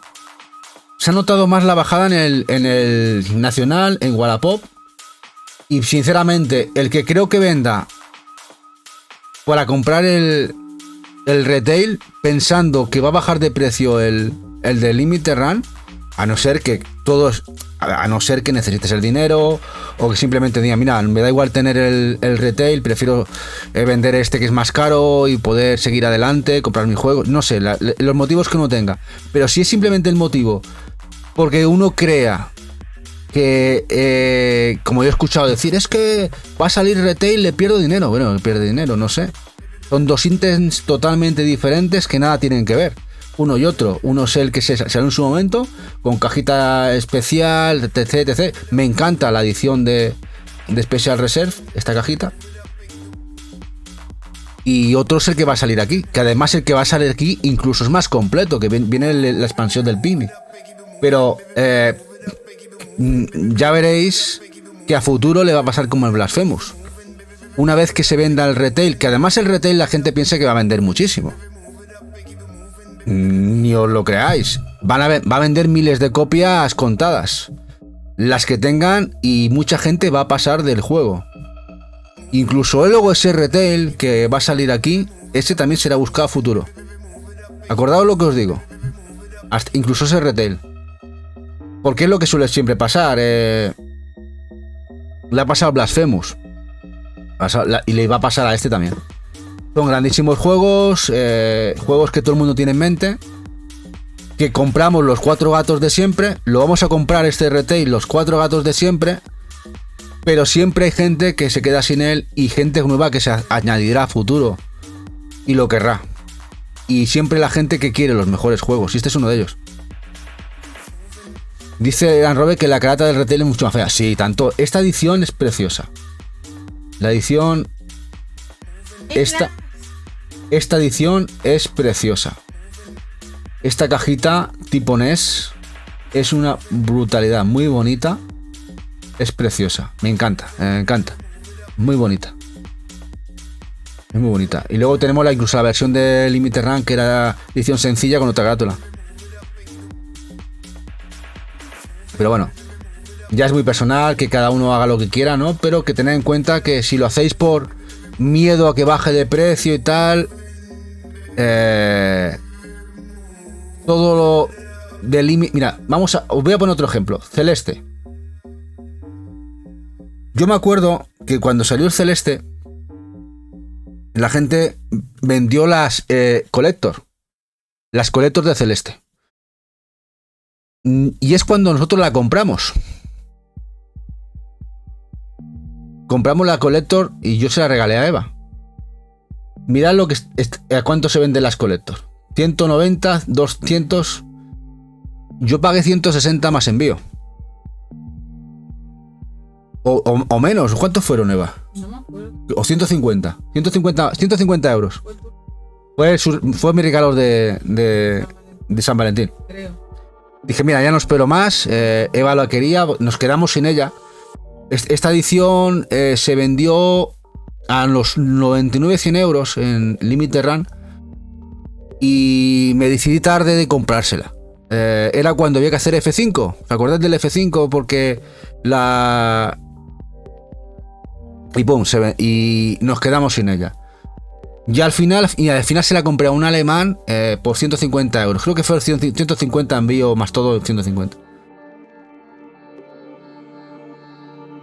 Se ha notado más la bajada en el nacional, en Wallapop. Y sinceramente, el que creo que venda para comprar el retail pensando que va a bajar de precio el de Limited Run, a no ser que necesites el dinero o que simplemente diga, mira, me da igual tener el retail, prefiero vender este que es más caro y poder seguir adelante, comprar mi juego, no sé, los motivos que uno tenga. Pero si es simplemente el motivo porque uno crea que, como yo he escuchado decir, es que va a salir retail, le pierdo dinero. Bueno, pierde dinero, no sé. Son dos ítems totalmente diferentes que nada tienen que ver. Uno y otro. Uno es el que se salió en su momento, con cajita especial, etc, etc. Me encanta la edición de Special Reserve, esta cajita. Y otro es el que va a salir aquí. Que además el que va a salir aquí incluso es más completo, que viene la expansión del Picnic. Pero ya veréis que a futuro le va a pasar como el Blasphemous. Una vez que se venda el retail, que además el retail la gente piensa que va a vender muchísimo. Ni os lo creáis. Va a vender miles de copias contadas. Las que tengan, y mucha gente va a pasar del juego. Incluso luego ese retail que va a salir aquí, ese también será buscado a futuro. Acordaos lo que os digo. Incluso ese retail. Porque es lo que suele siempre pasar. Le ha pasado a Blasphemous. Y le va a pasar a este también. Son grandísimos juegos. Juegos que todo el mundo tiene en mente. Que compramos los 4 gatos de siempre. Lo vamos a comprar este retail, los 4 gatos de siempre. Pero siempre hay gente que se queda sin él. Y gente nueva que se añadirá a futuro. Y lo querrá. Y siempre la gente que quiere los mejores juegos. Y este es uno de ellos. Dice Anrobe que la carata del retail es mucho más fea. Sí, tanto. Esta edición es preciosa. La edición... Esta edición es preciosa. Esta cajita tipo NES es una brutalidad. Muy bonita. Es preciosa. Me encanta. Me encanta. Muy bonita. Es muy bonita. Y luego tenemos incluso la versión de Limited Run, que era edición sencilla con otra carátula. Pero bueno, ya es muy personal, que cada uno haga lo que quiera, ¿no? Pero que tened en cuenta que si lo hacéis por miedo a que baje de precio y tal, todo lo de límite... Mira, os voy a poner otro ejemplo. Celeste. Yo me acuerdo que cuando salió el Celeste, la gente vendió las Collector. Las Collector de Celeste. Y es cuando nosotros la compramos. Compramos la Collector y yo se la regalé a Eva. Mirad lo que a cuánto se venden las Collector. 190, 200. Yo pagué 160 más envío. O menos. ¿Cuántos fueron, Eva? No me acuerdo. O 150. 150 euros. Fue mi regalo de San Valentín. Creo. Dije, mira, ya no espero más. Eva lo quería, nos quedamos sin ella. Esta edición se vendió a los 99-100 euros en Limited Run. Y me decidí tarde de comprársela. Era cuando había que hacer F5. ¿Os acordáis del F5? Porque y pum, y nos quedamos sin ella. Y al final se la compré a un alemán por 150 euros. Creo que fue 150 envío más todo 150.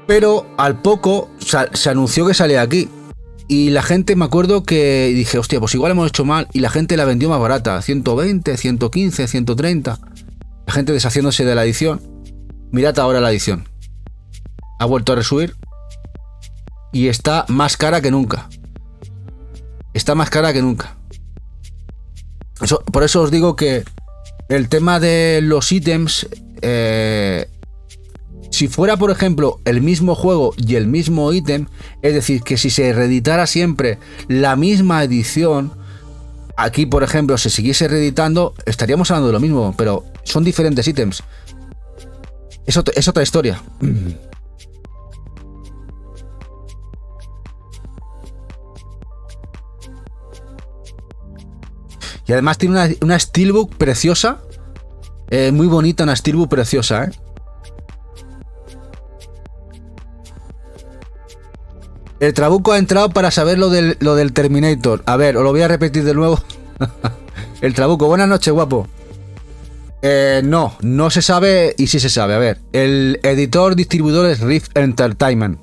Pero al poco se anunció que salía aquí. Y la gente, me acuerdo que dije, hostia, pues igual hemos hecho mal. Y la gente la vendió más barata. 120, 115, 130. La gente deshaciéndose de la edición. Mirad ahora la edición. Ha vuelto a resubir. Y está más cara que nunca. Está más cara que nunca. Por eso os digo que el tema de los ítems, si fuera, por ejemplo, el mismo juego y el mismo ítem, es decir, que si se reeditara siempre la misma edición, aquí, por ejemplo, se siguiese reeditando, estaríamos hablando de lo mismo, pero son diferentes ítems. Es otra historia. Y además tiene una steelbook preciosa. Muy bonita, una steelbook preciosa, ¿eh? El Trabuco ha entrado para saber lo del Terminator. A ver, os lo voy a repetir de nuevo. El Trabuco, buenas noches, guapo. No se sabe y sí se sabe. A ver, el editor distribuidor es Rift Entertainment.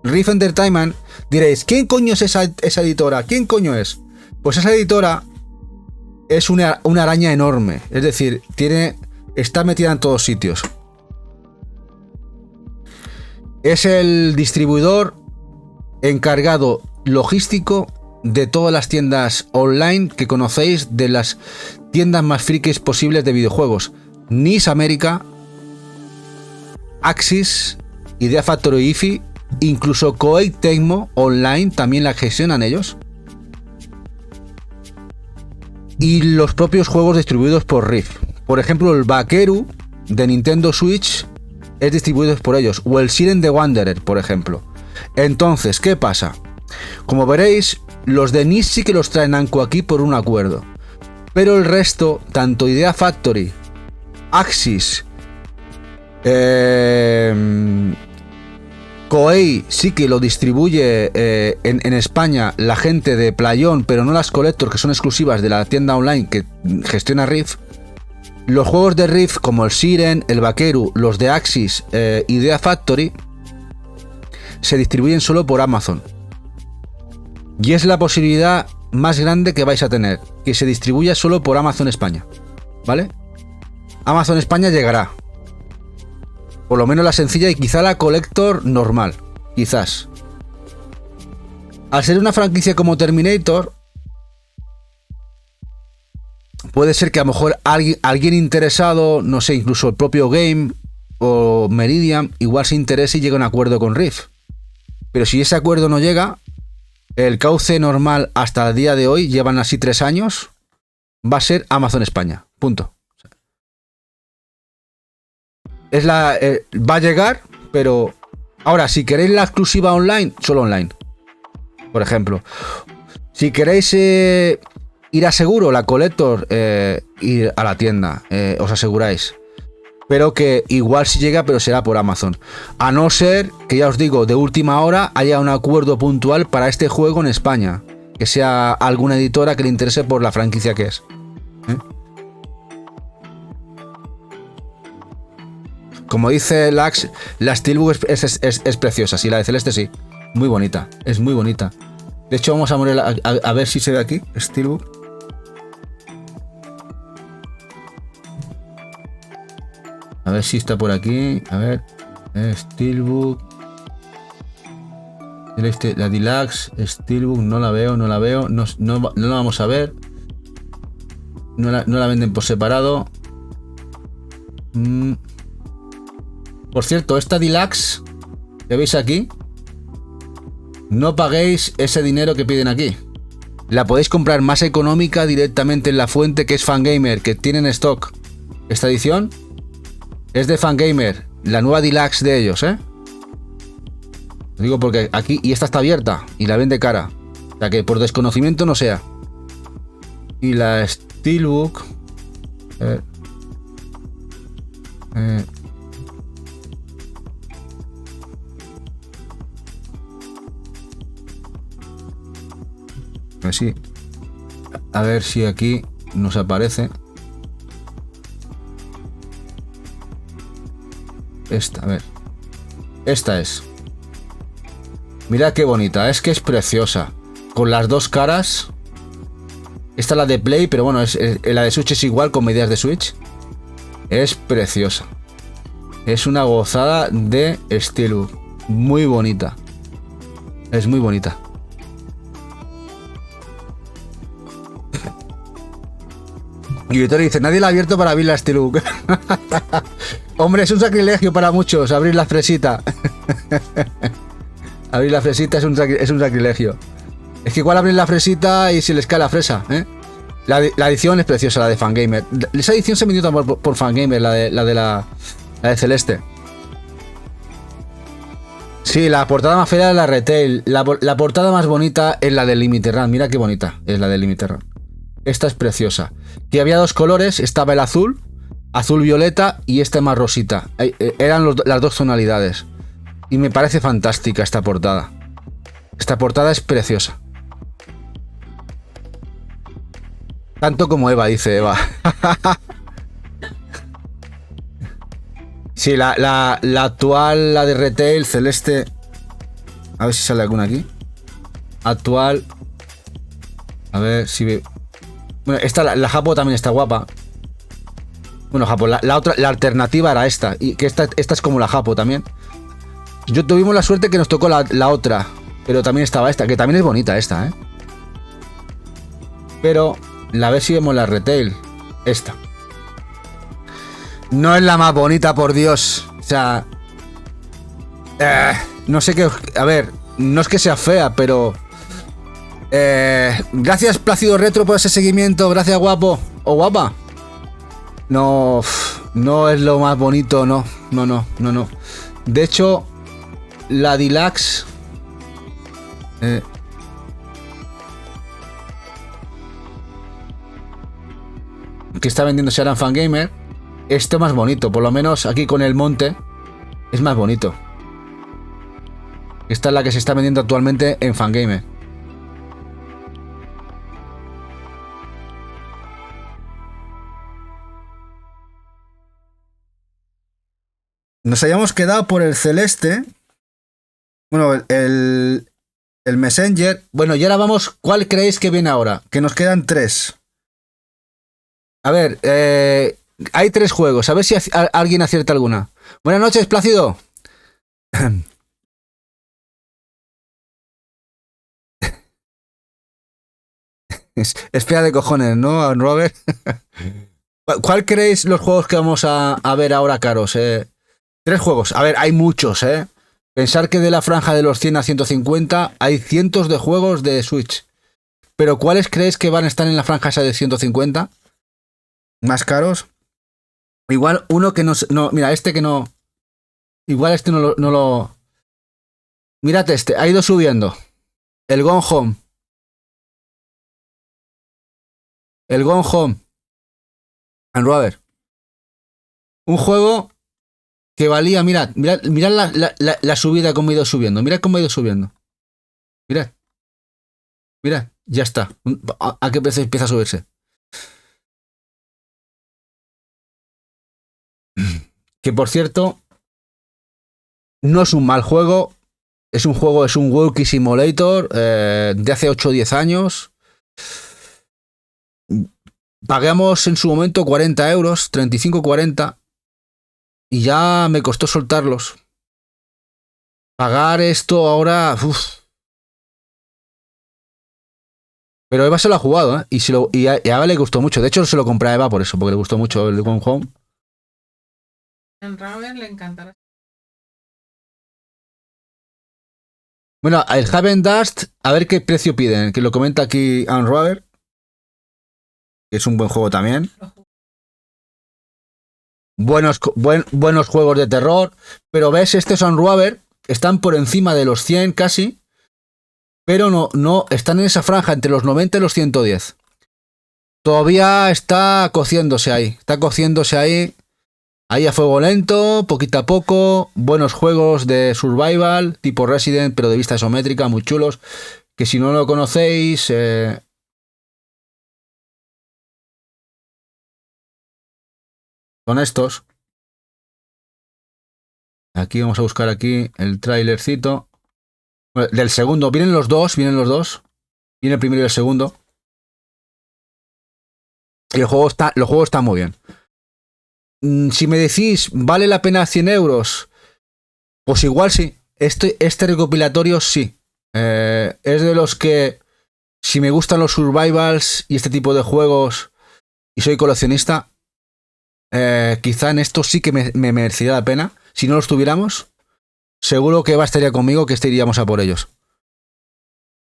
Rift Entertainment, diréis, ¿quién coño es esa editora? ¿Quién coño es? Pues esa editora es una araña enorme. Es decir, está metida en todos sitios. Es el distribuidor encargado logístico de todas las tiendas online que conocéis, de las tiendas más frikis posibles de videojuegos. NIS América, Axis, Idea Factory IFI, incluso Koei Tecmo Online también la gestionan ellos. Y los propios juegos distribuidos por Rift. Por ejemplo, el Bakeru de Nintendo Switch es distribuido por ellos. O el Siren the Wanderer, por ejemplo. Entonces, ¿qué pasa? Como veréis, los de NIS sí que los traen Namco aquí por un acuerdo. Pero el resto, tanto Idea Factory, Axis, Koei sí que lo distribuye en España la gente de Playón, pero no las Collector, que son exclusivas de la tienda online que gestiona Rift. Los juegos de Rift, como el Siren, el Bakeru, los de Axis, Idea Factory, se distribuyen solo por Amazon. Y es la posibilidad más grande que vais a tener, que se distribuya solo por Amazon España, ¿vale? Amazon España llegará. Por lo menos la sencilla y quizá la Collector normal. Quizás. Al ser una franquicia como Terminator, puede ser que a lo mejor alguien interesado, no sé, incluso el propio Game o Meridian, igual se interese y llegue a un acuerdo con Rift. Pero si ese acuerdo no llega, el cauce normal hasta el día de hoy, llevan así 3 años, va a ser Amazon España. Punto. Va a llegar, pero ahora, si queréis la exclusiva online, solo online. Por ejemplo, si queréis ir a seguro, la Collector, ir a la tienda, os aseguráis. Pero que igual si llega, pero será por Amazon. A no ser que, ya os digo, de última hora haya un acuerdo puntual para este juego en España. Que sea alguna editora que le interese por la franquicia que es. Como dice Lax, la Steelbook es preciosa. Sí, la de Celeste sí. Muy bonita. Es muy bonita. De hecho, vamos a morir a ver si se ve aquí. Steelbook. A ver si está por aquí. A ver. Steelbook. La Deluxe. Steelbook. No la veo. No la vamos a ver. No la venden por separado. Por cierto, esta Deluxe que veis aquí, no paguéis ese dinero que piden aquí. La podéis comprar más económica directamente en la fuente, que es Fangamer, que tiene en stock. Esta edición es de Fangamer, la nueva Deluxe de ellos, ¿eh? Os digo porque aquí, y esta está abierta y la vende cara. O sea que por desconocimiento no sea. Y la Steelbook. A ver si aquí nos aparece. Esta, a ver. Esta es. Mirad qué bonita, es que es preciosa. Con las dos caras. Esta es la de Play, pero bueno, la de Switch es igual, con medidas de Switch. Es preciosa. Es una gozada de estilo. Muy bonita. Es muy bonita. Y Víctor dice, nadie la ha abierto para abrir la Steelbook. Hombre, es un sacrilegio para muchos abrir la fresita. Abrir la fresita es un sacrilegio. Es que igual abren la fresita y se les cae la fresa, ¿eh? La edición es preciosa, la de Fangamer. Esa edición se vendió por Fangamer, la de Celeste. Sí, la portada más fea es la Retail. La portada más bonita es la de Limited Run. Mira qué bonita es la de Limited Run. Esta es preciosa. Que había dos colores, estaba el azul violeta y este más rosita. Eran las dos tonalidades. Y me parece fantástica esta portada. Esta portada es preciosa. Tanto como Eva, dice Eva. Sí, la actual, la de Retail, Celeste. A ver si sale alguna aquí. Actual. A ver si ve. Bueno, esta, la Japo también está guapa. Bueno, Japo, la otra, la alternativa era esta. Y que esta es como la Japo también. Yo tuvimos la suerte que nos tocó la otra. Pero también estaba esta, que también es bonita esta, ¿eh? Pero, a ver si vemos la Retail. Esta. No es la más bonita, por Dios. O sea... no sé qué... A ver, no es que sea fea, pero... gracias Plácido Retro por ese seguimiento. Gracias, guapo. O guapa. No... No es lo más bonito, no. No. De hecho... La Deluxe... que está vendiéndose ahora en Fangamer, esto más bonito, por lo menos aquí con el monte es más bonito. Esta es la que se está vendiendo actualmente en Fangamer. Nos habíamos quedado por el celeste. Bueno, el Messenger. Bueno, y ahora vamos. ¿Cuál creéis que viene ahora? Que nos quedan 3. A ver, hay 3 juegos. A ver si alguien acierta alguna. Buenas noches, Plácido. Es fea de cojones, ¿no, Robert? ¿Cuál creéis los juegos que vamos a ver ahora caros? 3 juegos. A ver, hay muchos, ¿eh? Pensar que de la franja de los 100 a 150 hay cientos de juegos de Switch. Pero ¿cuáles creéis que van a estar en la franja esa de 150? Más caros. Igual uno que no... Mira, este que no... Igual este no lo... Mírate este, ha ido subiendo. El Gone Home. El Gone Home. And Robert. Un juego que valía... Mirad la subida como ha ido subiendo. Mirad cómo ha ido subiendo. Mirad. Mirad, ya está. ¿A qué precio empieza a subirse? Que por cierto, no es un mal juego. Es un Walkie Simulator de hace 8 o 10 años. Pagamos en su momento 40 euros, 35-40. Y ya me costó soltarlos. Pagar esto ahora... Uf. Pero Eva se lo ha jugado, ¿eh? Y a Eva le gustó mucho. De hecho, se lo compré a Eva por eso, porque le gustó mucho el Gone Home. A Robert le encantará. Bueno, el Haven Dust, a ver qué precio piden, que lo comenta aquí Unraver, que es un buen juego también. Buenos juegos de terror, pero ves, estos Unraver están por encima de los 100 casi, pero no están en esa franja entre los 90 y los 110. Todavía está cociéndose ahí. Ahí a fuego lento, poquito a poco, buenos juegos de survival, tipo Resident, pero de vista isométrica, muy chulos, que si no lo conocéis... son estos. Aquí vamos a buscar aquí el trailercito. Bueno, del segundo, vienen los dos. Viene el primero y el segundo. Y los juegos están muy bien. Si me decís, ¿vale la pena 100 euros? Pues igual sí. Este recopilatorio sí. Es de los que, si me gustan los survivals y este tipo de juegos y soy coleccionista, quizá en esto sí que me merecería la pena. Si no los tuviéramos, seguro que bastaría conmigo que iríamos a por ellos.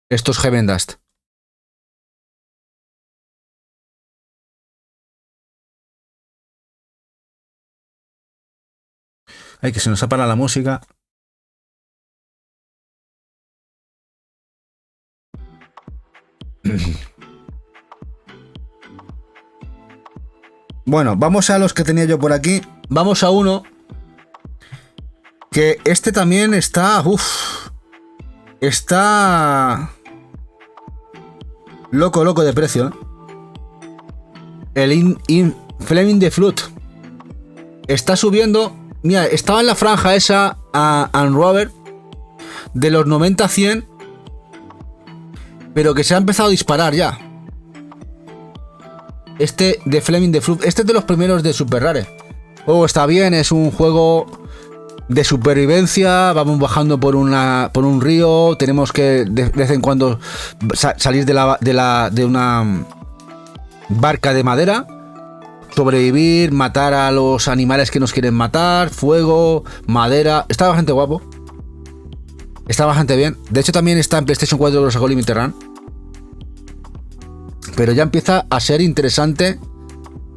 Estos Heaven Dust. Ay, que se nos apaga la música. Bueno, vamos a los que tenía yo por aquí. Vamos a uno que este también está... está... loco de precio, El Flaming the Flood. Está subiendo... Mira, estaba en la franja esa a Unrover de los 90 a 100, pero que se ha empezado a disparar ya. Este de Flaming the Flood, este es de los primeros de Super Rare. Está bien, es un juego de supervivencia. Vamos bajando por un río. Tenemos que de vez en cuando salir de una barca de madera, sobrevivir, matar a los animales que nos quieren matar, fuego, madera. Está bastante guapo. Está bastante bien. De hecho también está en PlayStation 4, lo sacó Limited Run. Pero ya empieza a ser interesante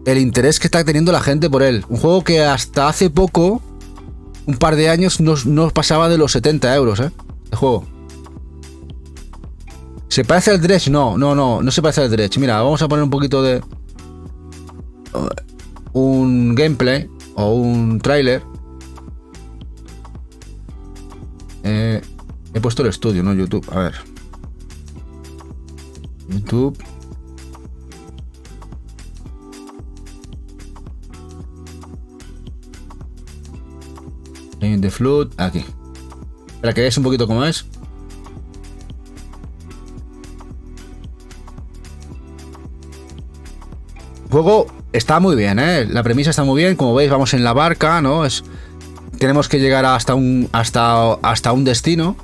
el interés que está teniendo la gente por él. Un juego que hasta hace poco, un par de años, no pasaba de los 70 euros, el juego. ¿Se parece al Dredge? No se parece al Dredge. Mira, vamos a poner un poquito de... un gameplay o un tráiler. He puesto el estudio, no YouTube. A ver. YouTube. The Flood, aquí. Para que veáis un poquito cómo es. El juego está muy bien, la premisa está muy bien. Como veis, vamos en la barca, ¿no? Tenemos que llegar hasta un destino.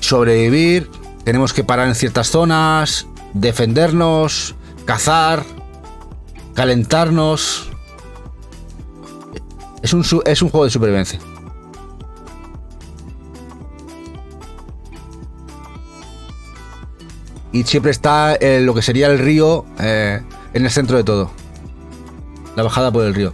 Sobrevivir. Tenemos que parar en ciertas zonas. Defendernos. Cazar. Calentarnos. Es un juego de supervivencia. Y siempre está lo que sería el río en el centro de todo. La bajada por el río.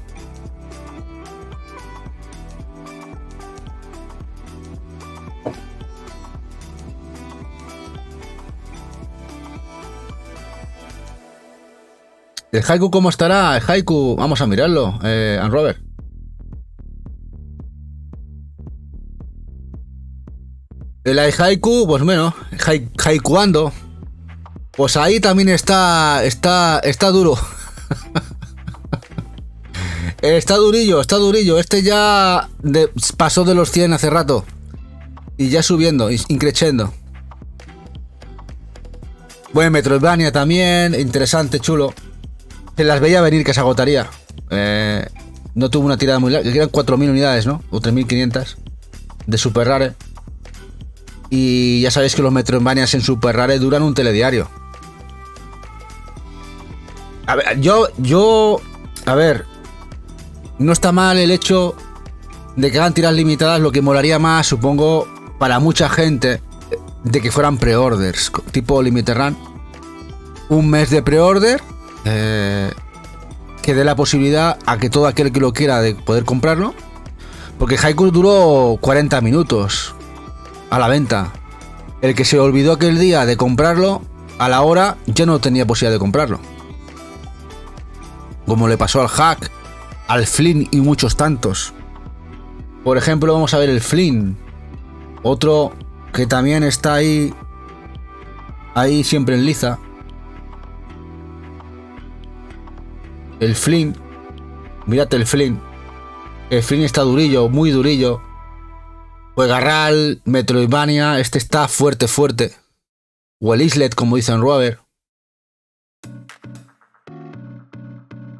¿El Haiku cómo estará? El Haiku, vamos a mirarlo. Unrover. El Haiku, pues bueno, Haikuando. Pues ahí también está duro. Está durillo. Este ya pasó de los 100 hace rato. Y ya subiendo, increciendo. Buen Metroidvania también, interesante, chulo. Se las veía venir que se agotaría. No tuvo una tirada muy larga, eran 4.000 unidades, ¿no? O 3.500 de Super Rare. Y ya sabéis que los Metroidvanias en Super Rare duran un telediario. A ver, no está mal el hecho de que hagan tiras limitadas. Lo que molaría más, supongo, para mucha gente, de que fueran pre-orders, tipo Limited Run. Un mes de pre-order, que dé la posibilidad a que todo aquel que lo quiera de poder comprarlo. Porque Haiku duró 40 minutos a la venta. El que se olvidó aquel día de comprarlo, a la hora ya no tenía posibilidad de comprarlo. Como le pasó al Hack, al Flynn y muchos tantos. Por ejemplo, vamos a ver el Flynn. Otro que también está ahí siempre en liza. El Flynn. Mírate el Flynn. El Flynn está durillo, muy durillo. Pues Garral, Metroidvania, este está fuerte. O el Islet, como dicen Robert.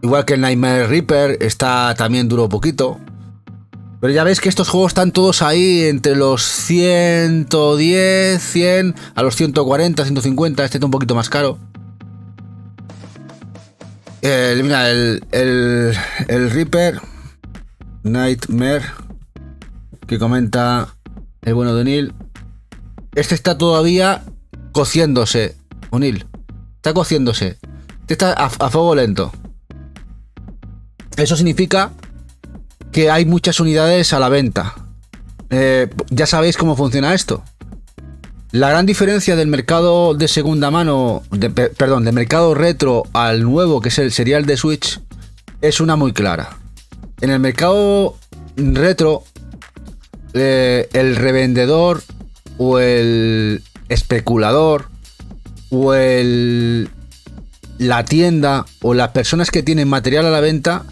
Igual que el Nightmare Reaper, está también duró poquito. Pero ya veis que estos juegos están todos ahí entre los 110, 100, a los 140, 150. Este está un poquito más caro. Mira, el Reaper Nightmare que comenta el bueno de O'Neill. Este está todavía cociéndose, O'Neill. Está cociéndose. Este está a fuego lento. Eso significa que hay muchas unidades a la venta. Ya sabéis cómo funciona esto. La gran diferencia del mercado de segunda mano, del mercado retro al nuevo, que sería el de Switch, es una muy clara. En el mercado retro, el revendedor o el especulador o la tienda o las personas que tienen material a la venta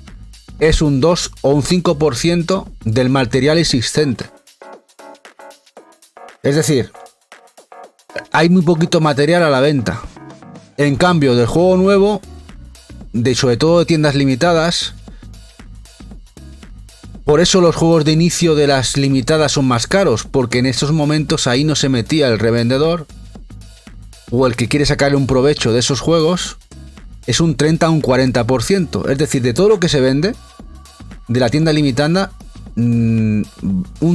es un 2 o un 5% del material existente. Es decir, hay muy poquito material a la venta. En cambio, del juego nuevo, sobre todo de tiendas limitadas, por eso los juegos de inicio de las limitadas son más caros, porque en estos momentos ahí no se metía el revendedor o el que quiere sacarle un provecho de esos juegos. Es un 30 a un 40%. Es decir, de todo lo que se vende de la tienda limitada, un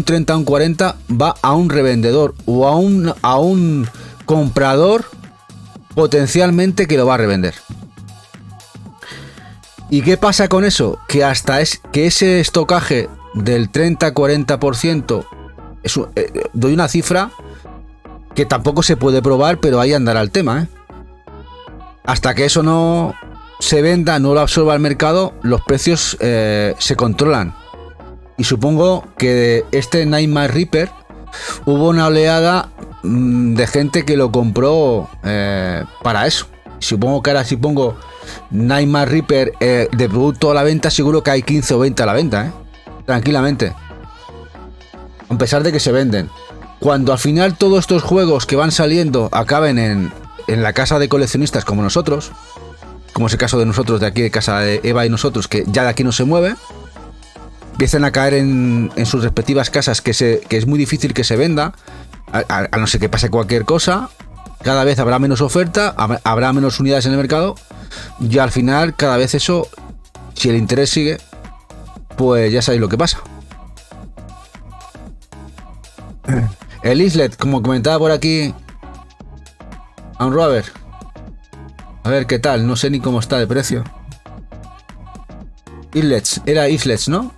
30 a un 40 va a un revendedor o a un comprador potencialmente que lo va a revender. ¿Y qué pasa con eso? Que hasta que ese estocaje del 30-40%, doy una cifra que tampoco se puede probar, pero ahí andará el tema, ¿eh? Hasta que eso no se venda, no lo absorba el mercado, los precios se controlan. Y supongo que este Nightmare Reaper hubo una oleada de gente que lo compró para eso. Supongo que ahora si pongo Nightmare Reaper de producto a la venta, seguro que hay 15 o 20 a la venta, ¿eh? Tranquilamente. A pesar de que se venden. Cuando al final todos estos juegos que van saliendo acaben en la casa de coleccionistas como nosotros, como es el caso de nosotros de aquí, de casa de Eva y nosotros, que ya de aquí no se mueve, empiezan a caer en sus respectivas casas, que es muy difícil que se venda, a no ser que pase cualquier cosa. Cada vez habrá menos oferta, habrá menos unidades en el mercado, y al final cada vez eso, si el interés sigue, pues ya sabéis lo que pasa. El Islet, como comentaba por aquí a un Robert, a ver qué tal, no sé ni cómo está de precio. Era Islets, ¿no?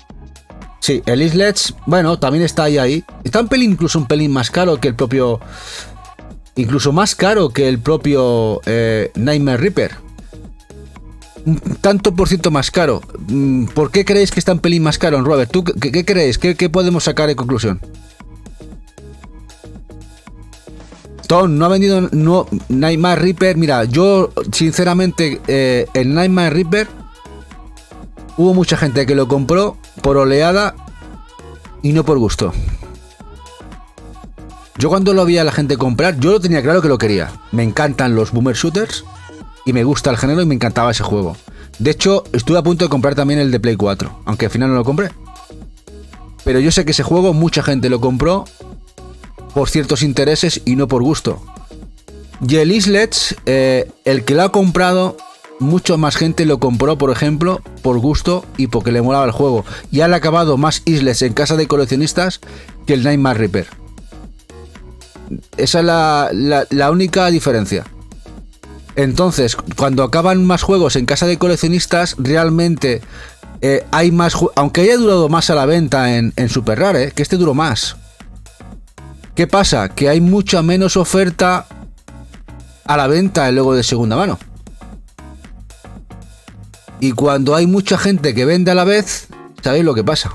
Sí, el Islets, bueno, también está ahí. Está incluso un pelín más caro que el propio... Incluso más caro que el propio Nightmare Reaper. Un tanto por ciento más caro. ¿Por qué creéis que está un pelín más caro, Robert? ¿Tú qué creéis? ¿Qué podemos sacar de conclusión? Tom, no ha vendido Nightmare Reaper. Mira, yo sinceramente el Nightmare Reaper hubo mucha gente que lo compró por oleada y no por gusto. Yo cuando lo vi a la gente comprar, yo lo tenía claro que lo quería. Me encantan los boomer shooters y me gusta el género y me encantaba ese juego. De hecho, estuve a punto de comprar también el de Play 4, aunque al final no lo compré. Pero yo sé que ese juego mucha gente lo compró por ciertos intereses y no por gusto. Y el Islets, el que lo ha comprado, mucho más gente lo compró, por ejemplo, por gusto y porque le molaba el juego. Y han acabado más Islets en casa de coleccionistas que el Nightmare Reaper. Esa es la única diferencia. Entonces, cuando acaban más juegos en casa de coleccionistas, realmente hay más, aunque haya durado más a la venta en Super Rare, que este duró más. ¿Qué pasa? Que hay mucha menos oferta a la venta luego de segunda mano. Y cuando hay mucha gente que vende a la vez, ¿sabéis lo que pasa?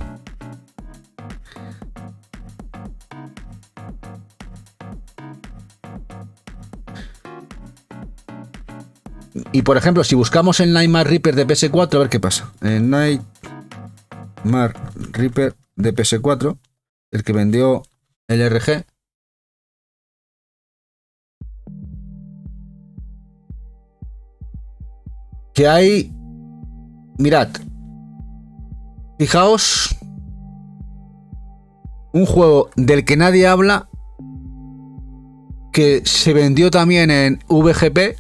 Y por ejemplo, si buscamos el Nightmare Reaper de PS4, a ver qué pasa. El Nightmare Reaper de PS4, el que vendió el RG. Que hay Mirad. Fijaos. Un juego del que nadie habla, que se vendió también en VGP,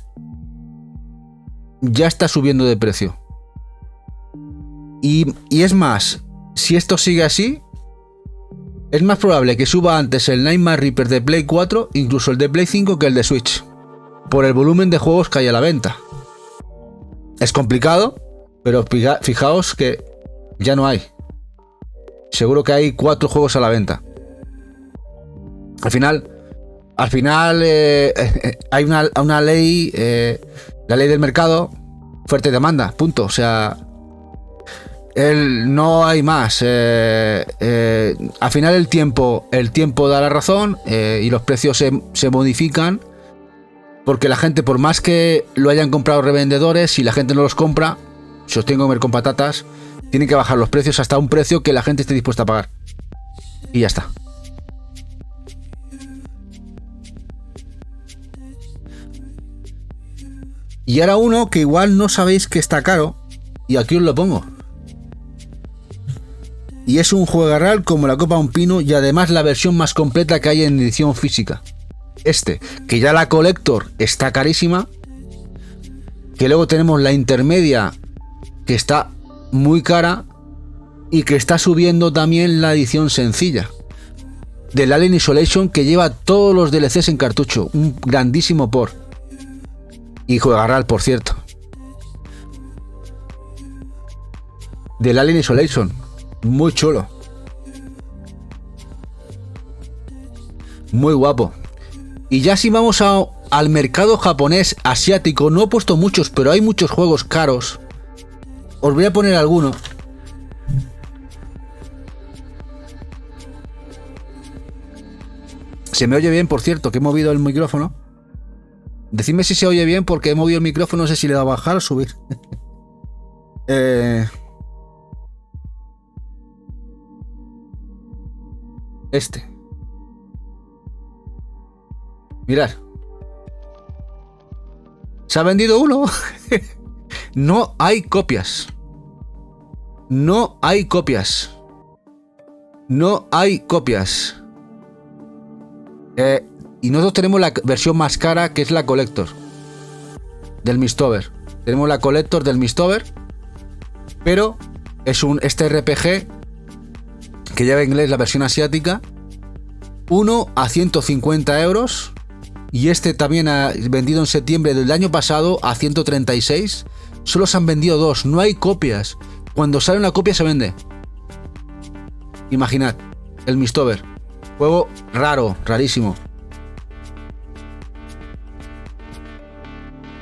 ya está subiendo de precio. Y es más, si esto sigue así, es más probable que suba antes el Nightmare Reaper de Play 4, incluso el de Play 5, que el de Switch, por el volumen de juegos que hay a la venta. Es complicado, pero fijaos que ya no hay. Seguro que hay 4 juegos a la venta. Al final hay una ley, la ley del mercado, oferta y demanda, punto. O sea, no hay más. Al final el tiempo da la razón, y los precios se modifican, porque la gente, por más que lo hayan comprado revendedores, si la gente no los compra, si os tengo que comer con patatas, tienen que bajar los precios hasta un precio que la gente esté dispuesta a pagar. Y ya está. Y ahora uno que igual no sabéis que está caro, y aquí os lo pongo. Y es un juegarral como la copa de un pino, y además la versión más completa que hay en edición física. Que ya la Collector está carísima, que luego tenemos la intermedia, que está muy cara, y que está subiendo también la edición sencilla del Alien Isolation, que lleva todos los DLCs en cartucho. Un grandísimo port. Y juegarral, por cierto. Del Alien Isolation. Muy chulo. Muy guapo. Y ya si vamos al mercado japonés, asiático, no he puesto muchos, pero hay muchos juegos caros. Os voy a poner alguno. Se me oye bien, por cierto, que he movido el micrófono. Decidme si se oye bien, porque he movido el micrófono, no sé si le da a bajar o subir. Mirad. ¿Se ha vendido uno? No hay copias. No hay copias. No hay copias. Y nosotros tenemos la versión más cara, que es la Collector del Mistover. Tenemos la Collector del Mistover, pero es este RPG que lleva en inglés la versión asiática. Uno a 150 euros. Y este también ha vendido en septiembre del año pasado a 136. Solo se han vendido 2. No hay copias. Cuando sale una copia se vende. Imaginad, el Mistover. Juego raro, rarísimo.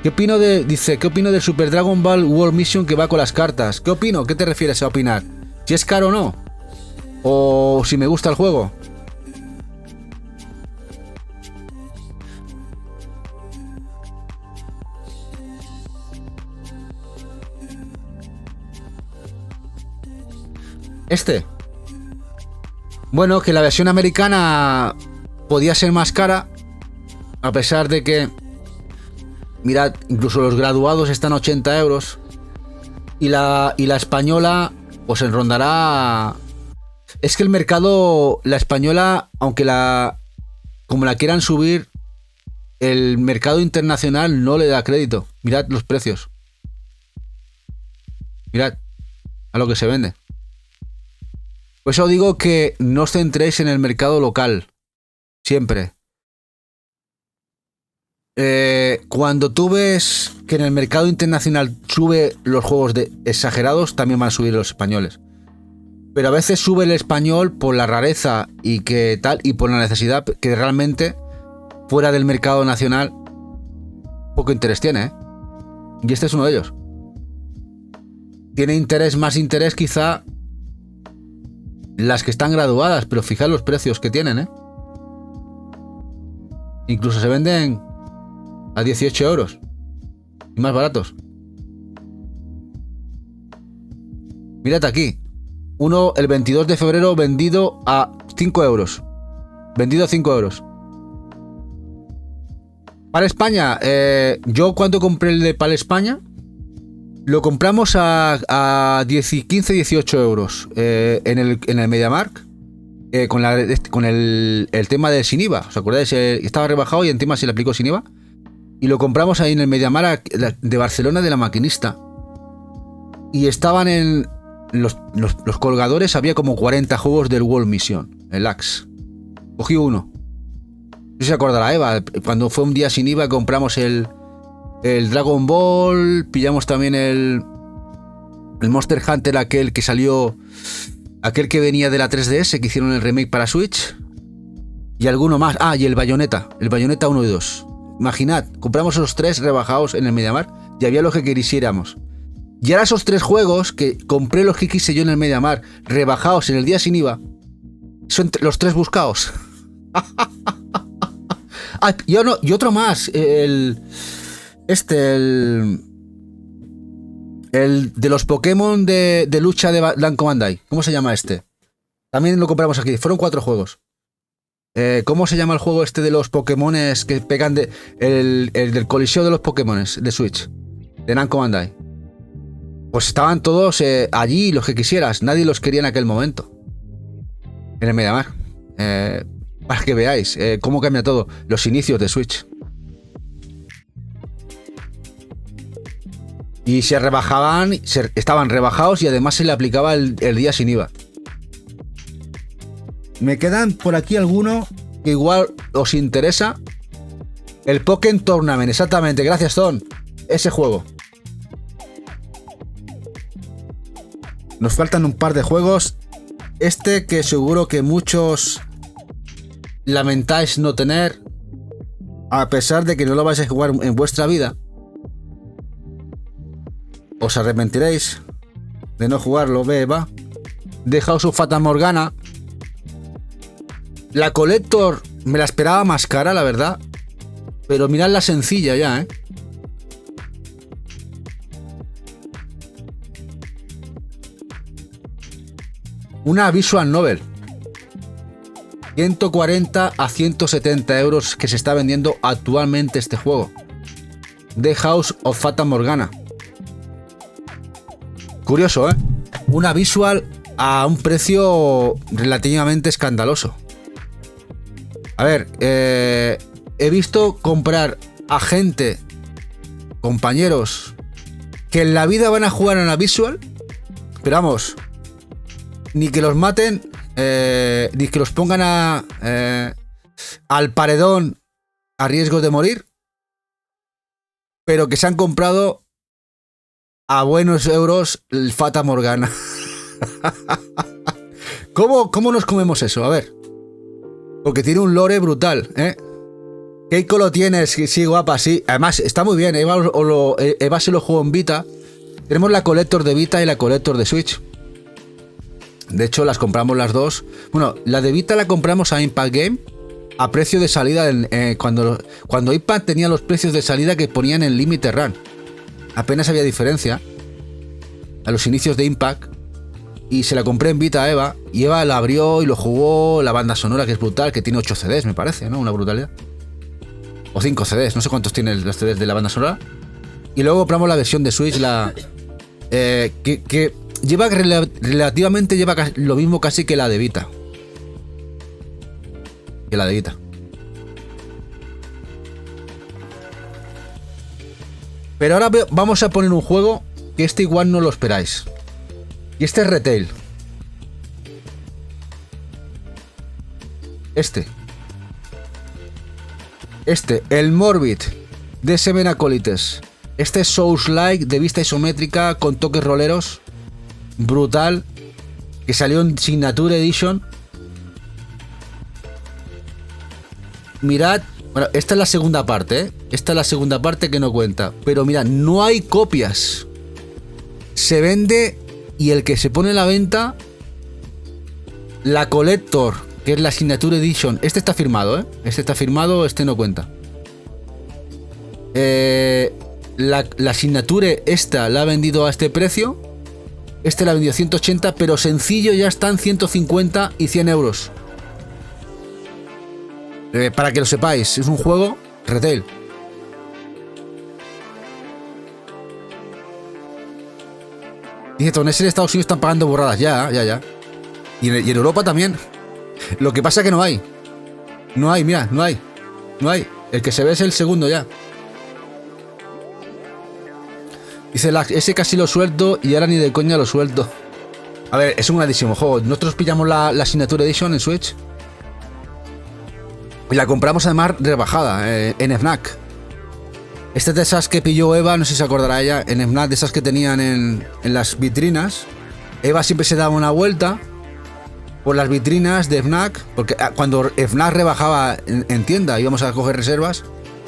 ¿Qué opino ¿qué opino del Super Dragon Ball World Mission que va con las cartas? ¿Qué opino? ¿Qué te refieres a opinar? ¿Si es caro o no? ¿O si me gusta el juego? Bueno, que la versión americana podía ser más cara, a pesar de que, mirad, incluso los graduados están a 80 euros. Y la española, pues rondará. Es que el mercado, la española, aunque como la quieran subir, el mercado internacional no le da crédito. Mirad los precios. Mirad a lo que se vende. Por eso digo que no os centréis en el mercado local. Siempre. Cuando tú ves que en el mercado internacional sube los juegos exagerados, también van a subir los españoles. Pero a veces sube el español por la rareza y que tal, y por la necesidad que realmente fuera del mercado nacional poco interés tiene, ¿eh? Y este es uno de ellos. Tiene más interés quizá las que están graduadas, pero fijad los precios que tienen, ¿eh? Incluso se venden a 18 euros y más baratos. Mirad aquí. Uno el 22 de febrero vendido a 5 euros. Vendido a 5 euros. Para España, yo cuando compré el de Para España, Lo compramos a 15, 18 euros en el MediaMarkt. Con el tema del sin IVA. ¿Os acordáis? Estaba rebajado y encima se le aplicó sin IVA. Y lo compramos ahí en el MediaMarkt de Barcelona, de La Maquinista. Y estaban en los colgadores, había como 40 juegos del World Mission, el Axe. Cogí uno. No sé si se acordará Eva, cuando fue un día sin IVA compramos el Dragon Ball, pillamos también el Monster Hunter, aquel que salió, aquel que venía de la 3DS, que hicieron el remake para Switch, y alguno más. Ah, y el Bayonetta 1 y 2. Imaginad, compramos esos 3 rebajados en el MediaMarkt y había lo que quisiéramos. Y ahora esos 3 juegos que compré, los que quise yo en el MediaMarkt, rebajados en el día sin IVA, son los 3 buscados. Ah, y otro más, el de los Pokémon de lucha de Namco Bandai. ¿Cómo se llama este? También lo compramos aquí. Fueron 4 juegos. ¿Cómo se llama el juego este de los Pokémones que pegan el del coliseo de los Pokémones de Switch? De Namco Bandai. Pues estaban todos allí, los que quisieras. Nadie los quería en aquel momento. En el MediaMarkt. Para que veáis cómo cambia todo. Los inicios de Switch. Y se rebajaban, estaban rebajados y además se le aplicaba el día sin IVA. Me quedan por aquí alguno que igual os interesa. El Pokémon Tournament, exactamente, gracias Ton. Ese juego. Nos faltan un par de juegos. Este que seguro que muchos lamentáis no tener, a pesar de que no lo vais a jugar en vuestra vida. Os arrepentiréis de no jugarlo, va. The House of Fata Morgana. La Collector me la esperaba más cara, la verdad. Pero mirad la sencilla ya, Una Visual Novel. 140 a 170 euros que se está vendiendo actualmente este juego. The House of Fata Morgana. Curioso, Una visual a un precio relativamente escandaloso. A ver, he visto comprar a gente, compañeros, que en la vida van a jugar en la visual, pero vamos, ni que los maten, ni que los pongan al paredón a riesgo de morir, pero que se han comprado a buenos euros el Fata Morgana. ¿Cómo nos comemos eso? A ver. Porque tiene un lore brutal, Keiko lo tienes, sí, guapa, sí. Además, está muy bien. Eva se lo jugó en Vita. Tenemos la Collector de Vita y la Collector de Switch. De hecho, las compramos las dos. Bueno, la de Vita la compramos a Impact Game a precio de salida cuando Impact tenía los precios de salida que ponían en Limited Run. Apenas había diferencia a los inicios de Impact. Y se la compré en Vita a Eva. Y Eva la abrió y lo jugó. La banda sonora, que es brutal, que tiene 8 CDs, me parece, ¿no? Una brutalidad. O 5 CDs, no sé cuántos tienen los CDs de la banda sonora. Y luego compramos la versión de Switch, que lleva relativamente lo mismo casi que la de Vita. Pero ahora vamos a poner un juego que este igual no lo esperáis. Y este es retail. El Morbid de Seven Acolytes. Este es Souls-like de vista isométrica con toques roleros. Brutal. Que salió en Signature Edition. Mirad. Bueno, esta es la segunda parte, Esta es la segunda parte que no cuenta. Pero mirad, no hay copias. Se vende y el que se pone a la venta, la Collector, que es la Signature Edition. Este está firmado, Este está firmado, este no cuenta. La Signature esta la ha vendido a este precio. Este la ha vendido a 180, pero sencillo ya están 150 y 100 euros. Para que lo sepáis, es un juego retail. Dice, Tonés en Estados Unidos están pagando borradas, ya. Y en Europa también. Lo que pasa es que no hay. No hay, mira, no hay. El que se ve es el segundo ya. Dice, ese casi lo suelto y ahora ni de coña lo suelto. A ver, es un grandísimo juego. Nosotros pillamos la Signature Edition en Switch. Y la compramos además rebajada en Fnac. Esta es de esas que pilló Eva, no sé si se acordará ella, en Fnac, de esas que tenían en las vitrinas. Eva siempre se daba una vuelta por las vitrinas de Fnac, porque cuando Fnac rebajaba en tienda íbamos a coger reservas.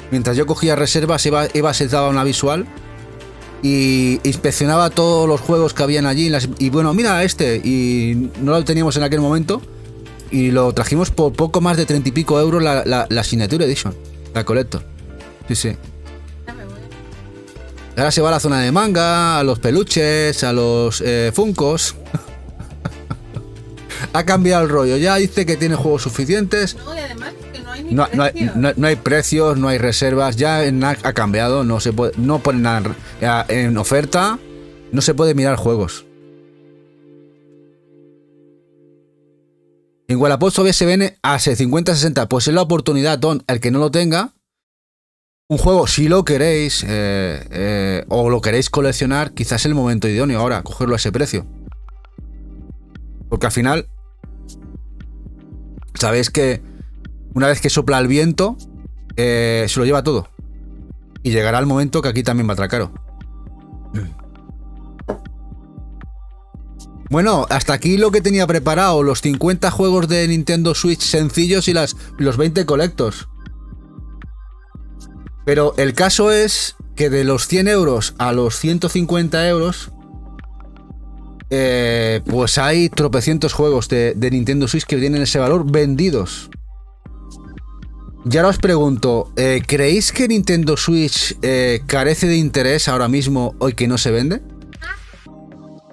Mientras yo cogía reservas, Eva se daba una visual y inspeccionaba todos los juegos que habían allí. Y bueno, mira y no lo teníamos en aquel momento. Y lo trajimos por poco más de 30 y pico euros la Signature Edition, la Collector. Sí. Ahora se va a la zona de manga, a los peluches, a los Funkos. Ha cambiado el rollo. Ya dice que tiene juegos suficientes. No, y además que no hay ni precios. No hay precios, no hay reservas. Ya ha cambiado. No se puede, no ponen nada en oferta. No se puede mirar juegos. En Wallapop todavía se ven a 50-60. Pues es la oportunidad, el que no lo tenga. Un juego, si lo queréis o lo queréis coleccionar, quizás es el momento idóneo ahora, cogerlo a ese precio. Porque al final, sabéis que una vez que sopla el viento, se lo lleva todo. Y llegará el momento que aquí también va a estar caro. Bueno, hasta aquí lo que tenía preparado, los 50 juegos de Nintendo Switch sencillos y los 20 collectors. Pero el caso es que de los 100 euros a los 150 euros, pues hay tropecientos juegos de Nintendo Switch que tienen ese valor vendidos. Y ahora os pregunto, ¿creéis que Nintendo Switch carece de interés ahora mismo hoy que no se vende?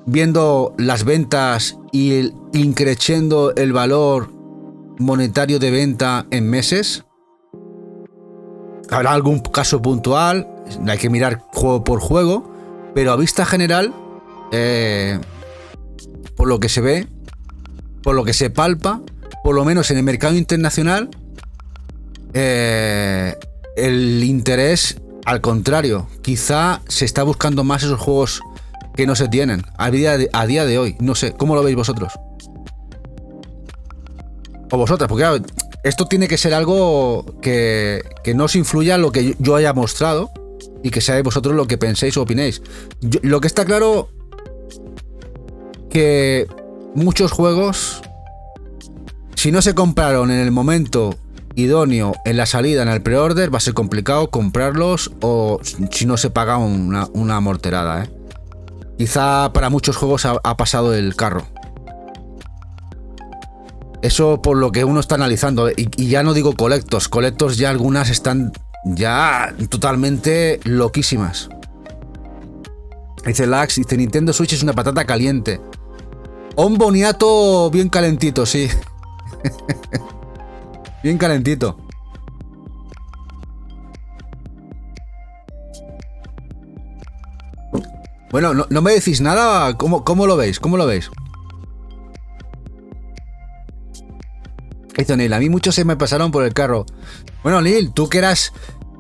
Viendo las ventas y increciendo el valor monetario de venta en meses. Habrá algún caso puntual, hay que mirar juego por juego, pero a vista general, por lo que se ve, por lo que se palpa, por lo menos en el mercado internacional, el interés, al contrario, quizá se está buscando más esos juegos que no se tienen a día de hoy. No sé, ¿cómo lo veis vosotros? O vosotras, porque claro, esto tiene que ser algo que no os influya lo que yo haya mostrado y que seáis vosotros lo que penséis o opinéis. Lo que está claro, que muchos juegos, si no se compraron en el momento idóneo, en la salida, en el pre-order, va a ser complicado comprarlos, o si no se paga una morterada, Quizá para muchos juegos ha pasado el carro. Eso por lo que uno está analizando. Y ya no digo collectors ya algunas están ya totalmente loquísimas. Dice Lax, dice Nintendo Switch es una patata caliente. Un boniato bien calentito, sí. Bien calentito. Bueno, no me decís nada. ¿Cómo lo veis? ¿Cómo lo veis? Dice Neil, a mí muchos se me pasaron por el carro. Bueno, Neil, ¿tú qué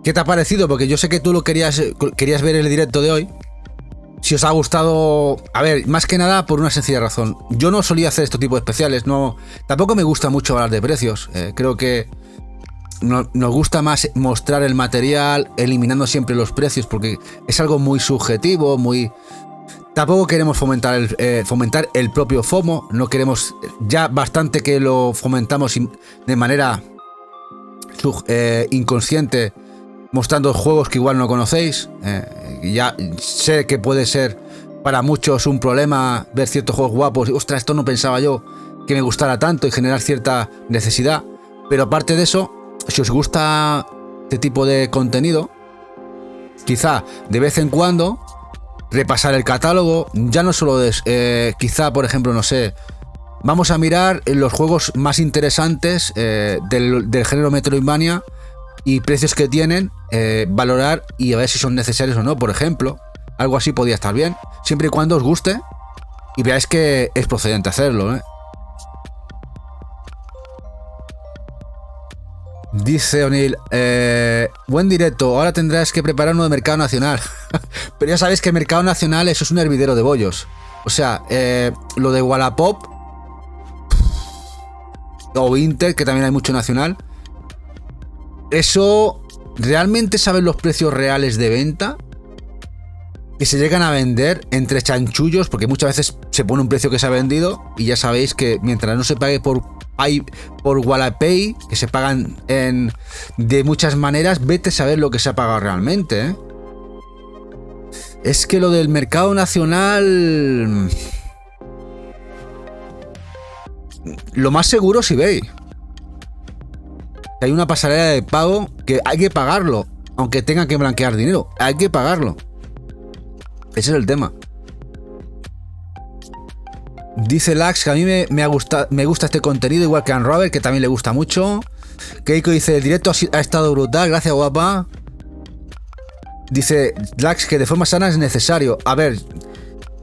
te ha parecido? Porque yo sé que tú lo querías ver el directo de hoy. Si os ha gustado... A ver, más que nada por una sencilla razón. Yo no solía hacer este tipo de especiales. Tampoco me gusta mucho hablar de precios. Creo que nos gusta más mostrar el material, eliminando siempre los precios, porque es algo muy subjetivo, muy... Tampoco queremos fomentar el propio FOMO. No queremos... Ya bastante que lo fomentamos de manera inconsciente, mostrando juegos que igual no conocéis. Ya sé que puede ser para muchos un problema ver ciertos juegos guapos y ostras, esto no pensaba yo que me gustara tanto, y generar cierta necesidad. Pero aparte de eso, si os gusta este tipo de contenido, quizá de vez en cuando repasar el catálogo, ya no solo quizá, por ejemplo, no sé, vamos a mirar los juegos más interesantes del género Metroidvania y precios que tienen, valorar y a ver si son necesarios o no, por ejemplo. Algo así podría estar bien, siempre y cuando os guste y veáis que es procedente hacerlo, ¿eh? Dice O'Neill, buen directo, ahora tendrás que preparar uno de mercado nacional. Pero ya sabéis que el mercado nacional eso es un hervidero de bollos. O sea, lo de Wallapop o Inter, que también hay mucho nacional, eso, ¿realmente saben los precios reales de venta? Que se llegan a vender entre chanchullos, porque muchas veces se pone un precio que se ha vendido y ya sabéis que mientras no se pague por Wallapay, que se pagan de muchas maneras, vete a saber lo que se ha pagado realmente, ¿eh? Es que lo del mercado nacional, lo más seguro es eBay. Hay una pasarela de pago que hay que pagarlo, aunque tengan que blanquear dinero, hay que pagarlo. Ese es el tema. Dice Lax que a mí me gusta este contenido, igual que a Robert, que también le gusta mucho. Keiko dice, el directo ha estado brutal, gracias guapa. Dice Lax que de forma sana es necesario. A ver,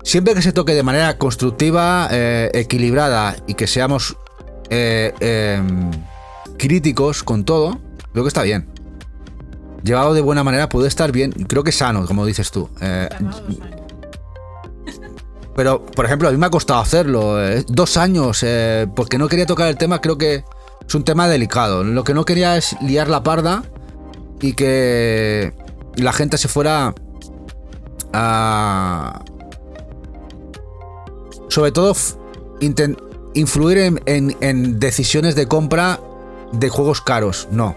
siempre que se toque de manera constructiva, equilibrada y que seamos críticos con todo, creo que está bien. Llevado de buena manera puede estar bien, creo que sano, como dices tú. Pero, por ejemplo, a mí me ha costado hacerlo, 2 años, porque no quería tocar el tema, creo que es un tema delicado. Lo que no quería es liar la parda y que la gente se fuera a... Sobre todo, influir en decisiones de compra de juegos caros. No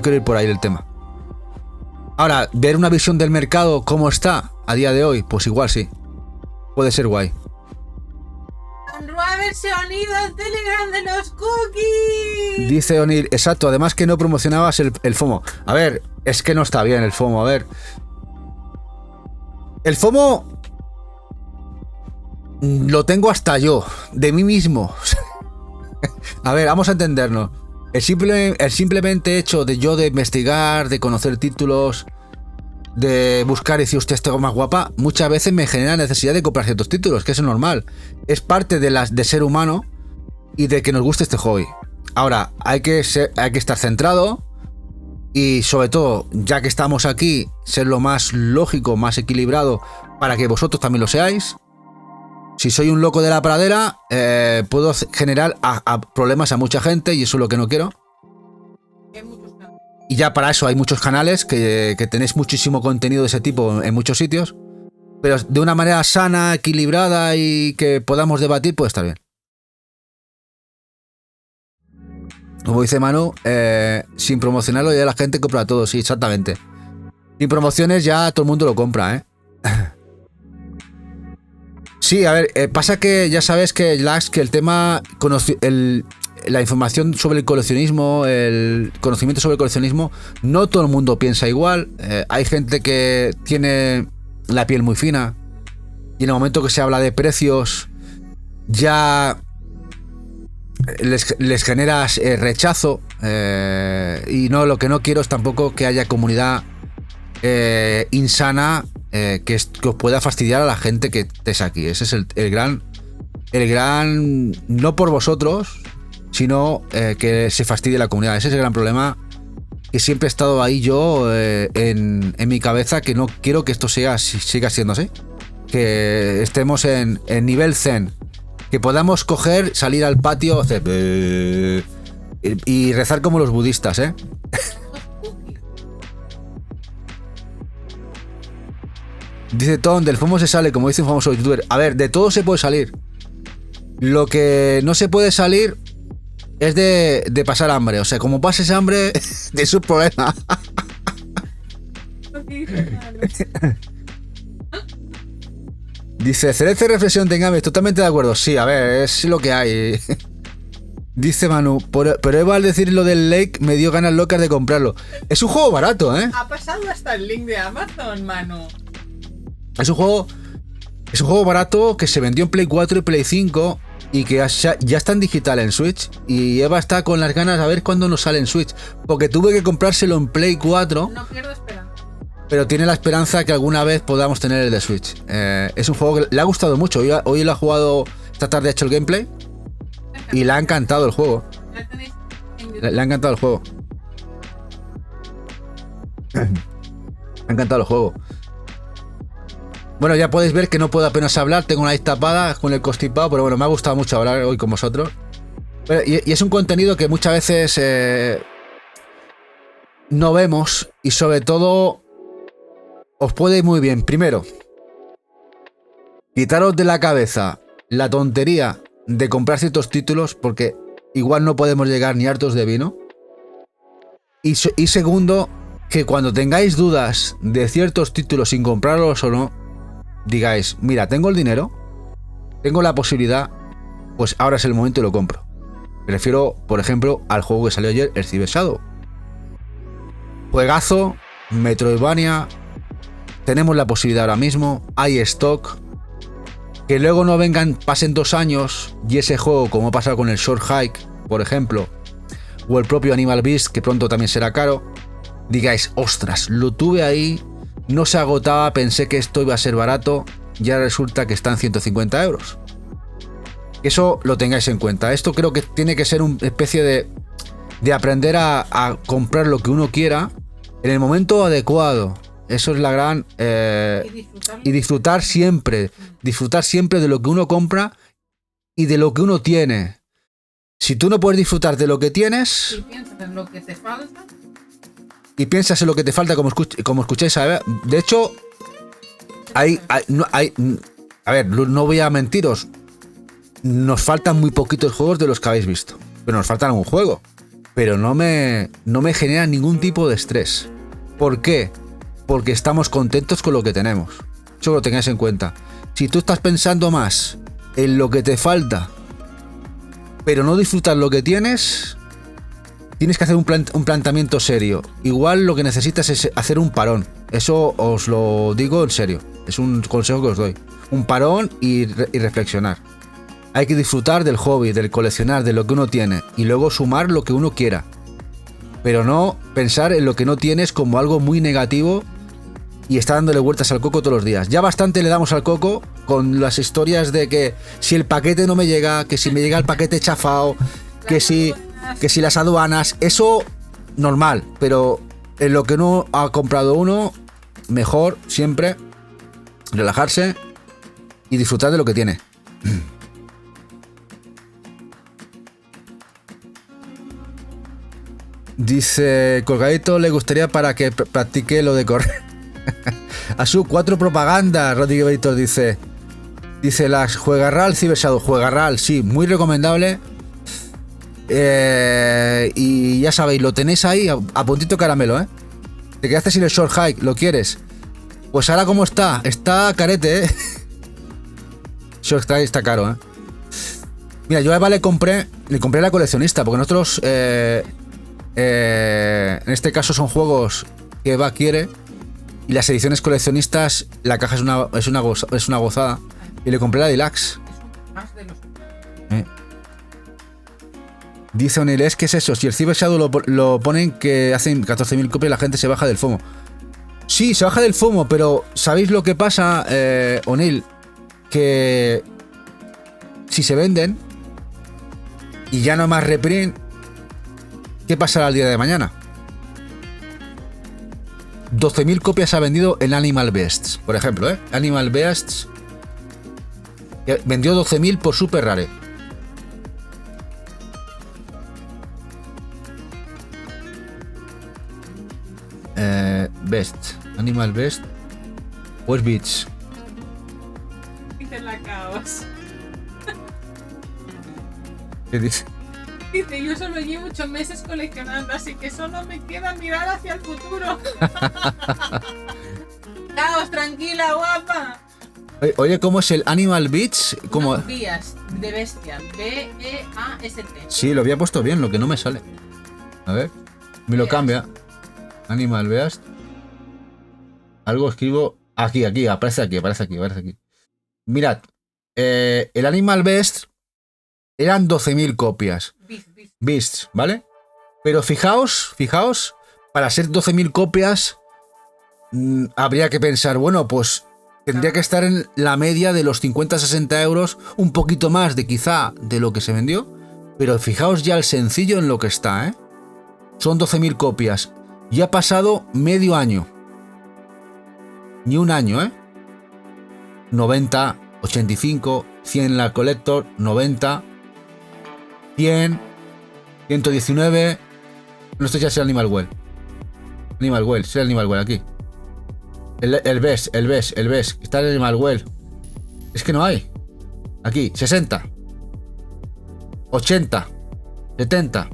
quiero ir por ahí el tema. Ahora, ver una visión del mercado cómo está a día de hoy, pues igual sí. Puede ser guay. Haberse unido al Telegram de los cookies. Dice O'Neill, exacto, además que no promocionabas el FOMO. A ver, es que no está bien el FOMO, a ver. El FOMO lo tengo hasta yo, de mí mismo. A ver, vamos a entendernos. El simplemente hecho de yo de investigar, de conocer títulos, de buscar y decir, hostia, esto es más guapa, muchas veces me genera necesidad de comprar ciertos títulos, que eso es normal. Es parte de ser humano y de que nos guste este hobby. Ahora, hay que estar centrado y sobre todo, ya que estamos aquí, ser lo más lógico, más equilibrado para que vosotros también lo seáis. Si soy un loco de la pradera, puedo generar problemas a mucha gente y eso es lo que no quiero. Y ya para eso hay muchos canales que tenéis muchísimo contenido de ese tipo en muchos sitios, pero de una manera sana, equilibrada y que podamos debatir, puede estar bien. Como dice Manu, sin promocionarlo ya la gente compra todo, sí, exactamente. Sin promociones ya todo el mundo lo compra, ¿eh? Sí, a ver, pasa que ya sabes que el tema, la información sobre el coleccionismo, el conocimiento sobre el coleccionismo, no todo el mundo piensa igual. Hay gente que tiene la piel muy fina y en el momento que se habla de precios ya les generas rechazo, y no, lo que no quiero es tampoco que haya comunidad insana que os pueda fastidiar a la gente que estés aquí. Ese es el gran, no por vosotros, sino que se fastidie la comunidad. Ese es el gran problema que siempre he estado ahí yo en mi cabeza, que no quiero que esto siga siendo así. Que estemos en nivel zen, que podamos coger, salir al patio, hacer y rezar como los budistas, ¿eh? Dice Tom, del FOMO se sale, como dice un famoso youtuber. A ver, de todo se puede salir. Lo que no se puede salir es de pasar hambre. O sea, como pases hambre, es un problema. Dice, Cerece reflexión, tengame, totalmente de acuerdo. Sí, a ver, es lo que hay. Dice Manu, pero Eva al decir lo del Lake me dio ganas locas de comprarlo. Es un juego barato, ¿eh? Ha pasado hasta el link de Amazon, Manu. Es un juego barato que se vendió en Play 4 y Play 5 y que ya está en digital en Switch. Y Eva está con las ganas a ver cuándo nos sale en Switch, porque tuve que comprárselo en Play 4. No pierdo esperanza. pero tiene la esperanza que alguna vez podamos tener el de Switch. Es un juego que le ha gustado mucho. Hoy lo ha jugado, esta tarde ha hecho el gameplay y le ha encantado el juego. Le ha encantado el juego. Me ha encantado el juego. Bueno, ya podéis ver que no puedo apenas hablar. Tengo una nariz tapada con el constipado, pero bueno, me ha gustado mucho hablar hoy con vosotros. Y es un contenido que muchas veces no vemos y sobre todo os puede ir muy bien. Primero, quitaros de la cabeza la tontería de comprar ciertos títulos porque igual no podemos llegar ni hartos de vino. Y segundo, que cuando tengáis dudas de ciertos títulos sin comprarlos o no, digáis, mira, tengo el dinero, tengo la posibilidad, pues ahora es el momento y lo compro. Me refiero, por ejemplo, al juego que salió ayer, el Cyber Shadow. Juegazo, Metroidvania, tenemos la posibilidad ahora mismo, hay stock. Que luego no vengan, pasen 2 años y ese juego, como ha pasado con el Short Hike, por ejemplo, o el propio Animal Beast, que pronto también será caro, digáis, ostras, lo tuve ahí, no se agotaba, pensé que esto iba a ser barato, ya resulta que están 150 euros. Eso lo tengáis en cuenta. Esto creo que tiene que ser una especie de aprender a comprar lo que uno quiera en el momento adecuado. Eso es la gran... y disfrutar siempre de lo que uno compra y de lo que uno tiene. Si tú no puedes disfrutar de lo que tienes... Y piensas en lo que te falta. Y piensas en lo que te falta, como escucháis. De hecho, a ver, no voy a mentiros. Nos faltan muy poquitos juegos de los que habéis visto. Pero nos faltan un juego. Pero no me genera ningún tipo de estrés. ¿Por qué? Porque estamos contentos con lo que tenemos. Eso lo tengáis en cuenta. Si tú estás pensando más en lo que te falta, pero no disfrutas lo que tienes, tienes que hacer un planteamiento serio. Igual lo que necesitas es hacer un parón. Eso os lo digo en serio. Es un consejo que os doy. Un parón y reflexionar. Hay que disfrutar del hobby, del coleccionar, de lo que uno tiene. Y luego sumar lo que uno quiera. Pero no pensar en lo que no tienes como algo muy negativo y estar dándole vueltas al coco todos los días. Ya bastante le damos al coco con las historias de que si el paquete no me llega, que si me llega el paquete chafao, que si las aduanas, eso normal, pero en lo que no ha comprado uno, mejor siempre relajarse y disfrutar de lo que tiene. Dice Colgadito, le gustaría para que practique lo de correr. A su 4 propaganda, Rodrigo Víctor dice las Juegarral Cyber Shadow. Juegarral, sí, muy recomendable. Y ya sabéis, lo tenéis ahí a puntito caramelo, ¿eh? Te quedaste sin el Short Hike, ¿lo quieres? Pues ahora como está carete, ¿eh? Short Hike está caro, ¿eh? Mira, yo a Eva le compré la coleccionista, porque nosotros en este caso son juegos que Eva quiere. Y las ediciones coleccionistas, la caja es una gozada. Y le compré la Deluxe. Dice O'Neill, es que es eso. Si el Cyber Shadow lo ponen que hacen 14.000 copias, la gente se baja del FOMO. Sí, se baja del FOMO, pero ¿sabéis lo que pasa, O'Neill? Que si se venden y ya no más reprint, ¿qué pasará el día de mañana? 12.000 copias ha vendido en Animal Beasts, por ejemplo, ¿eh? Animal Beasts vendió 12.000 por Super Rare. Best, Animal Best, pues Beats. Dice la caos. ¿Qué dice? Dice, yo solo llevo 8 meses coleccionando, así que solo me queda mirar hacia el futuro. Caos, tranquila, guapa. Oye, ¿cómo es el Animal Beats? ¿Cómo? No, Beast, de bestia. B-E-A-S-T. Sí, lo había puesto bien, lo que no me sale. A ver, me lo cambia. Animal Beast. Algo escribo. Aquí, aparece aquí. Mirad, el Animal Beast eran 12.000 copias. Beasts, ¿vale? Pero fijaos, para ser 12.000 copias, habría que pensar, bueno, pues tendría que estar en la media de los 50-60 euros, un poquito más de quizá de lo que se vendió, pero fijaos ya el sencillo en lo que está, ¿eh? Son 12.000 copias y ha pasado medio año. Ni un año, ¿eh? 90, 85, 100 la Collector, 90, 100, 119. No, esto ya es el Animal Well. Animal Well, es el Animal Well aquí. El BES. Está el Animal Well. Es que no hay. Aquí, 60. 80. 70.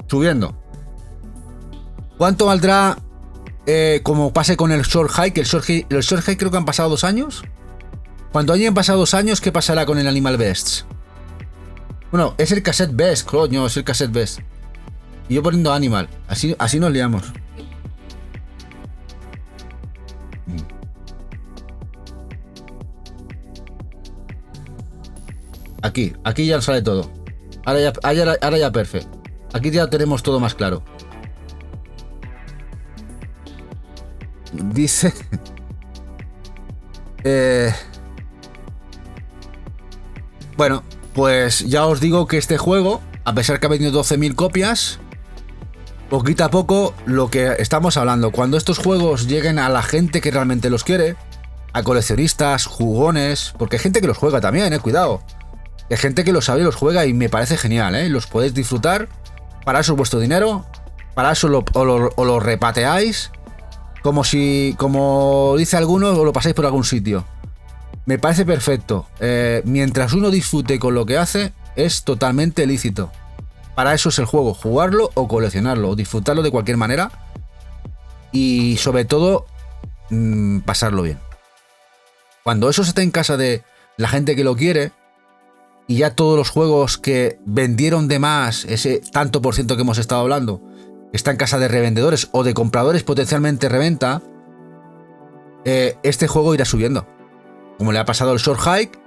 Subiendo. ¿Cuánto valdrá como pase con el Short Hike? El Short Hike creo que han pasado 2 años. Cuando hayan pasado 2 años, ¿qué pasará con el Animal Bests? Bueno, es el Cassette Best, coño, es el Cassette Best. Y yo poniendo Animal. Así nos liamos. Aquí ya sale todo. Ahora ya perfecto. Aquí ya tenemos todo más claro. Dice... Bueno, pues ya os digo que este juego, a pesar que ha vendido 12.000 copias, poquito a poco lo que estamos hablando, cuando estos juegos lleguen a la gente que realmente los quiere, a coleccionistas, jugones, porque hay gente que los juega también, cuidado. Hay gente que lo sabe y los juega y me parece genial, los podéis disfrutar, para eso es vuestro dinero, para eso lo repateáis, como dice alguno, o lo pasáis por algún sitio. Me parece perfecto. Mientras uno disfrute con lo que hace, es totalmente lícito. Para eso es el juego, jugarlo o coleccionarlo, o disfrutarlo de cualquier manera. Y sobre todo, pasarlo bien. Cuando eso esté en casa de la gente que lo quiere, y ya todos los juegos que vendieron de más, ese tanto por ciento que hemos estado hablando, está en casa de revendedores o de compradores potencialmente reventa, este juego irá subiendo. Como le ha pasado al Short Hike,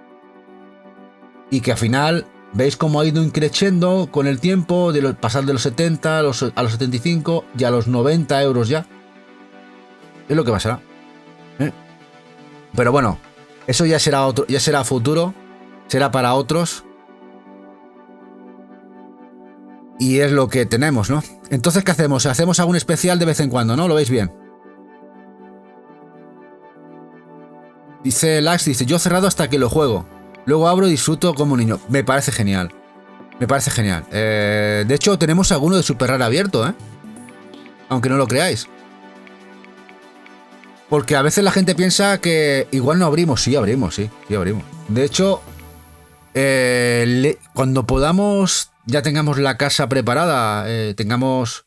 y que al final veis cómo ha ido increciendo con el tiempo, pasar de los 70 a los 75 y a los 90 euros ya. Es lo que pasará. Pero bueno, eso ya será futuro, será para otros. Y es lo que tenemos, ¿no? Entonces, ¿qué hacemos? Hacemos algún especial de vez en cuando, ¿no? ¿Lo veis bien? Dice Lax, yo cerrado hasta que lo juego. Luego abro y disfruto como un niño. Me parece genial. Me parece genial. De hecho, tenemos alguno de Super Rare abierto, aunque no lo creáis. Porque a veces la gente piensa que igual no abrimos. Sí, abrimos, sí abrimos. De hecho, cuando podamos, ya tengamos la casa preparada, tengamos,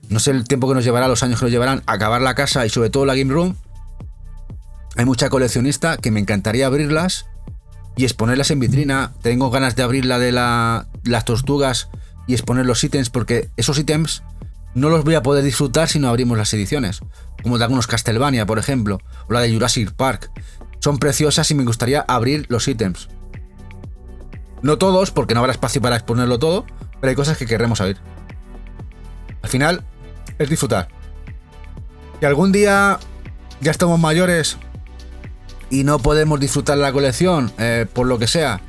no sé el tiempo que nos llevará, los años que nos llevarán, acabar la casa y sobre todo la Game Room. Hay mucha coleccionista que me encantaría abrirlas y exponerlas en vitrina. Tengo ganas de abrir la de las tortugas y exponer los ítems, porque esos ítems no los voy a poder disfrutar si no abrimos las ediciones, como de algunos Castlevania, por ejemplo, o la de Jurassic Park. Son preciosas y me gustaría abrir los ítems. No todos, porque no habrá espacio para exponerlo todo, pero hay cosas que querremos abrir. Al final, es disfrutar. Si algún día ya estamos mayores y no podemos disfrutar la colección, por lo que sea,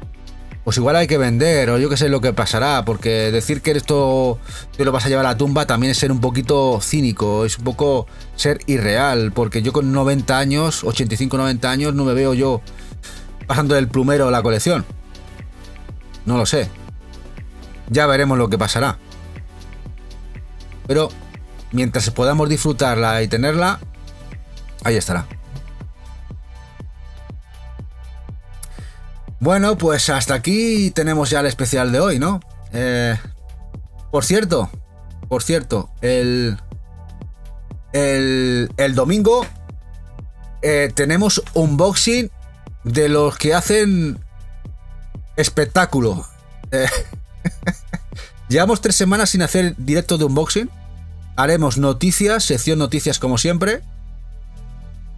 pues igual hay que vender, o yo que sé lo que pasará, porque decir que esto te lo vas a llevar a la tumba también es ser un poquito cínico, es un poco ser irreal, porque yo con 90 años, 85-90 años, no me veo yo pasando del plumero la colección. No lo sé. Ya veremos lo que pasará. Pero mientras podamos disfrutarla y tenerla, ahí estará. Bueno, pues hasta aquí tenemos ya el especial de hoy, ¿no? Por cierto, el domingo tenemos unboxing de los que hacen espectáculo. Llevamos 3 semanas sin hacer directo de unboxing. Haremos noticias, sección noticias como siempre.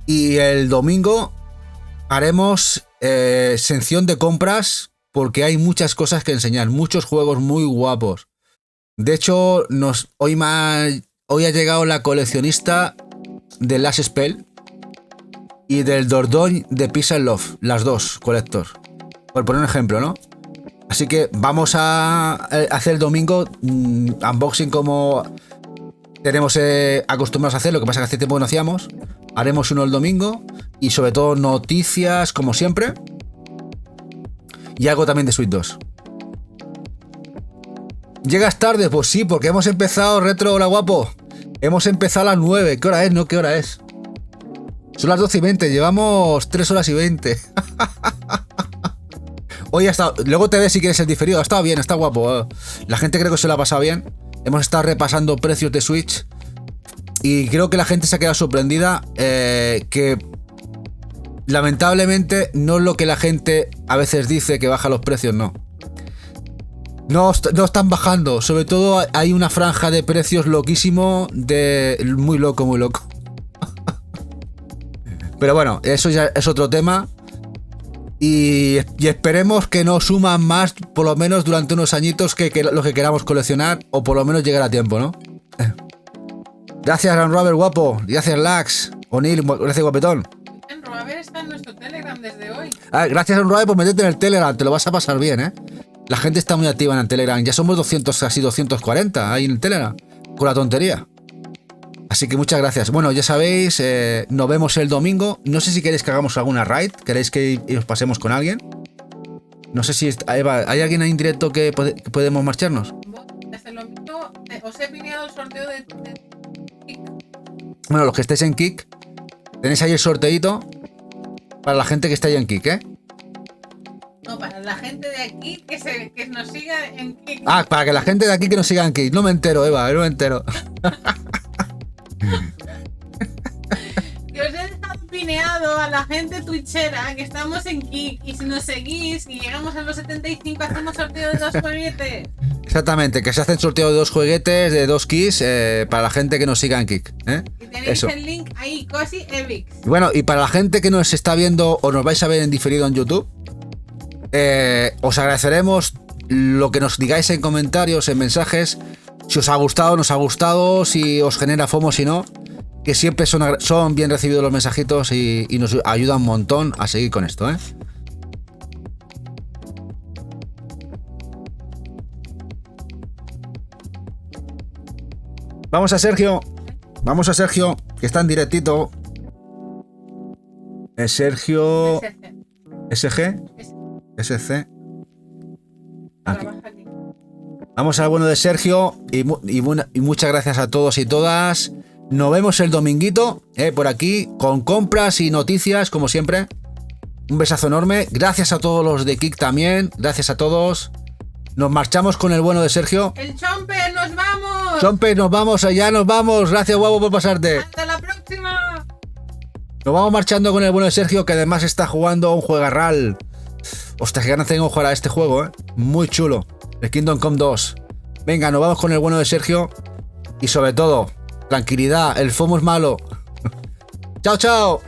Y el domingo haremos sección de compras, porque hay muchas cosas que enseñar, muchos juegos muy guapos. De hecho, hoy ha llegado la coleccionista del Last Spell y del Dordogne de Peace and Love, las dos Collector, por poner un ejemplo, ¿no? Así que vamos a hacer el domingo unboxing como tenemos acostumbrados a hacer, lo que pasa que hace tiempo que no hacíamos. Haremos uno el domingo y sobre todo noticias como siempre y algo también de Switch 2. ¿Llegas tarde? Pues sí, porque hemos empezado retro. Hola guapo, hemos empezado a las 9. ¿Qué hora es? No, ¿qué hora es? Son las 12 y 20, llevamos 3 horas y 20. Hoy ha estado, luego te ves si quieres el diferido. Ha estado bien, está guapo. La gente creo que se lo ha pasado bien. Hemos estado repasando precios de Switch y creo que la gente se ha quedado sorprendida, que lamentablemente no es lo que la gente a veces dice, que baja los precios, no. No están bajando, sobre todo hay una franja de precios loquísimo, muy loco, muy loco. Pero bueno, eso ya es otro tema. Y esperemos que no suman más, por lo menos durante unos añitos, que lo que queramos coleccionar, o por lo menos llegar a tiempo, ¿no? Gracias, Robert, guapo. Gracias, Lax. O'Neill, gracias, guapetón. Robert está en nuestro Telegram desde hoy. Gracias, Robert, por meterte en el Telegram. Te lo vas a pasar bien, ¿eh? La gente está muy activa en el Telegram. Ya somos 200, casi 240 ahí en el Telegram, con la tontería. Así que muchas gracias. Bueno, ya sabéis, nos vemos el domingo. No sé si queréis que hagamos alguna raid. ¿Queréis que os pasemos con alguien? No sé si... Eva, ¿hay alguien ahí en directo que podemos marcharnos? Desde lo mismo, os he pineado el sorteo de Kik. Bueno, los que estéis en Kik, tenéis ahí el sorteito para la gente que está ahí en Kik, ¿eh? No, para la gente de aquí que nos siga en Kik. Ah, para que la gente de aquí que nos siga en Kik. No me entero, Eva, no me entero. Que os he dejado pineado a la gente twitchera que estamos en Kik, y si nos seguís y llegamos a los 75 hacemos sorteo de 2 juguetes. Exactamente, que se hacen sorteo de 2 juguetes, de 2 keys, para la gente que nos siga en Kik, ¿eh? Y tenéis eso. el link ahí, Cosi Evix. Bueno, y para la gente que nos está viendo o nos vais a ver en diferido en YouTube, os agradeceremos lo que nos digáis en comentarios, en mensajes, si os ha gustado, nos ha gustado, si os genera FOMO, si no, que siempre son bien recibidos los mensajitos y nos ayudan un montón a seguir con esto, ¿eh? Vamos a Sergio, que está en directito. Es Sergio SG. SC. Aquí. Vamos al bueno de Sergio y muchas gracias a todos y todas. Nos vemos el dominguito, por aquí, con compras y noticias, como siempre. Un besazo enorme. Gracias a todos los de Kik también. Gracias a todos. Nos marchamos con el bueno de Sergio. ¡El Chomper, nos vamos! Chomper, nos vamos, allá nos vamos. Gracias, guapo, por pasarte. ¡Hasta la próxima! Nos vamos marchando con el bueno de Sergio, que además está jugando a un juegarral. Ostras, qué ganas tengo de jugar a este juego, ¿eh? Muy chulo. El Kingdom Come 2. Venga, nos vamos con el bueno de Sergio. Y sobre todo, tranquilidad, el FOMO es malo. Chao, chao.